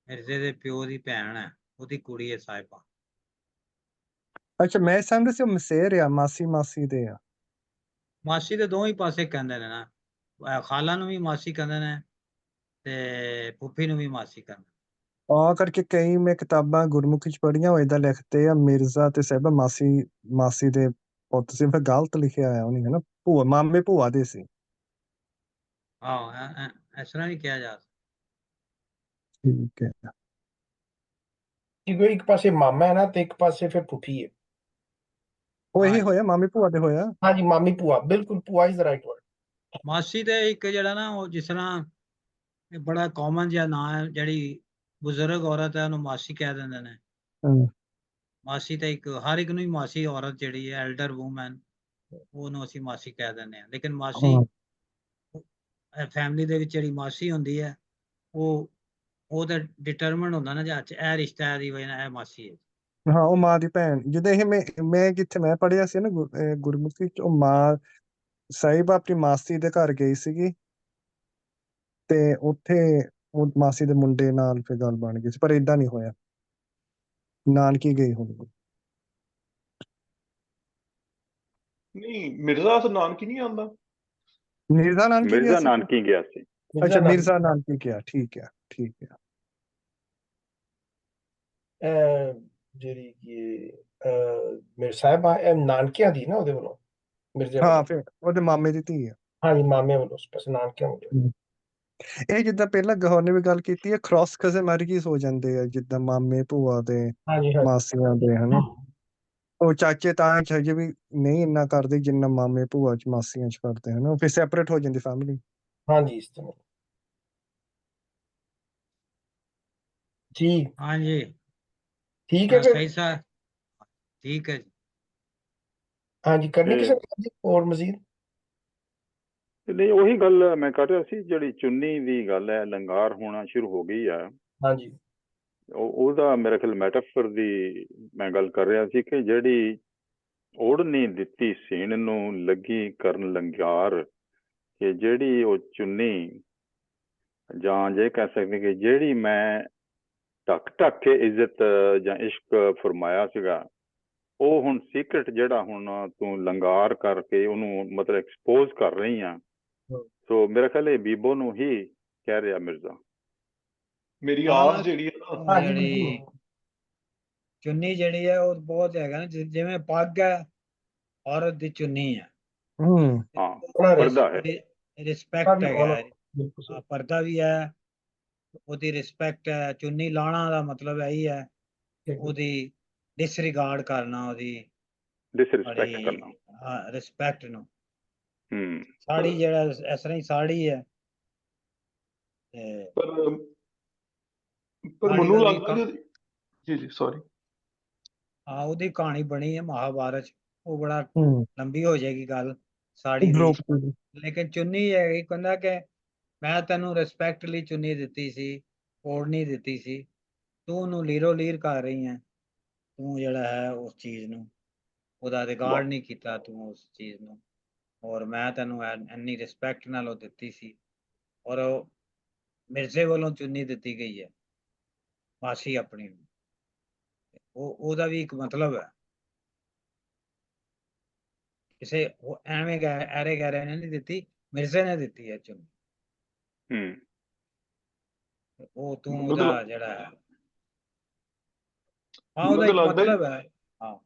ਮਿਰਜ਼ੇ ਦੇ ਪਿਓ ਦੀ ਭੈਣ ਹੈ, ਉਹਦੀ ਕੁੜੀ ਹੈ ਸਾਹਿਬਾ। ਅੱਛਾ, ਮੈਂ ਸਮਝਦਾ ਸੀ ਉਹ ਮਸੇਰ ਆ, ਮਾਸੀ ਮਾਸੀ ਦੇ ਆ। ਮਾਸੀ ਦੇ ਦੋਵੇਂ ਪਾਸੇ ਕਹਿੰਦੇ ਨੇ ਨਾ, ਖਾਲਾ ਨੂੰ ਵੀ ਮਾਸੀ ਕਹਿੰਦੇ ਨੇ ਤੇ ਫੁੱਫੀ ਨੂੰ ਵੀ ਮਾਸੀ ਕਹਿੰਦੇ। ਆ ਕਰਕੇ ਕਈ ਮੈਂ ਕਿਤਾਬਾਂ ਗੁਰਮੁਖੀ ਚ ਪੜ੍ਹੀਆਂ ਹੋਏ ਦਾ ਲਿਖਤੇ ਆ ਮਿਰਜ਼ਾ ਤੇ ਸਾਹਿਬਾ ਮਾਸੀ ਮਾਸੀ ਦੇ ਪੁੱਤ ਸੀ, ਫਿਰ ਗਲਤ ਲਿਖਿਆ ਹੋਇਆ ਉਹਨੇ, ਹਨਾ। ਭੂਆ, ਮਾਮੇ ਭੂਆ ਦੇ ਸੀ। ਹਾਂ ਇਸ ਤਰ੍ਹਾਂ ਵੀ ਕਿਹਾ ਜਾ ਸਕਦਾ। ਠੀਕ ਹੈ। ਇੱਕ ਪਾਸੇ ਮਾਮਾ ਹੈ ਨਾ ਤੇ ਇੱਕ ਪਾਸੇ ਫਿਰ ਫੁੱਫੀ ਹੈ। ਉਹ ਇਹੀ ਹਾਂਜੀ ਹੋਇਆ, ਮਾਮੇ ਭੂਆ ਦੇ ਹੋਇਆ। ਹਾਂਜੀ, ਮਾਮੀ ਭੂਆ, ਬਿਲਕੁਲ, ਭੂਆ ਇਜ਼ ਦ ਰਾਈਟ ਵਰਡ। ਮਾਸੀ ਤੇ ਇੱਕ ਜਿਹੜਾ ਨਾ, ਉਹ ਜਿਸ ਤਰ੍ਹਾਂ ਇਹ ਬੜਾ ਕਾਮਨ ਜਿਹਾ ਨਾਂ ਹੈ, ਜਿਹੜੀ ਬਜ਼ੁਰਗ ਔਰਤ ਹੈ ਉਹਨੂੰ ਮਾਸੀ ਕਹਿ ਦਿੰਦੇ ਨੇ। ਹਮ, ਮਾਸੀ ਤੇ ਇੱਕ ਹਰ ਇੱਕ ਨੂੰ ਹੀ ਮਾਸੀ, ਔਰਤ ਜਿਹੜੀ ਹੈ ਐਲਡਰ ਵੂਮੈਨ, ਉਹਨੂੰ ਅਸੀਂ ਮਾਸੀ ਕਹਿ ਦਿੰਦੇ ਹਾਂ। ਲੇਕਿਨ ਮਾਸੀ ਹਾਂ ਫੈਮਿਲੀ ਦੇ ਵਿੱਚ ਜਿਹੜੀ ਮਾਸੀ ਹੁੰਦੀ ਹੈ, ਉਹ ਤਾਂ ਡਿਟਰਮਿਨ ਹੁੰਦਾ ਨਾ, ਜਾਂ ਇਹ ਰਿਸ਼ਤਾ ਦੀ ਵਜ੍ਹਾ ਨਾਲ ਇਹ ਮਾਸੀ ਹੈ। ਹਾਂ, ਉਹ ਮਾਂ ਦੀ ਭੈਣ। ਜਿੱਦਾਂ ਇਹ ਮੈਂ ਜਿੱਥੇ ਮੈਂ ਪੜ੍ਹਿਆ ਸੀ ਨਾ ਗੁਰਮੁਖੀ ਚ, ਉਹ ਮਾਂ ਸਾਹਿਬਾ ਆਪਣੀ ਮਾਸੀ ਦੇ ਘਰ ਗਈ ਸੀਗੀ ਤੇ ਉੱਥੇ ਉਹ ਮਾਸੀ ਦੇ ਮੁੰਡੇ ਨਾਲ ਫਿਰ ਗੱਲ ਬਣ ਗਈ ਸੀ, ਪਰ ਏਦਾਂ ਨਹੀਂ ਹੋਇਆ। ਨਾਨਕੀ ਗਈ ਹੁਣ। ਨਹੀਂ, ਮਿਰਜ਼ਾ ਤਾਂ ਨਾਨਕੀ ਨਹੀਂ ਆਉਂਦਾ। ਮਿਰਜ਼ਾ ਨਾਨਕੀ ਗਿਆ ਮਿਰਜ਼ਾ ਸੀ। ਨਾਨਕੀ ਗਿਆ ਸੀ। ਅੱਛਾ, ਮਿਰਜ਼ਾ ਨਾਨਕੀ ਗਿਆ, ਠੀਕ ਹੈ ਠੀਕ ਹੈ। ਜਿਹੜੀ ਕਿ ਮੇਰੇ ਸਾਹਿਬਾ ਨਾਨਕਿਆਂ ਦੀ ਨਾ, ਉਹਦੇ ਵੱਲੋਂ, ਮਿਰਜ਼ੇ ਹਾਂ, ਵੱਲੋਂ। ਫਿਰ ਉਹਦੇ ਮਾਮੇ ਦੀ ਧੀ ਆ। ਹਾਂਜੀ, ਮਾਮੇ ਵੱਲੋਂ, ਉਸ ਪਾਸੇ ਨਾਨਕਿਆਂ ਵੱਲੋਂ। ਇਹ ਜਿੱਦਾਂ ਪਹਿਲਾਂ ਗੌਰ ਨੇ ਵੀ ਗੱਲ ਕੀਤੀ ਹੈ, ਕ੍ਰਾਸ ਕਜ਼ਨ ਮੈਰਿਜਸ ਹੋ ਜਾਂਦੇ ਆ, ਜਿੱਦਾਂ ਮਾਮੇ ਭੂਆ ਦੇ, ਹਾਂਜੀ ਹਾਂਜੀ ਮਾਸੀਆਂ ਦੇ, ਹਨਾ। ਉਹ ਚਾਚੇ ਤਾਏ ਚ ਹਜੇ ਵੀ ਨਹੀਂ ਇੰਨਾ ਕਰਦੇ ਜਿੰਨਾ ਮਾਮੇ ਭੂਆ ਚ ਮਾਸੀਆਂ ਚ ਕਰਦੇ, ਹਨਾ। ਫਿਰ ਸੈਪਰੇਟ ਹੋ ਜਾਂਦੀ ਫੈਮਿਲੀ। ਹਾਂਜੀ, ਇਸ ਤਰ੍ਹਾਂ ਜੀ। ਹਾਂਜੀ ਠੀਕ ਹੈ ਫਿਰ। ਸਹੀ ਸਰ, ਠੀਕ ਹੈ ਜੀ। ਹਾਂਜੀ, ਕਰਨੀ ਕਿਸੇ ਨੇ ਹੋਰ ਮਜ਼ੀਦ? ਨਹੀਂ, ਉਹੀ ਗੱਲ ਮੈਂ ਕਰ ਰਿਹਾ ਸੀ, ਜਿਹੜੀ ਚੁੰਨੀ ਦੀ ਗੱਲ ਹੈ, ਲੰਗਾਰ ਹੋਣਾ ਸ਼ੁਰੂ ਹੋ ਗਈ ਆ। ਹਾਂਜੀ ਉਹਦਾ ਮੇਰੇ ਖਿਆਲ ਮੈਟਾਫਰ ਦੀ ਮੈਂ ਗੱਲ ਕਰ ਰਿਹਾ ਸੀ ਕਿ ਜਿਹੜੀ ਓੜਨੀ ਦਿੱਤੀ ਸੀਣ ਨੂੰ ਲੱਗੀ ਕਰਨ ਲੰਗਾਰ, ਕਿ ਜਿਹੜੀ ਉਹ ਚੁੰਨੀ, ਜਾਂ ਜੇ ਕਹਿ ਸਕਦੇ ਕਿ ਜਿਹੜੀ ਮੈਂ ਢੱਕ ਢੱਕ ਕੇ ਇੱਜ਼ਤ ਜਾਂ ਇਸ਼ਕ ਫਰਮਾਇਆ ਸੀਗਾ, ਉਹ ਹੁਣ ਸੀਕਰਟ ਜਿਹੜਾ ਹੁਣ ਤੂੰ ਲੰਗਾਰ ਕਰਕੇ ਉਹਨੂੰ ਮਤਲਬ ਐਕਸਪੋਜ਼ ਕਰ ਰਹੀ ਆ। ਸੋ ਮੇਰਾ ਖਿਆਲ ਇਹ ਬੀਬੋ ਨੂੰ ਹੀ ਕਹਿ ਰਿਹਾ ਮਿਰਜ਼ਾ। ਮੇਰੀ ਹਾਂ, ਆਸ ਜਿਹੜੀ ਹੈ ਨਾ, ਹਾਂਜੀ ਜਿਹੜੀ ਬਿਲਕੁਲ ਚੁੰਨੀ ਜਿਹੜੀ ਹੈ ਉਹ ਬਹੁਤ ਹੈਗਾ ਨਾ, ਜਿਵੇਂ ਪੱਗ ਹੈ ਔਰਤ ਦੀ ਚੁੰਨੀ ਹੈ, ਹੂੰ ਹਾਂ, ਉਹਨਾਂ ਪਰਦਾ ਹੈ। ਰਿਸਪੈਕਟ ਵੀ ਹੈਗਾ, honor, ਬਿਲਕੁਲ ਸਹੀ। ਪਰਦਾ ਵੀ ਹੈ, ਉਹਦੀ ਰਿਸਪੈਕਟ ਹੈ। ਚੁੰਨੀ ਲਾਣਾ ਦਾ ਮਤਲਬ ਇਹੀ ਹੈ ਉਹਦੀ ਡਿਸਰਿਗਾਰਡ ਕਰਨਾ, ਉਹਦੀ ਡਿਸਰਿਸਪੈਕਟ ਬੜੀ ਕਰਨਾ। ਰਿਸਪੈਕਟ ਨੂੰ। ਹੂੰ। ਸਾੜੀ ਜਿਹੜਾ ਇਸ ਤਰ੍ਹਾਂ ਹੀ ਸਾੜੀ ਹੈ, ਤੇ ਪਰ ਸਾੜੀ ਮੈਨੂੰ ਉਹਦੀ ਲੱਗਦਾ ਕਿ ਜੀ ਸੌਰੀ, ਹਾਂ, ਉਹਦੀ ਕਹਾਣੀ ਬਣੀ ਹੈ ਮਹਾਭਾਰਤ 'ਚ। ਉਹ ਬੜਾ ਹੂੰ ਲੰਬੀ ਹੋ ਜਾਏਗੀ ਗੱਲ ਸਾੜੀ ਦੀ, ਦ੍ਰੋਪਦੀ ਲੇਕਿਨ ਚੁੰਨੀ ਹੈਗੀ, ਕਹਿੰਦਾ ਕਿ ਮੈਂ ਤੈਨੂੰ ਰਿਸਪੈਕਟ ਲਈ ਚੁੰਨੀ ਦਿੱਤੀ ਸੀ, ਓੜਨੀ ਦਿੱਤੀ ਸੀ, ਤੂੰ ਉਹਨੂੰ ਲੀਰੋ ਲੀਰ ਕਰ ਰਹੀ ਹੈ। ਤੂੰ ਜਿਹੜਾ ਹੈ ਉਸ ਚੀਜ਼ ਨੂੰ, ਉਹਦਾ ਰਿਗਾਰਡ ਨਹੀਂ ਕੀਤਾ ਤੂੰ ਉਸ ਚੀਜ਼ ਨੂੰ, ਔਰ ਮੈਂ ਤੈਨੂੰ ਇੰਨੀ ਰਿਸਪੈਕਟ ਨਾਲ ਉਹ ਦਿੱਤੀ ਸੀ, ਔਰ ਉਹ ਮਿਰਜ਼ੇ ਵੱਲੋਂ ਚੁੰਨੀ ਦਿੱਤੀ ਗਈ ਹੈ ਮਾਸੀ ਆਪਣੀ ਨੂੰ। ਉਹਦਾ ਵੀ ਇੱਕ ਮਤਲਬ ਹੈ, ਕਿਸੇ ਐਵੇਂ ਐਰੇ ਗੈਰੇ ਨੇ ਨਹੀਂ ਦਿੱਤੀ, ਮਿਰਜ਼ੇ ਨੇ ਦਿੱਤੀ ਹੈ ਚੁੰਨੀ। ਹੂੰ। ਉਹ ਤੂੰ ਮੈਨੂੰ ਉਹਦਾ ਤਾਂ ਜਿਹੜਾ ਹੈ, ਹਾਂ, ਉਹਦਾ ਇੱਕ ਲੱਗਦਾ ਮਤਲਬ ਹੈ। ਹਾਂ,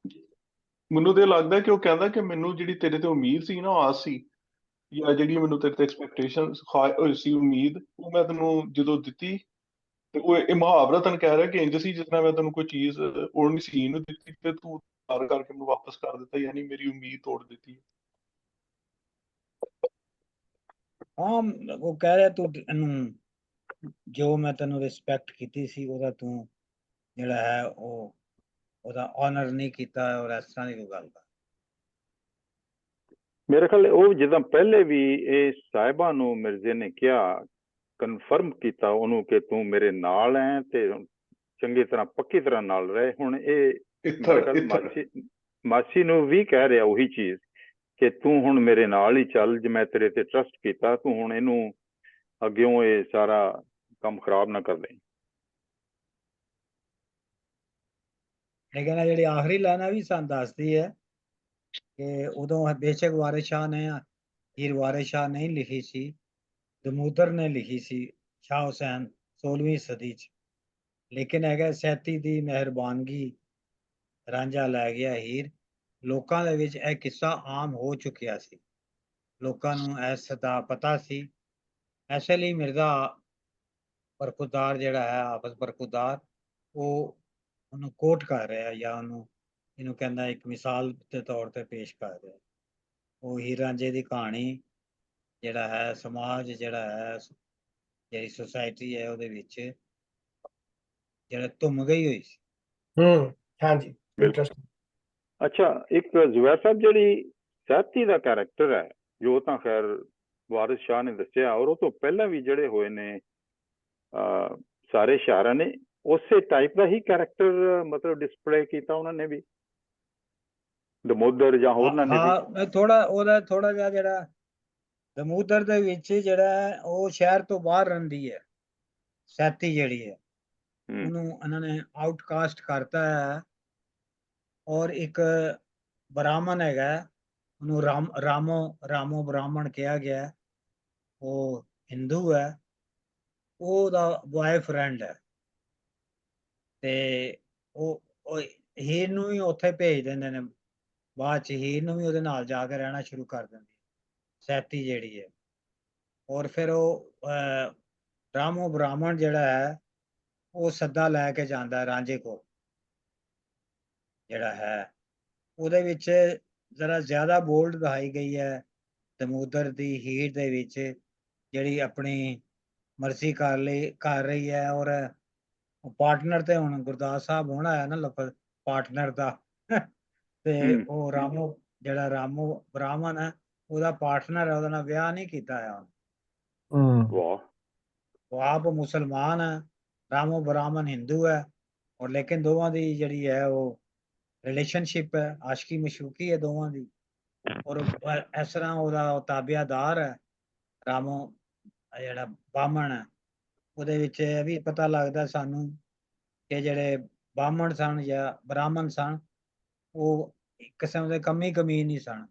ਮੈਨੂੰ ਤੇ ਲੱਗਦਾ ਕਿ ਉਹ ਕਹਿੰਦਾ ਕਿ ਮੈਨੂੰ ਜਿਹੜੀ ਤੇਰੇ ਤੇ ਉਮੀਦ ਸੀ ਨਾ, ਆਸ ਸੀ, ਜਾਂ ਜਿਹੜੀ ਮੈਨੂੰ ਤੇਰੇ ਤੇ ਐਕਸਪੈਕਟੇਸ਼ਨ ਹੋਈ ਸੀ, ਉਮੀਦ, ਉਹ ਮੈਂ ਤੈਨੂੰ ਜਦੋਂ ਦਿੱਤੀ, ਤੇ ਉਹ ਇਹ ਮੁਹਾਵਰਾ ਤੈਨੂੰ ਕਹਿ ਰਿਹਾ ਕਿ ਇੰਜ ਸੀ ਜਿਸ ਤਰ੍ਹਾਂ ਮੈਂ ਤੈਨੂੰ ਕੋਈ ਚੀਜ਼ ਓੜਨੀ ਸੀ ਨੂੰ ਦਿੱਤੀ ਤੇ ਤੂੰ ਤਾਰ ਕਰਕੇ ਮੈਨੂੰ ਵਾਪਸ ਕਰ ਦਿੱਤਾ, ਯਾਨੀ ਮੇਰੀ ਉਮੀਦ ਤੋੜ ਦਿੱਤੀ। ਹਾਂ, ਉਹ ਕਹਿ ਰਿਹਾ ਤੂੰ ਇਹਨੂੰ, ਜੋ ਮੈਂ ਤੈਨੂੰ ਰਿਸਪੈਕਟ ਕੀਤੀ ਸੀ ਉਹਦਾ ਤੂੰ ਜਿਹੜਾ ਹੈ ਉਹ ਉਹਦਾ ਆਨਰ ਨਹੀਂ ਕੀਤਾ, ਔਰ ਇਸ ਤਰ੍ਹਾਂ ਦੀ ਕੋਈ ਗੱਲ ਦਾ। ਮੇਰੇ ਖਿਆਲ ਉਹ ਜਿੱਦਾਂ ਪਹਿਲੇ ਵੀ ਇਹ ਸਾਹਿਬਾਂ ਨੂੰ ਮਿਰਜ਼ੇ ਨੇ ਕਿਹਾ, ਕਨਫਰਮ ਕੀਤਾ ਉਹਨੂੰ ਕਿ ਤੂੰ ਮੇਰੇ ਨਾਲ ਹੈ ਤੇ ਚੰਗੀ ਤਰ੍ਹਾਂ ਪੱਕੀ ਤਰ੍ਹਾਂ ਨਾਲ ਰਹੇ। ਹੁਣ ਇਹ ਮੇਰੇ ਖਿਆਲ ਮਾਸੀ ਨੂੰ ਵੀ ਕਹਿ ਰਿਹਾ ਉਹੀ ਚੀਜ਼, ਕਿ ਤੂੰ ਹੁਣ ਮੇਰੇ ਨਾਲ ਹੀ ਚੱਲ, ਜੇ ਮੈਂ ਤੇਰੇ ਤੇ ਟਰਸਟ ਕੀਤਾ, ਤੂੰ ਹੁਣ ਇਹਨੂੰ ਅੱਗਿਓਂ ਇਹ ਸਾਰਾ ਕੰਮ ਖਰਾਬ ਨਾ ਕਰ ਦੇ। ਲੇਕਿਨ ਜਿਹੜੀ ਆਖਰੀ ਲਾਈਨ ਵੀ ਸਾਨੂੰ ਦੱਸਦੀ ਹੈ ਕਿ ਉਦੋਂ ਬੇਸ਼ੱਕ ਵਾਰਿਸ ਸ਼ਾਹ ਨੇ ਹੀਰ ਵਾਰਿਸ ਸ਼ਾਹ ਨਹੀਂ ਲਿਖੀ ਸੀ, ਦਮੂਦਰ ਨੇ ਲਿਖੀ ਸੀ, ਸ਼ਾਹ ਹੁਸੈਨ 16ਵੀਂ ਸਦੀ 'ਚ, ਲੇਕਿਨ ਹੈਗਾ ਸੈਤੀ ਦੀ ਮਿਹਰਬਾਨਗੀ, ਰਾਂਝਾ ਲੈ ਗਿਆ ਹੀਰ। ਲੋਕਾਂ ਦੇ ਵਿੱਚ ਇਹ ਕਿੱਸਾ ਆਮ ਹੋ ਚੁੱਕਿਆ ਸੀ, ਲੋਕਾਂ ਨੂੰ ਇਸ ਦਾ ਪਤਾ ਸੀ। ਐਸੇ ਲਈ ਮਿਰਜ਼ਾ ਬਰਖੁਰਦਾਰ ਜਿਹੜਾ ਹੈ, ਹਾਫਿਜ਼ ਬਰਖੁਰਦਾਰ, ਉਹ ਉਹਨੂੰ ਕੋਟ ਕਰ ਰਿਹਾ, ਜਾਂ ਉਹਨੂੰ ਇਹਨੂੰ ਕਹਿੰਦਾ ਇੱਕ ਮਿਸਾਲ ਦੇ ਤੌਰ ਤੇ ਪੇਸ਼ ਕਰ ਰਿਹਾ। ਉਹ ਹੀਰ ਰਾਂਝੇ ਦੀ ਕਹਾਣੀ ਜਿਹੜਾ ਹੈ, ਸਮਾਜ ਜਿਹੜਾ ਹੈ, ਜਿਹੜੀ ਸੁਸਾਇਟੀ ਹੈ, ਉਹਦੇ ਵਿੱਚ ਜਿਹੜਾ ਧੁੰਮ ਗਈ ਹੋਈ ਸੀ। ਹਾਂਜੀ ਇੰਟਰਸਟਿੰਗ। ਅੱਛਾ, ਇੱਕ ਜ਼ੁਬੈਰ ਸਾਹਿਬ, ਜਿਹੜੀ ਸੈਤੀ ਦਾ ਕੈਰੈਕਟਰ ਹੈ, ਜੋ ਤਾਂ ਖੈਰ ਵਾਰਿਸ ਸ਼ਾਹ ਨੇ ਦੱਸਿਆ, ਔਰ ਉਹ ਤੋਂ ਪਹਿਲਾਂ ਵੀ ਜਿਹੜੇ ਹੋਏ ਨੇ ਸਾਰੇ ਸ਼ਾਇਰਾਂ ਨੇ ਉਸੇ ਟਾਈਪ ਦਾ ਹੀ ਕੈਰੈਕਟਰ ਮਤਲਬ ਡਿਸਪਲੇ ਕੀਤਾ ਉਹਨਾਂ ਨੇ ਵੀ, ਦਮੋਦਰ ਜਾਂ ਹੋਰਨਾਂ ਨੇ ਵੀ। ਹਾਂ, ਉਹਦਾ ਥੋੜਾ ਜਿਹਾ ਜਿਹੜਾ ਦਮੂਦਰ ਦੇ ਵਿੱਚ ਜਿਹੜਾ ਉਹ ਸ਼ਹਿਰ ਤੋਂ ਬਾਹਰ ਰਹਿੰਦੀ ਹੈ, ਸੈਤੀ ਜਿਹੜੀ ਹੈ, ਉਹਨੂੰ ਇਹਨਾਂ ਨੇ ਆਊਟਕਾਸਟ ਕਰਤਾ ਹੈ, ਔਰ ਇੱਕ ਬ੍ਰਾਹਮਣ ਹੈਗਾ, ਉਹਨੂੰ ਰਾਮੋ ਬ੍ਰਾਹਮਣ ਕਿਹਾ ਗਿਆ, ਉਹ ਹਿੰਦੂ ਹੈ, ਉਹਦਾ ਬॉयਫ੍ਰੈਂਡ ਹੈ, ਤੇ ਉਹ ਹੀਰ ਨੂੰ ਵੀ ਉੱਥੇ ਭੇਜ ਦਿੰਦੇ ਨੇ। ਬਾਅਦ ਚ ਹੀਰ ਨੂੰ ਵੀ ਉਹਦੇ ਨਾਲ ਜਾ ਕੇ ਰਹਿਣਾ ਸ਼ੁਰੂ ਕਰ ਦਿੰਦੀ ਸੈਤੀ ਜਿਹੜੀ ਹੈ। ਔਰ ਫਿਰ ਉਹ ਰਾਮੋ ਬ੍ਰਾਹਮਣ ਜਿਹੜਾ ਹੈ, ਉਹ ਸੱਦਾ ਲੈ ਕੇ ਜਾਂਦਾ ਰਾਂਝੇ ਕੋਲ, ਜਿਹੜਾ ਹੈ ਉਹਦੇ ਵਿੱਚ ਜ਼ਰਾ ਜ਼ਿਆਦਾ ਬੋਲਡ ਦਿਖਾਈ ਗਈ ਹੈ ਦਮੂਦਰ ਦੀ ਹੀਰ ਦੇ ਵਿੱਚ, ਜਿਹੜੀ ਆਪਣੀ ਮਰਜ਼ੀ ਕਰ ਰਹੀ ਹੈ। ਔਰ ਪਾਰਟਨਰ ਤੇ ਹੁਣ ਗੁਰਦਾਸ ਸਾਹਿਬ ਹੁਣ ਆਇਆ ਨਾ ਲਫ਼ਜ਼ ਪਾਰਟਨਰ ਦਾ ਤੇ ਉਹ ਰਾਮੋ ਜਿਹੜਾ ਰਾਮੋ ਬ੍ਰਾਹਮਣ ਹੈ, ਉਹਦਾ ਪਾਰਟਨਰ ਹੈ, ਉਹਦੇ ਨਾਲ ਵਿਆਹ ਨਹੀਂ ਕੀਤਾ ਆ। ਵਾਹ। ਉਹ ਆਪ ਮੁਸਲਮਾਨ ਹੈ, ਰਾਮੋ ਬ੍ਰਾਹਮਣ ਹਿੰਦੂ ਹੈ, ਔਰ ਲੇਕਿਨ ਦੋਵਾਂ ਦੀ ਜਿਹੜੀ ਹੈ ਉਹ ਰਿਲੇਸ਼ਨਸ਼ਿਪ ਹੈ, ਆਸ਼ਕੀ ਮਸ਼ੂਕੀ ਹੈ ਦੋਵਾਂ ਦੀ। ਔਰ ਇਸ ਤਰ੍ਹਾਂ ਉਹਦਾ ਉਹ ਤਾਬਿਆਦਾਰ ਹੈ ਰਾਮੋ, ਜਿਹੜਾ ਬਾਹਮਣ ਹੈ। ਉਹਦੇ ਵਿੱਚ ਇਹ ਵੀ ਪਤਾ ਲੱਗਦਾ ਸਾਨੂੰ ਕਿ ਜਿਹੜੇ ਬਾਹਮਣ ਸਨ ਜਾਂ ਬ੍ਰਾਹਮਣ ਸਨ, ਉਹ ਇੱਕ ਕਿਸਮ ਦੇ ਕਮੀ ਨਹੀਂ ਸਨ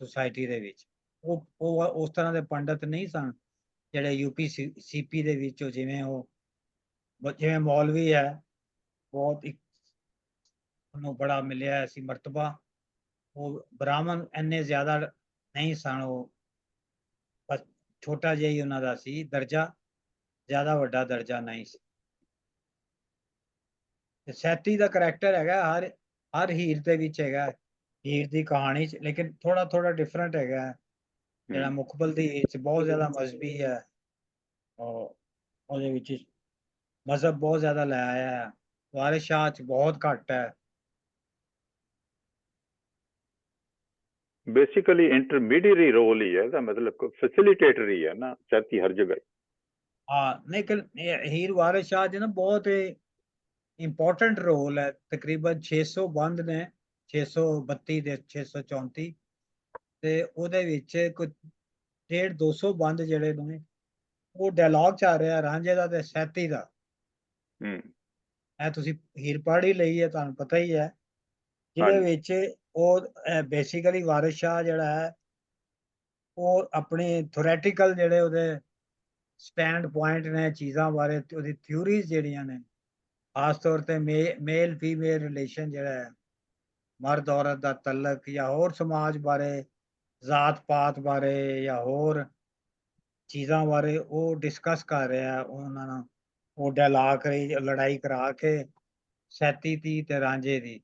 ਸੁਸਾਇਟੀ ਦੇ ਵਿੱਚ। ਉਹ ਉਸ ਤਰ੍ਹਾਂ ਦੇ ਪੰਡਤ ਨਹੀਂ ਸਨ ਜਿਹੜੇ ਯੂਪੀ ਸੀਪੀ ਦੇ ਵਿੱਚ, ਜਿਵੇਂ ਜਿਵੇਂ ਮੌਲਵੀ ਹੈ, ਬਹੁਤ ਇੱਕ ਉਹਨੂੰ ਬੜਾ ਮਿਲਿਆ ਸੀ ਮਰਤਬਾ। ਉਹ ਬ੍ਰਾਹਮਣ ਇੰਨੇ ਜ਼ਿਆਦਾ ਨਹੀਂ ਸਨ, ਉਹ ਬਸ ਛੋਟਾ ਜਿਹਾ ਹੀ ਉਹਨਾਂ ਦਾ ਸੀ ਦਰਜਾ, ਜ਼ਿਆਦਾ ਵੱਡਾ ਦਰਜਾ ਨਹੀਂ ਸੀ। ਤੇ ਸੈਤੀ ਦਾ ਕਰੈਕਟਰ ਹੈਗਾ ਹਰ ਹੀਰ ਦੇ ਵਿੱਚ ਹੈਗਾ, ਹੀਰ ਦੀ ਕਹਾਣੀ ਚ, ਲੇਕਿਨ ਥੋੜਾ ਡਿਫਰੈਂਟ ਹੈਗਾ। ਜਿਹੜਾ ਮੁਕਬਲ ਦੀ ਹੀਰ ਚ ਬਹੁਤ ਜ਼ਿਆਦਾ ਮਜ਼ਹਬੀ ਹੈ, ਔਰ ਉਹਦੇ ਵਿੱਚ ਮਜ਼ਹਬ ਬਹੁਤ ਜ਼ਿਆਦਾ ਲੈ ਆਇਆ ਹੈ। ਵਾਰਿਸ ਸ਼ਾਹ ਚ ਬਹੁਤ ਘੱਟ ਹੈ। ਬੇਸਿਕਲੀ ਇੰਟਰਮੀਡੀਏਰੀ ਰੋਲ ਹੀ ਹੈ ਇਹਦਾ, ਮਤਲਬ ਫੈਸਿਲਿਟੇਟਰ ਹੀ ਹੈ ਨਾ ਸੈਤੀ ਹਰ ਜਗ੍ਹਾ। ਹਾਂ, ਲੇਕਿਨ ਹੀਰ ਵਾਰਿਸ ਸ਼ਾਹ ਜੀ ਨਾ ਬਹੁਤ ਇੰਪੋਰਟੈਂਟ ਰੋਲ ਹੈ। ਤਕਰੀਬਨ 600 ਬੰਦ ਨੇ, 632 ਦੇ 634, ਤੇ ਉਹਦੇ ਵਿੱਚ ਕੋਈ 150-200 ਬੰਦ ਜਿਹੜੇ ਨੇ ਉਹ ਡਾਇਲੌਗ ਚ ਆ ਰਿਹਾ ਰਾਂਝੇ ਦਾ ਤੇ ਸੈਤੀ ਦਾ। ਇਹ ਤੁਸੀਂ ਹੀਰ ਪੜ੍ਹ ਹੀ ਲਈ ਹੈ, ਤੁਹਾਨੂੰ ਪਤਾ ਹੀ ਹੈ, ਜਿਹਦੇ ਵਿੱਚ ਉਹ ਬੇਸਿਕਲੀ ਵਾਰਿਸ ਸ਼ਾਹ ਜਿਹੜਾ ਹੈ ਉਹ ਆਪਣੇ ਥਿਓਰੈਟੀਕਲ ਜਿਹੜੇ ਉਹਦੇ ਸਟੈਂਡ ਪੁਆਇੰਟ ਨੇ ਚੀਜ਼ਾਂ ਬਾਰੇ, ਉਹਦੀ ਥਿਊਰੀਜ਼ ਜਿਹੜੀਆਂ ਨੇ, ਖਾਸ ਤੌਰ ਤੇ ਮੇਲ ਫੀਮੇਲ ਰਿਲੇਸ਼ਨ ਜਿਹੜਾ ਹੈ, ਮਰਦ ਔਰਤ ਦਾ ਤਲਕ, ਜਾਂ ਹੋਰ ਸਮਾਜ ਬਾਰੇ, ਜ਼ਾਤ ਪਾਤ ਬਾਰੇ, ਜਾਂ ਹੋਰ ਚੀਜ਼ਾਂ ਬਾਰੇ ਉਹ ਡਿਸਕਸ ਕਰ ਰਿਹਾ। ਉਹਨਾਂ ਨਾਲ ਉਹ ਡਾਇਲਾਗ ਲੜਾਈ ਕਰਾ ਕੇ ਸੈਤੀ ਦੀ ਤੇ ਰਾਂਝੇ ਦੀ,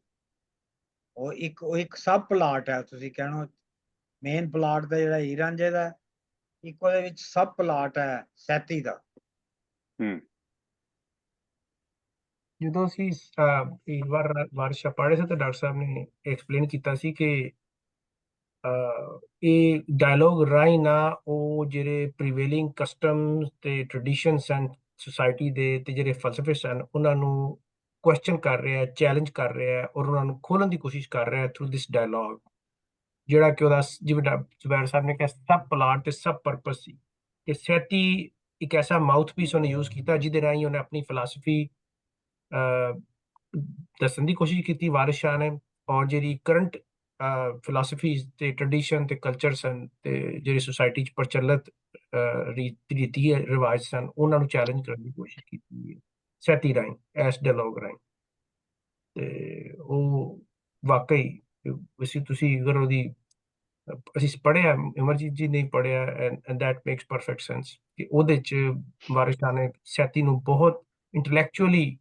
ਉਹ ਇੱਕ ਸਬ ਪਲਾਟ ਹੈ, ਤੁਸੀਂ ਕਹਿਣਾ ਮੇਨ ਪਲਾਟ ਦਾ ਜਿਹੜਾ ਹੀਰ ਰਾਂਝੇ ਦਾ, ਇੱਕ ਉਹਦੇ ਵਿੱਚ ਸਬ ਪਲਾਟ ਹੈ ਸੈਤੀ ਦਾ। ਜਦੋਂ ਅਸੀਂ ਇੱਕ ਵਾਰ ਵਾਰਿਸ ਸ਼ਾਹ ਪੜ੍ਹ ਰਹੇ ਸੀ ਤਾਂ ਡਾਕਟਰ ਸਾਹਿਬ ਨੇ ਐਕਸਪਲੇਨ ਕੀਤਾ ਸੀ ਕਿ ਇਹ ਡਾਇਲੋਗ ਰਾਹੀਂ ਨਾ ਉਹ ਜਿਹੜੇ ਪ੍ਰੀਵੇਲਿੰਗ ਕਸਟਮਸ ਤੇ ਟ੍ਰੈਡੀਸ਼ਨਸ ਹਨ ਸੁਸਾਇਟੀ ਦੇ, ਤੇ ਜਿਹੜੇ ਫਲਸਫੇ ਸਨ ਉਹਨਾਂ ਨੂੰ ਕੁਐਸਚਨ ਕਰ ਰਿਹਾ, ਚੈਲੰਜ ਕਰ ਰਿਹਾ, ਔਰ ਉਹਨਾਂ ਨੂੰ ਖੋਲਣ ਦੀ ਕੋਸ਼ਿਸ਼ ਕਰ ਰਿਹਾ ਥਰੂ ਦਿਸ ਡਾਇਲੋਗ, ਜਿਹੜਾ ਕਿ ਉਹਦਾ ਜਿਵੇਂ ਜ਼ੁਬੈਰ ਸਾਹਿਬ ਨੇ ਕਿਹਾ ਸਬ ਪਲਾਟ ਤੇ ਸਬ ਪਰਪਸ ਸੀ। ਤੇ ਸੈਤੀ ਇੱਕ ਐਸਾ ਮਾਊਥ ਪੀਸ ਉਹਨੇ ਯੂਜ਼ ਕੀਤਾ ਜਿਹਦੇ ਰਾਹੀਂ ਉਹਨੇ ਆਪਣੀ ਫਿਲਾਸਫੀ ਦੱਸਣ ਦੀ ਕੋਸ਼ਿਸ਼ ਕੀਤੀ ਵਾਰਿਸ ਸ਼ਾਹ ਨੇ, ਔਰ ਜਿਹੜੀ ਕਰੰਟ ਫਿਲਾਸਫੀਜ਼ ਤੇ ਟ੍ਰੈਡੀਸ਼ਨ ਤੇ ਕਲਚਰ ਸਨ ਤੇ ਜਿਹੜੀ ਸੁਸਾਇਟੀ 'ਚ ਪ੍ਰਚਲਿਤ ਰੀਤੀ ਰਿਵਾਜ ਸਨ, ਉਹਨਾਂ ਨੂੰ ਚੈਲੰਜ ਕਰਨ ਦੀ ਕੋਸ਼ਿਸ਼ ਕੀਤੀ ਹੈ ਸੈਤੀ ਰਾਹੀਂ, ਇਸ ਡਾਇਲੋਗ ਰਾਹੀਂ। ਤੇ ਉਹ ਵਾਕਈ ਤੁਸੀਂ ਅਗਰ ਉਹਦੀ ਅਸੀਂ ਪੜ੍ਹਿਆ, ਅਮਰਜੀਤ ਜੀ ਨੇ ਪੜ੍ਹਿਆ, and that makes perfect sense ਕਿ ਉਹਦੇ 'ਚ ਵਾਰਿਸ ਸ਼ਾਹ ਨੇ ਸੈਤੀ ਨੂੰ ਬਹੁਤ ਇੰਟੈਲੈਕਚੁਅਲੀ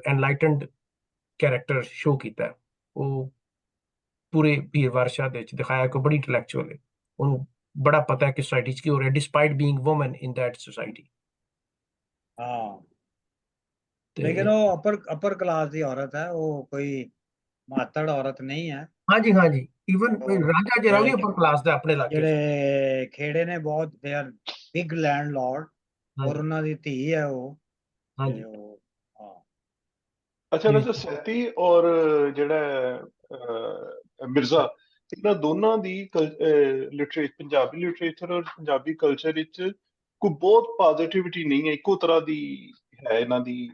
ਐਨਲਾਈਟਨਡ ਕੈਰੈਕਟਰ ਸ਼ੋ ਕੀਤਾ। ਉਹ ਪੂਰੇ ਹੀਰ ਵਾਰਿਸ ਸ਼ਾਹ ਦੇ ਵਿੱਚ ਦਿਖਾਇਆ ਕਿ ਬੜੀ ਇੰਟੈਲੈਕਚੁਅਲ ਹੈ, ਉਹਨੂੰ ਬੜਾ ਪਤਾ ਹੈ ਕਿ ਸੋਸਾਇਟੀ 'ਚ ਕੀ ਹੋ ਰਿਹਾ, despite being woman in that society. ਹਾਂ, ਲੇਕਿਨ ਉਹ ਅਪਰ ਕਲਾਸ ਦੀ ਔਰਤ ਹੈ, ਉਹ ਕੋਈ ਮਾਤੜ ਔਰਤ ਨਹੀਂ ਹੈ। ਹਾਂਜੀ ਹਾਂਜੀ, ਈਵਨ ਰਾਜਾ ਜਿਹੜਾ ਵੀ ਅਪਰ ਕਲਾਸ ਦਾ ਆਪਣੇ ਇਲਾਕੇ 'ਚ, ਜਿਹੜੇ ਖੇੜੇ ਨੇ ਬਹੁਤ, they are big land Lord, ਔਰ ਉਹਨਾਂ ਦੀ ਧੀ ਹੈ ਉਹ। ਹਾਂਜੀ। ਅੱਛਾ ਵੈਸੇ ਸੈਤੀ ਔਰ ਜਿਹੜਾ ਮਿਰਜ਼ਾ, ਇਹਨਾਂ ਦੋਨਾਂ ਦੀ ਪੰਜਾਬੀ ਲਿਟਰੇਚਰ ਔਰ ਪੰਜਾਬੀ ਕਲਚਰ ਵਿੱਚ ਕੋਈ ਬਹੁਤ ਪੋਜ਼ਿਟਿਵਿਟੀ ਨਹੀਂ ਹੈ, ਇੱਕੋ ਤਰ੍ਹਾਂ ਦੀ ਹੈ ਇਹਨਾਂ ਦੀ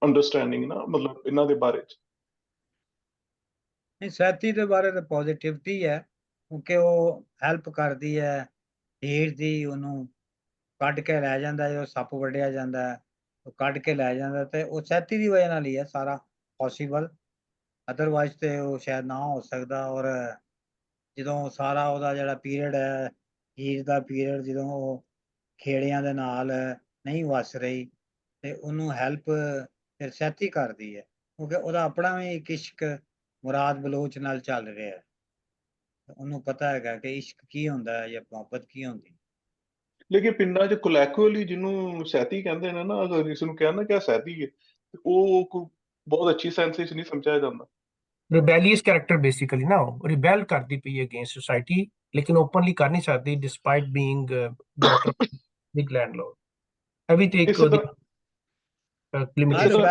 ਅੰਡਰਸਟੈਂਡਿੰਗ ਨਾ, ਮਤਲਬ ਇਹਨਾਂ ਦੇ ਬਾਰੇ 'ਚ। ਨਹੀਂ, ਸੈਤੀ ਦੇ ਬਾਰੇ ਤਾਂ ਪੋਜ਼ਿਟਿਵਿਟੀ ਹੈ, ਕਿਉਂਕਿ ਉਹ ਹੈਲਪ ਕਰਦੀ ਹੈ ਹੀਰ ਦੀ, ਉਹਨੂੰ ਕੱਢ ਕੇ ਲੈ ਜਾਂਦਾ, ਜਦੋਂ ਸੱਪ ਵੱਢਿਆ ਜਾਂਦਾ ਉਹ ਕੱਢ ਕੇ ਲੈ ਜਾਂਦਾ, ਤੇ ਉਹ ਸੈਤੀ ਦੀ ਵਜ੍ਹਾ ਨਾਲ ਹੀ ਹੈ ਸਾਰਾ ਪੋਸੀਬਲ, ਅਦਰਵਾਈਜ਼ ਤੇ ਉਹ ਸ਼ਾਇਦ ਨਾ ਹੋ ਸਕਦਾ। ਔਰ ਜਦੋਂ ਸਾਰਾ ਉਹਦਾ ਜਿਹੜਾ ਪੀਰੀਅਡ ਹੈ ਹੀਰ ਦਾ ਪੀਰੀਅਡ, ਜਦੋਂ ਉਹ ਖੇੜਿਆਂ ਦੇ ਨਾਲ ਨਹੀਂ ਵਸ ਰਹੀ, ਤੇ ਉਹਨੂੰ ਹੈਲਪ ਫਿਰ ਸੈਤੀ ਕਰਦੀ ਹੈ, ਕਿਉਂਕਿ ਉਹਦਾ ਆਪਣਾ ਵੀ ਇੱਕ ਇਸ਼ਕ ਮੁਰਾਦ ਬਲੋਚ ਨਾਲ ਚੱਲ ਰਿਹਾ ਹੈ, ਉਹਨੂੰ ਪਤਾ ਹੈਗਾ ਕਿ ਇਸ਼ਕ ਕੀ ਹੁੰਦਾ ਹੈ ਜਾਂ ਮੁਹੱਬਤ ਕੀ ਹੁੰਦੀ। ਲੇਕਿਨ ਪਿੰਡਾਂ 'ਚ ਕੋਲੈਕੁਅਲੀ ਜਿਹਨੂੰ ਸੈਤੀ ਕਹਿੰਦੇ ਨੇ ਨਾ, ਅਗਰ ਇਸ ਨੂੰ ਕਹਿਣਾ ਕਿ ਸੈਤੀ ਹੈ, ਉਹ ਬਹੁਤ ਅੱਛੀ ਸੈਂਸ 'ਚ ਨਹੀਂ ਸਮਝਿਆ ਜਾਂਦਾ। ਰਿਬੈਲੀਅਸ ਕੈਰੈਕਟਰ ਬੇਸਿਕਲੀ ਨਾ, ਉਹ ਰਿਬੈਲ ਕਰਦੀ ਪਈ ਹੈ ਅਗੇਂਸਟ ਸੋਸਾਇਟੀ, ਲੇਕਿਨ ਓਪਨਲੀ ਕਰ ਨਹੀਂ ਸਕਦੀ despite being daughter big landlord. ਇਹ ਵੀ ਤੇ ਇੱਕ ਇਸੇ ਉਹਦੀ ਤਰ੍ਹਾਂ ਹਾਂ,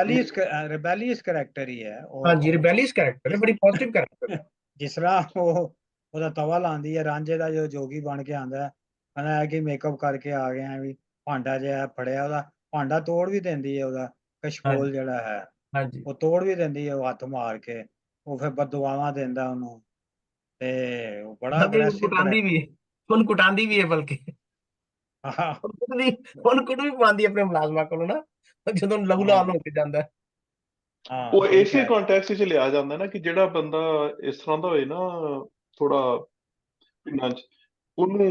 ਇਸੇ ਤਰ੍ਹਾਂ ਰਿਬੈਲੀਅਸ ਕਰੈਕਟਰ ਹੀ ਹੈ ਉਹ। ਹਾਂਜੀ ਰਿਬੈਲੀਅਸ ਕੈਰੈਕਟਰ ਹੈ, ਬੜੀ ਪੋਜ਼ਿਟਿਵ ਕੈਰੈਕਟਰ ਹੈ। ਜਿਸ ਤਰ੍ਹਾਂ ਉਹਦਾ ਤਵਾ ਲਾਉਂਦੀ ਹੈ ਰਾਂਝੇ ਦਾ, ਜੋ ਜੋਗੀ ਬਣ ਕੇ ਆਂਦਾ, ਕਹਿੰਦਾ ਹੈ ਕਿ ਮੇਕਅਪ ਕਰਕੇ ਆ ਗਏ ਆ, ਵੀ ਭਾਂਡਾ ਜਿਹਾ ਫੜਿਆ, ਉਹਦਾ ਭਾਂਡਾ ਤੋੜ ਵੀ ਦਿੰਦੀ ਹੈ, ਉਹਦਾ ਕਸ਼ਕੋਲ ਜਿਹੜਾ ਹੈ ਹਾਂਜੀ ਉਹ ਤੋੜ ਵੀ ਦਿੰਦੀ ਹੈ, ਉਹ ਹੱਥ ਮਾਰ ਕੇ, ਉਹ ਫਿਰ ਬਦਦੁਆਵਾਂ ਦਿੰਦਾ ਉਹਨੂੰ, ਤੇ ਉਹ ਬੜਾ ਬਲਕਿ ਅਗਰੈਸਿਵ ਕੁਟਾਂਦੀ ਵੀ ਹੈ, ਉਹਨੂੰ ਕੁਟਾਂਦੀ ਵੀ ਹੈ, ਬਲਕਿ ਹਾਂ ਉਹਨੂੰ ਕੁੱਟ ਵੀ ਪਾਉਂਦੀ ਆਪਣੇ ਮੁਲਾਜ਼ਮਾਂ ਕੋਲੋਂ ਨਾ, ਜਦੋਂ ਲਹੂ ਲਾਲ ਹੋ ਕੇ ਜਾਂਦਾ ਹੈ। ਹਾਂ ਉਹ ਸਹੀ ਇਸੇ ਕਹਿ ਰਹੇ। ਕੰਟੈਕਸਟ 'ਚ ਲਿਆ ਜਾਂਦਾ ਨਾ, ਕਿ ਜਿਹੜਾ ਬੰਦਾ ਇਸ ਤਰ੍ਹਾਂ ਦਾ ਹੋਏ ਨਾ, ਥੋੜਾ ਪਿੰਡਾਂ 'ਚ, ਉਹਨੂੰ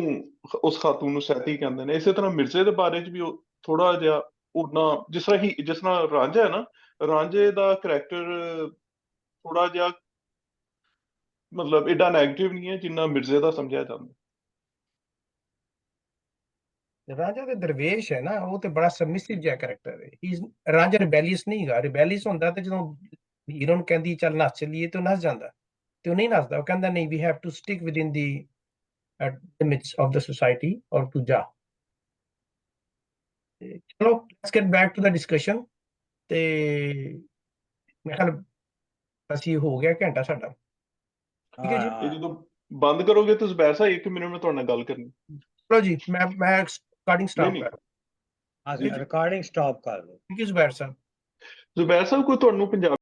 ਉਸ ਖਾਤੂਨ ਨੂੰ ਸੈਤੀ ਕਹਿੰਦੇ ਨੇ। ਇਸੇ ਤਰ੍ਹਾਂ ਮਿਰਜ਼ੇ ਦੇ ਬਾਰੇ 'ਚ ਵੀ ਉਹ ਥੋੜਾ ਜਿਹਾ ਉਹਨਾਂ, ਜਿਸ ਤਰ੍ਹਾਂ ਰਾਂਝਾ ਹੈ ਨਾ, ਰਾਂਝੇ ਦਾ ਕਰੈਕਟਰ ਥੋੜਾ ਜਿਹਾ ਮਤਲਬ ਏਡਾ ਨੈਗੇਟਿਵ ਨਹੀਂ ਹੈ ਜਿੰਨਾ ਮਿਰਜ਼ੇ ਦਾ ਸਮਝਿਆ ਜਾਂਦਾ। ਰਾਂਝਾ ਤੇ ਦਰਵੇਸ਼ ਹੈ ਨਾ, ਉਹ ਤੇ ਬੜਾ ਸਬਮਿਸਿਵ ਜਿਹਾ ਕਰੈਕਟਰ ਹੈ। ਰਾਂਝਾ ਰਿਬੈਲੀਅਸ ਨਹੀਂ ਹੈਗਾ। ਰਿਬੈਲੀਅਸ ਹੁੰਦਾ ਤੇ ਜਦੋਂ ਹੀਰੋ ਨੂੰ ਕਹਿੰਦੀ ਚੱਲ ਨੱਚ ਚੱਲੀਏ ਤੇ ਉਹ ਨੱਚ ਜਾਂਦਾ, ਤੇ ਉਹ ਨਹੀਂ ਨੱਚਦਾ, ਉਹ ਕਹਿੰਦਾ ਨਹੀਂ, we have to stick with in the limits of the society, ਔਰ ਤੂੰ ਜਾ। ਚਲੋ let's get back to the discussion. ਤੇ ਮੈਂ ਖਿਆਲ ਅਸੀਂ ਹੋ ਗਿਆ ਘੰਟਾ ਸਾਡਾ, ਠੀਕ ਹੈ ਜੀ। ਇਹ ਜਦੋਂ ਬੰਦ ਕਰੋਗੇ ਤਾਂ ਜ਼ੁਬੈਰ ਸਾਹਿਬ 1 ਮਿੰਟ ਮੈਂ ਤੁਹਾਡੇ ਨਾਲ ਗੱਲ ਕਰਨੀ। ਚਲੋ ਜੀ, ਮੈਂ ਰਿਕਾਰਡਿੰਗ ਸਟਾਪ ਨਹੀਂ ਕਰ। ਹਾਂ ਰਿਕਾਰਡਿੰਗ ਸਟਾਪ ਕਰ ਦਿਓ। ਥੈਂਕ ਯੂ ਜ਼ੁਬੈਰ ਸਾਹਿਬ। ਜ਼ੁਬੈਰ ਸਾਹਿਬ, ਕੋਈ ਤੁਹਾਨੂੰ ਪੰਜਾਬ